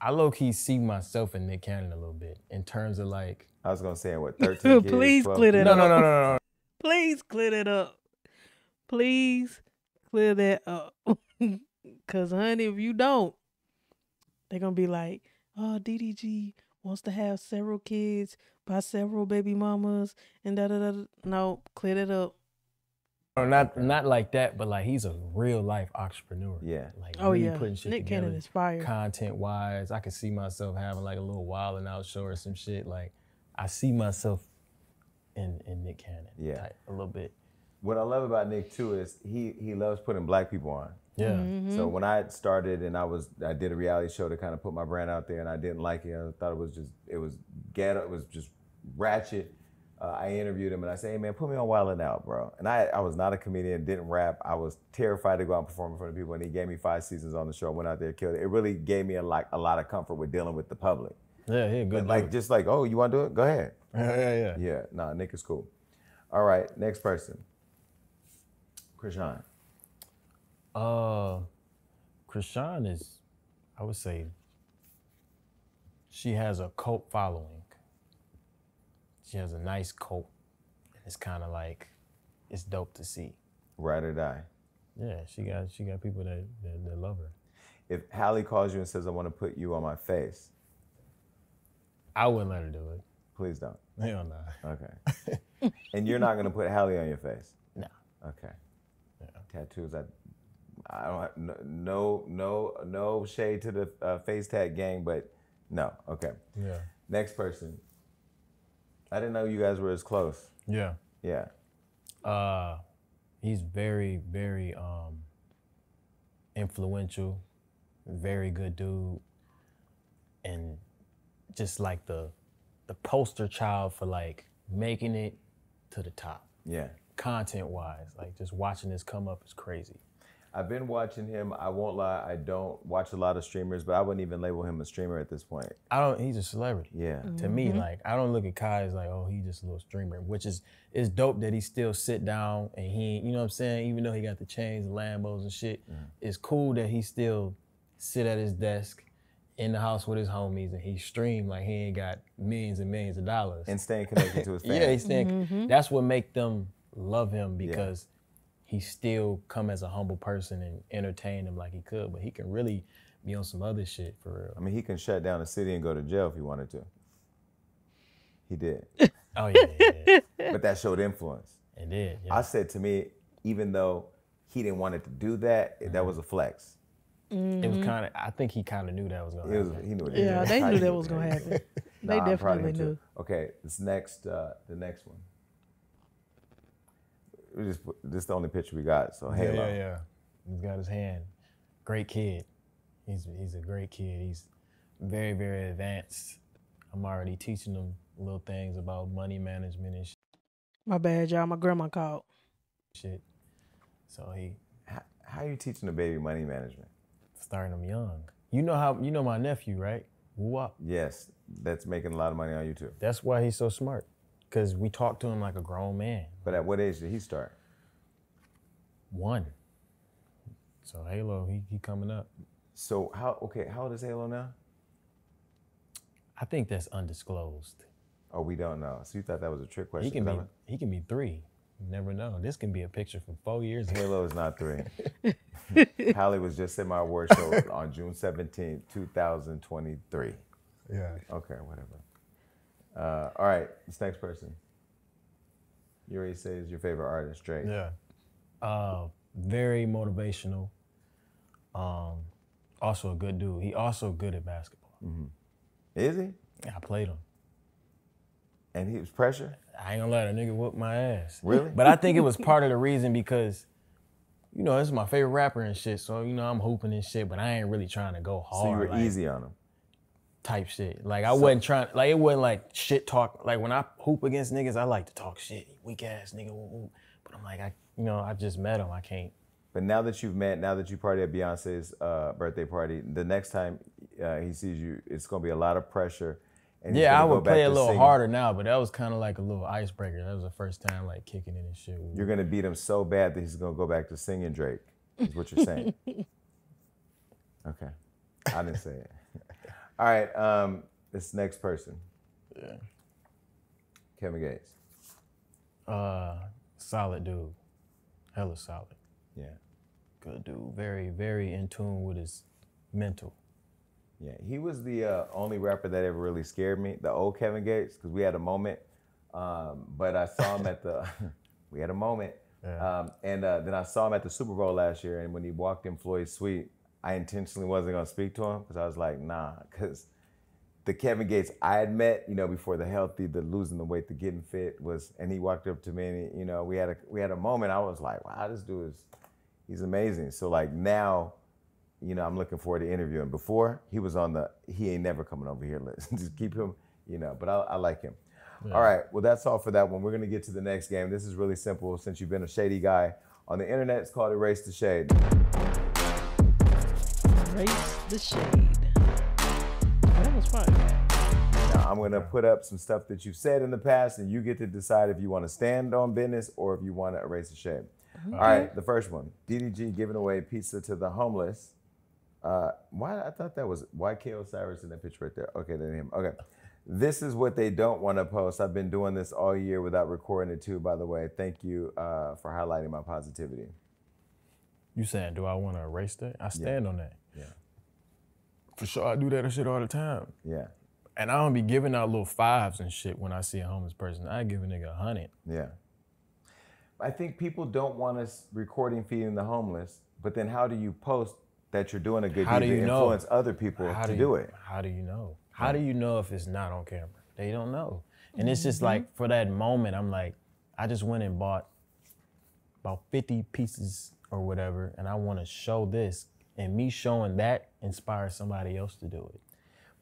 I low-key see myself in Nick Cannon a little bit in terms of like. I was going to say, what, 13 kids? Please 12 clear that kids? up. No. Please clear that up. Please clear that up. Because, honey, if you don't, they're going to be like, oh, DDG wants to have several kids by several baby mamas and da-da-da. No, clear that up. No, not like that, but like he's a real life entrepreneur. Yeah. Like Really putting shit Nick together. Cannon is fire. Content wise, I could see myself having like a little Wild 'N Out show or some shit. Like I see myself in Nick Cannon. Yeah. Type, a little bit. What I love about Nick too is he loves putting black people on. Yeah. Mm-hmm. So when I started and I did a reality show to kind of put my brand out there, and I didn't like it. I thought it was ghetto. It was just ratchet. I interviewed him and I said, "Hey man, put me on Wild 'N Out, bro." And I was not a comedian, didn't rap. I was terrified to go out and perform in front of people. And he gave me 5 seasons on the show. Went out there, killed it. It really gave me a lot of comfort with dealing with the public. Yeah, he a good Like dude. just like, oh, you want to do it? Go ahead. Yeah. Yeah, nah, Nick is cool. All right, next person. Krishan. Krishan is, I would say, she has a cult following. She has a nice cult. It's kind of like, it's dope to see. Ride or die. Yeah, she got people that love her. If Halle calls you and says, "I want to put you on my face," I wouldn't let her do it. please don't. Hell no. Okay. And you're not gonna put Halle on your face. No. Okay. Yeah. Tattoos. I don't have no shade to the face tag gang, but no. Okay. Yeah. Next person. I didn't know you guys were as close. Yeah. Yeah. He's very, very influential, very good dude, and just like the poster child for like making it to the top. Yeah. Content wise, like just watching this come up is crazy. I've been watching him. I won't lie. I don't watch a lot of streamers, but I wouldn't even label him a streamer at this point. He's a celebrity. Yeah. To me, like, I don't look at Kai as like, oh, he just a little streamer, which is dope that he still sit down and he, you know what I'm saying? Even though he got the chains and Lambos and shit, it's cool that he still sit at his desk in the house with his homies and he stream like he ain't got millions and millions of dollars. And staying connected to his fans. Yeah, he's staying, that's what make them love him because he still come as a humble person and entertain them like he could, but he can really be on some other shit for real. I mean, he can shut down a city and go to jail if he wanted to. He did. Oh yeah. But that showed influence. It did. Yeah. I said to me, even though he didn't want it to do that, that was a flex. It was kind of, I think he kind of knew that was going to happen. He knew it. Yeah, they knew that was gonna happen. They I'm proud of definitely him, too. knew. Okay, the next one. This is the only picture we got, so Halo. Yeah. He's got his hand. Great kid. He's a great kid. He's very, very advanced. I'm already teaching him little things about money management and My bad, y'all. My grandma called. shit. So How are you teaching a baby money management? starting him young. You know my nephew, right? Woo-wop. Yes, that's making a lot of money on YouTube. That's why he's so smart. Because we talk to him like a grown man. But at what age did he start? 1. So Halo, he coming up. So how old is Halo now? I think that's undisclosed. Oh, we don't know. So you thought that was a trick question? He can be 3. You never know. This can be a picture from 4 years ago. Halo is not 3. Halle was just at my award show on June 17th, 2023. Yeah. Okay, whatever. All right, this next person. You already say is your favorite artist, Drake. Yeah. Very motivational. Also a good dude. He also good at basketball. Is he? Yeah, I played him. And he was pressure? I ain't gonna let a nigga whoop my ass. Really? But I think it was part of the reason because, this is my favorite rapper and shit. So, I'm hooping and shit, but I ain't really trying to go hard. So you were easy on him? Type shit. Like I wasn't trying, like it wasn't like shit talk. Like when I hoop against niggas, I like to talk shit. Weak ass nigga, woo, woo. But I'm like, I just met him. I can't. But now that you party at Beyonce's birthday party, the next time he sees you, it's gonna be a lot of pressure. And yeah, I would play a little harder now, but that was kind of like a little icebreaker. That was the first time like kicking in and shit. You're gonna beat him so bad that he's gonna go back to singing Drake, is what you're saying. Okay, I didn't say it. All right, this next person. Yeah. Kevin Gates. Solid dude. Hella solid. Yeah. Good dude. Very, very in tune with his mental. Yeah, he was the only rapper that ever really scared me, the old Kevin Gates, because we had a moment. But I saw him at we had a moment. Yeah. And then I saw him at the Super Bowl last year, and when he walked in Floyd's suite, I intentionally wasn't gonna speak to him, because I was like, nah, because the Kevin Gates I had met, before the losing the weight, the getting fit and he walked up to me and, we had a moment. I was like, wow, this dude is, He's amazing. So like now, you know, I'm looking forward to interviewing. Before he was on the he ain't never coming over here list. Just keep him, you know. But I like him. Yeah. All right. Well, that's all for that one. We're gonna get to the next game. This is really simple. Since you've been a shady guy on the internet, it's called Erase the Shade. Erase the shade. That was fun. Now, I'm gonna put up some stuff that you've said in the past, and you get to decide if you want to stand on business or if you want to erase the shade. Okay. All right, the first one: DDG giving away pizza to the homeless. Why? I thought that was YK Osiris in that picture right there. Okay, then him. Okay, this is what they don't want to post. I've been doing this all year without recording it too. By the way, thank you for highlighting my positivity. You saying, do I want to erase that? I stand on that. Yeah. For sure, I do that shit all the time. Yeah. And I don't be giving out little fives and shit when I see a homeless person. I give a nigga 100. Yeah. I think people don't want us recording feeding the homeless, but then how do you post that you're doing a good deed to influence other people to do it? How do you know? How do you know if it's not on camera? They don't know. And it's just like, for that moment, I'm like, I just went and bought about 50 pieces or whatever, and I want to show this. And me showing that inspires somebody else to do it.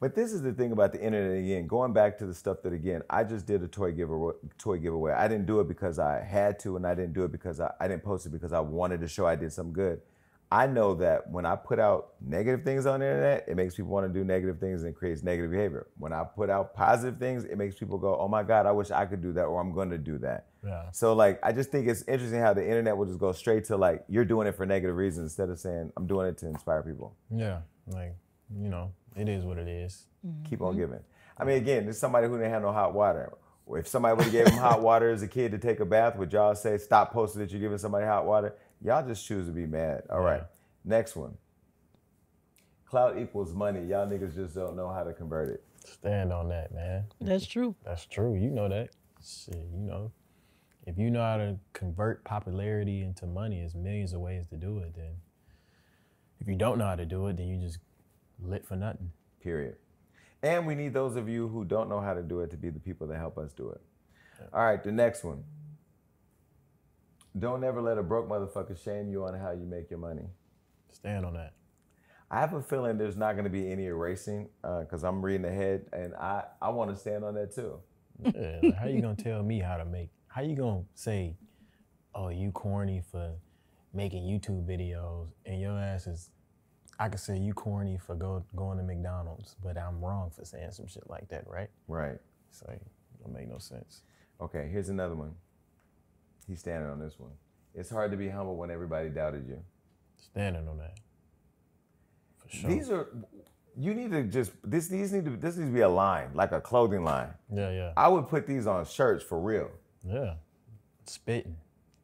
But this is the thing about the internet again, going back to the stuff that, again, I just did a toy giveaway. I didn't do it because I had to, and I didn't do it because I didn't post it because I wanted to show I did something good. I know that when I put out negative things on the internet, it makes people want to do negative things and creates negative behavior. When I put out positive things, it makes people go, oh my God, I wish I could do that, or I'm going to do that. Yeah. So like, I just think it's interesting how the internet will just go straight to like, you're doing it for negative reasons instead of saying, I'm doing it to inspire people. Yeah, like, you know, it is what it is. Keep on giving. I mean, again, there's somebody who didn't have no hot water. If somebody would have gave him hot water as a kid to take a bath, would y'all say, stop posting that you're giving somebody hot water? Y'all just choose to be mad. All right. Next one. Clout equals money. Y'all niggas just don't know how to convert it. Stand on that, man. That's true. That's true. You know that. Shit, you know. If you know how to convert popularity into money, there's millions of ways to do it. Then if you don't know how to do it, then you just lit for nothing. Period. And we need those of you who don't know how to do it to be the people that help us do it. Yeah. All right, the next one. Don't ever let a broke motherfucker shame you on how you make your money. Stand on that. I have a feeling there's not going to be any erasing because I'm reading ahead, and I want to stand on that too. Yeah, like how you going to tell me how to make? How you going to say, oh, you corny for making YouTube videos, and your ass is, I could say you corny for going to McDonald's, but I'm wrong for saying some shit like that, right? Right. It's like, it don't make no sense. Okay, here's another one. He's standing on this one. It's hard to be humble when everybody doubted you. Standing on that. For sure. These are, you need to just, this needs to be a line, like a clothing line. Yeah, yeah. I would put these on shirts for real. Yeah. Spitting.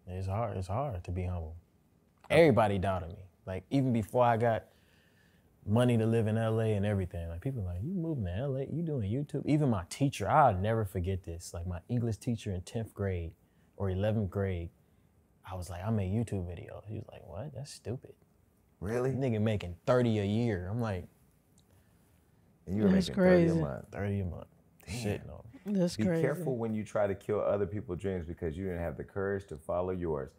It's hard to be humble. Everybody doubted me. Like, even before I got money to live in LA and everything. Like, people are like, you moving to LA, you doing YouTube? Even my teacher, I'll never forget this. Like, my English teacher in 10th grade or 11th grade, I was like, I make YouTube videos. He was like, what? That's stupid. Really? Nigga making 30 a year. I'm like, and you were making 30 a month. 30 a month. Shit, no. That's crazy. Be careful when you try to kill other people's dreams because you didn't have the courage to follow yours.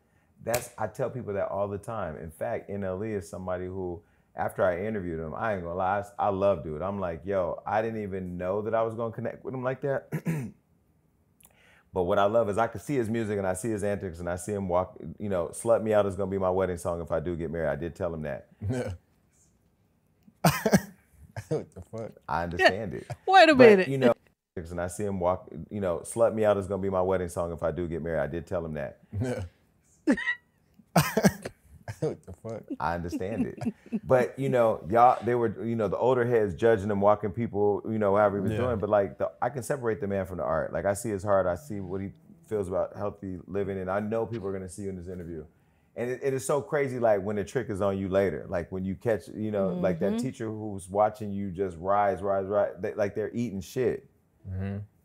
I tell people that all the time. In fact, NLE is somebody who, after I interviewed him, I ain't gonna lie, I love dude. I'm like, yo, I didn't even know that I was gonna connect with him like that. But what I love is I can see his music and I see his antics and I see him walk, you know, Slut Me Out is gonna be my wedding song if I do get married. I did tell him that. Yeah. What the fuck? I understand it. Wait a minute. You know, and I see him walk, you know, Slut Me Out is gonna be my wedding song if I do get married. I did tell him that. Yeah. What the fuck? I understand it. But, you know, y'all, they were, you know, the older heads judging him, walking people, you know, however he was doing. But, like, I can separate the man from the art. Like, I see his heart. I see what he feels about healthy living. And I know people are going to see you in this interview. And it is so crazy, like, when the trick is on you later. Like, when you catch, you know, like that teacher who's watching you just rise. Like, they're eating shit.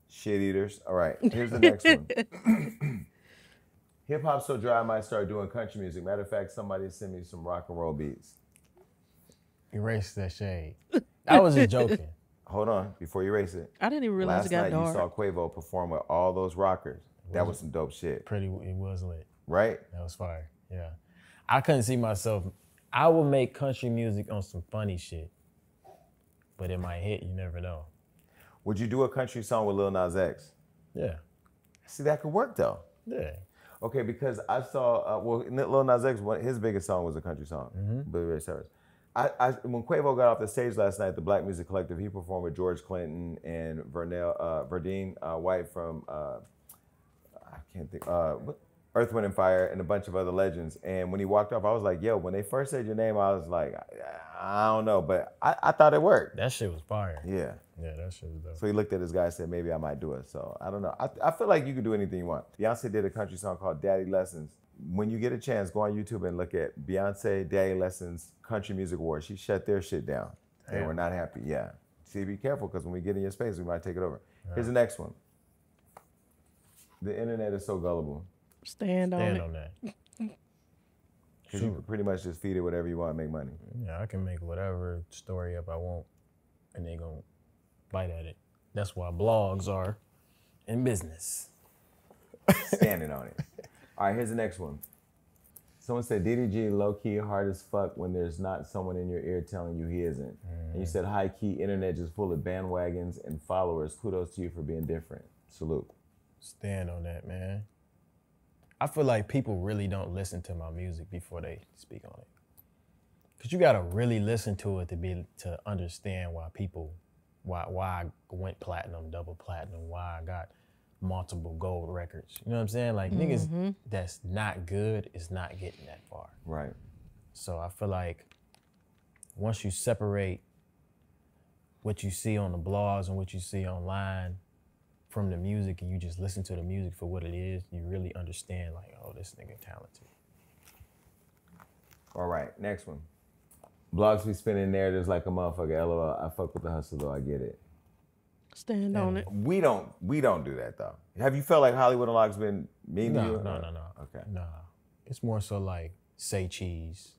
Shit eaters. All right, here's the next one. Hip hop so dry I might start doing country music. Matter of fact, somebody sent me some rock and roll beats. Erase that shade. I was just joking. Hold on, before you erase it. I didn't even realize it got dark. Last night you saw Quavo perform with all those rockers. That was some dope shit. It was lit. Right? That was fire, yeah. I couldn't see myself. I would make country music on some funny shit, but it might hit. You never know. Would you do a country song with Lil Nas X? Yeah. See, that could work though. Yeah. Okay, because I saw, Lil Nas X, his biggest song was a country song, Billy Ray Cyrus. When Quavo got off the stage last night at the Black Music Collective, he performed with George Clinton and Verdine White from, I can't think, Earth, Wind, and Fire, and a bunch of other legends. And when he walked off, I was like, yo, when they first said your name, I was like, I don't know, but I thought it worked. That shit was fire. Yeah. Yeah, that shit was dope. So he looked at his guy and said, maybe I might do it. So I don't know. I feel like you can do anything you want. Beyonce did a country song called Daddy Lessons. When you get a chance, go on YouTube and look at Beyonce Daddy Lessons Country Music Awards. She shut their shit down. They were not happy. Yeah. See, be careful, because when we get in your space, we might take it over. Here's the next one. The internet is so gullible. Stand on that. Because you can pretty much just feed it whatever you want and make money. Yeah, I can make whatever story up I want, and they gonna bite at it. That's why blogs are in business. Standing on it. All right, here's the next one. Someone said DDG low-key hard as fuck when there's not someone in your ear telling you he isn't. And you said high-key internet just full of bandwagons and followers. Kudos to you for being different. Salute. Stand on that, man. I feel like people really don't listen to my music before they speak on it. Cause you gotta really listen to it to understand why I went platinum, double platinum, why I got multiple gold records. You know what I'm saying? Like niggas that's not good is not getting that far. Right. So I feel like once you separate what you see on the blogs and what you see online from the music, and you just listen to the music for what it is, you really understand like, oh, this nigga talented. All right, next one. Blogs be spinning narratives like a motherfucker. LOL. I fuck with the hustle though. I get it. Stand on it. We don't do that though. Have you felt like Hollywood Unlocked's been mean to you? No. Okay. Nah. It's more so like say cheese.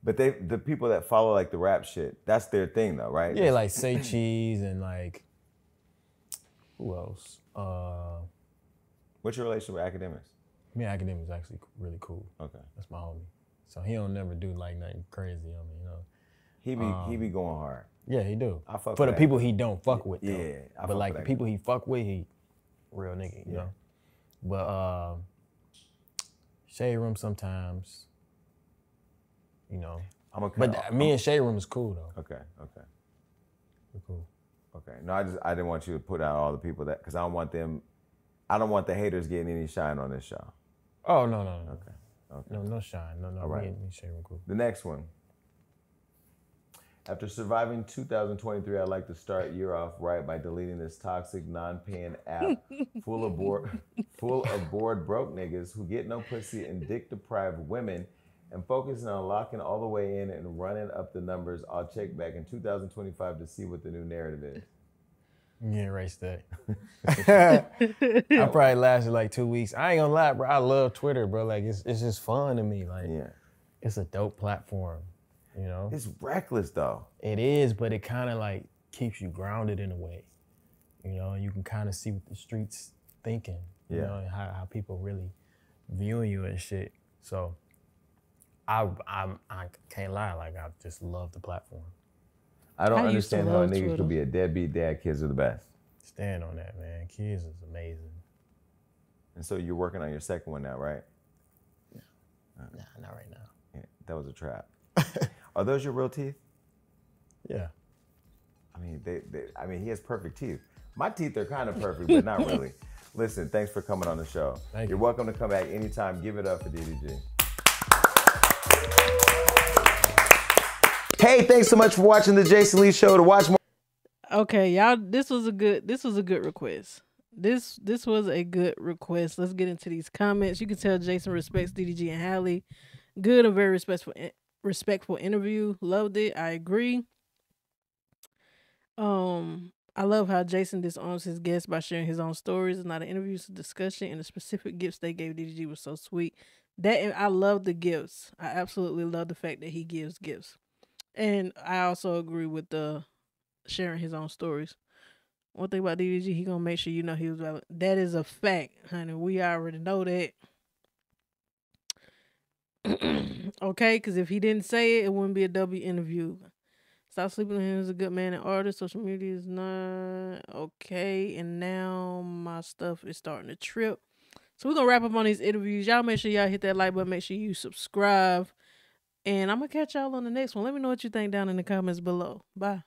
But the people that follow like the rap shit, that's their thing though, right? Yeah, like say cheese and like who else? What's your relationship with Academics? Me and Academics actually really cool. Okay. That's my homie. So he don't never do like nothing crazy on me, you know. He be going hard. Yeah, he do. I fuck for the with people he don't fuck with though. Yeah. But like the people he fuck with, he real nigga, you know. But Shade Room sometimes, you know. But me and Shade Room is cool though. Okay. We're cool. Okay. No, I didn't want you to put out all the people because I don't want the haters getting any shine on this show. Oh no. Okay. No shine. No. All right. Me and Shade Room cool. The next one. After surviving 2023, I'd like to start year off right by deleting this toxic, non-paying app full of bored broke niggas who get no pussy and dick-deprived women, and focusing on locking all the way in and running up the numbers. I'll check back in 2025 to see what the new narrative is. You erase that. I probably lasted like 2 weeks. I ain't gonna lie, bro. I love Twitter, bro. Like it's just fun to me. Like it's a dope platform. You know? It's reckless though. It is, but it kind of like keeps you grounded in a way. You know, you can kind of see what the streets thinking. You know, and how people really viewing you and shit. So I can't lie, like I just love the platform. I don't understand how niggas could be a deadbeat dad. Kids are the best. Stand on that, man. Kids is amazing. And so you're working on your second one now, right? Nah, not right now. Yeah, that was a trap. Are those your real teeth? Yeah. I mean, he has perfect teeth. My teeth are kind of perfect, but not really. Listen, thanks for coming on the show. Thank you. You're welcome to come back anytime. Give it up for DDG. Hey, thanks so much for watching the Jason Lee Show. To watch more. Okay, y'all, this was a good request. This was a good request. Let's get into these comments. You can tell Jason respects DDG and Halle. Good and very respectful interview. Loved it. I agree. I love how Jason disarms his guests by sharing his own stories. It's not an interview, it's a discussion, and the specific gifts they gave DDG was so sweet. I love the gifts. I absolutely love the fact that he gives gifts. And I also agree with the sharing his own stories. One thing about DDG, he gonna make sure you know he was valid. That is a fact, honey. We already know that. Okay, because if he didn't say it, it wouldn't be a W interview. Stop sleeping on him as a good man and artist. Social media is not okay. And now my stuff is starting to trip. So we're going to wrap up on these interviews. Y'all make sure y'all hit that like button. Make sure you subscribe. And I'm going to catch y'all on the next one. Let me know what you think down in the comments below. Bye.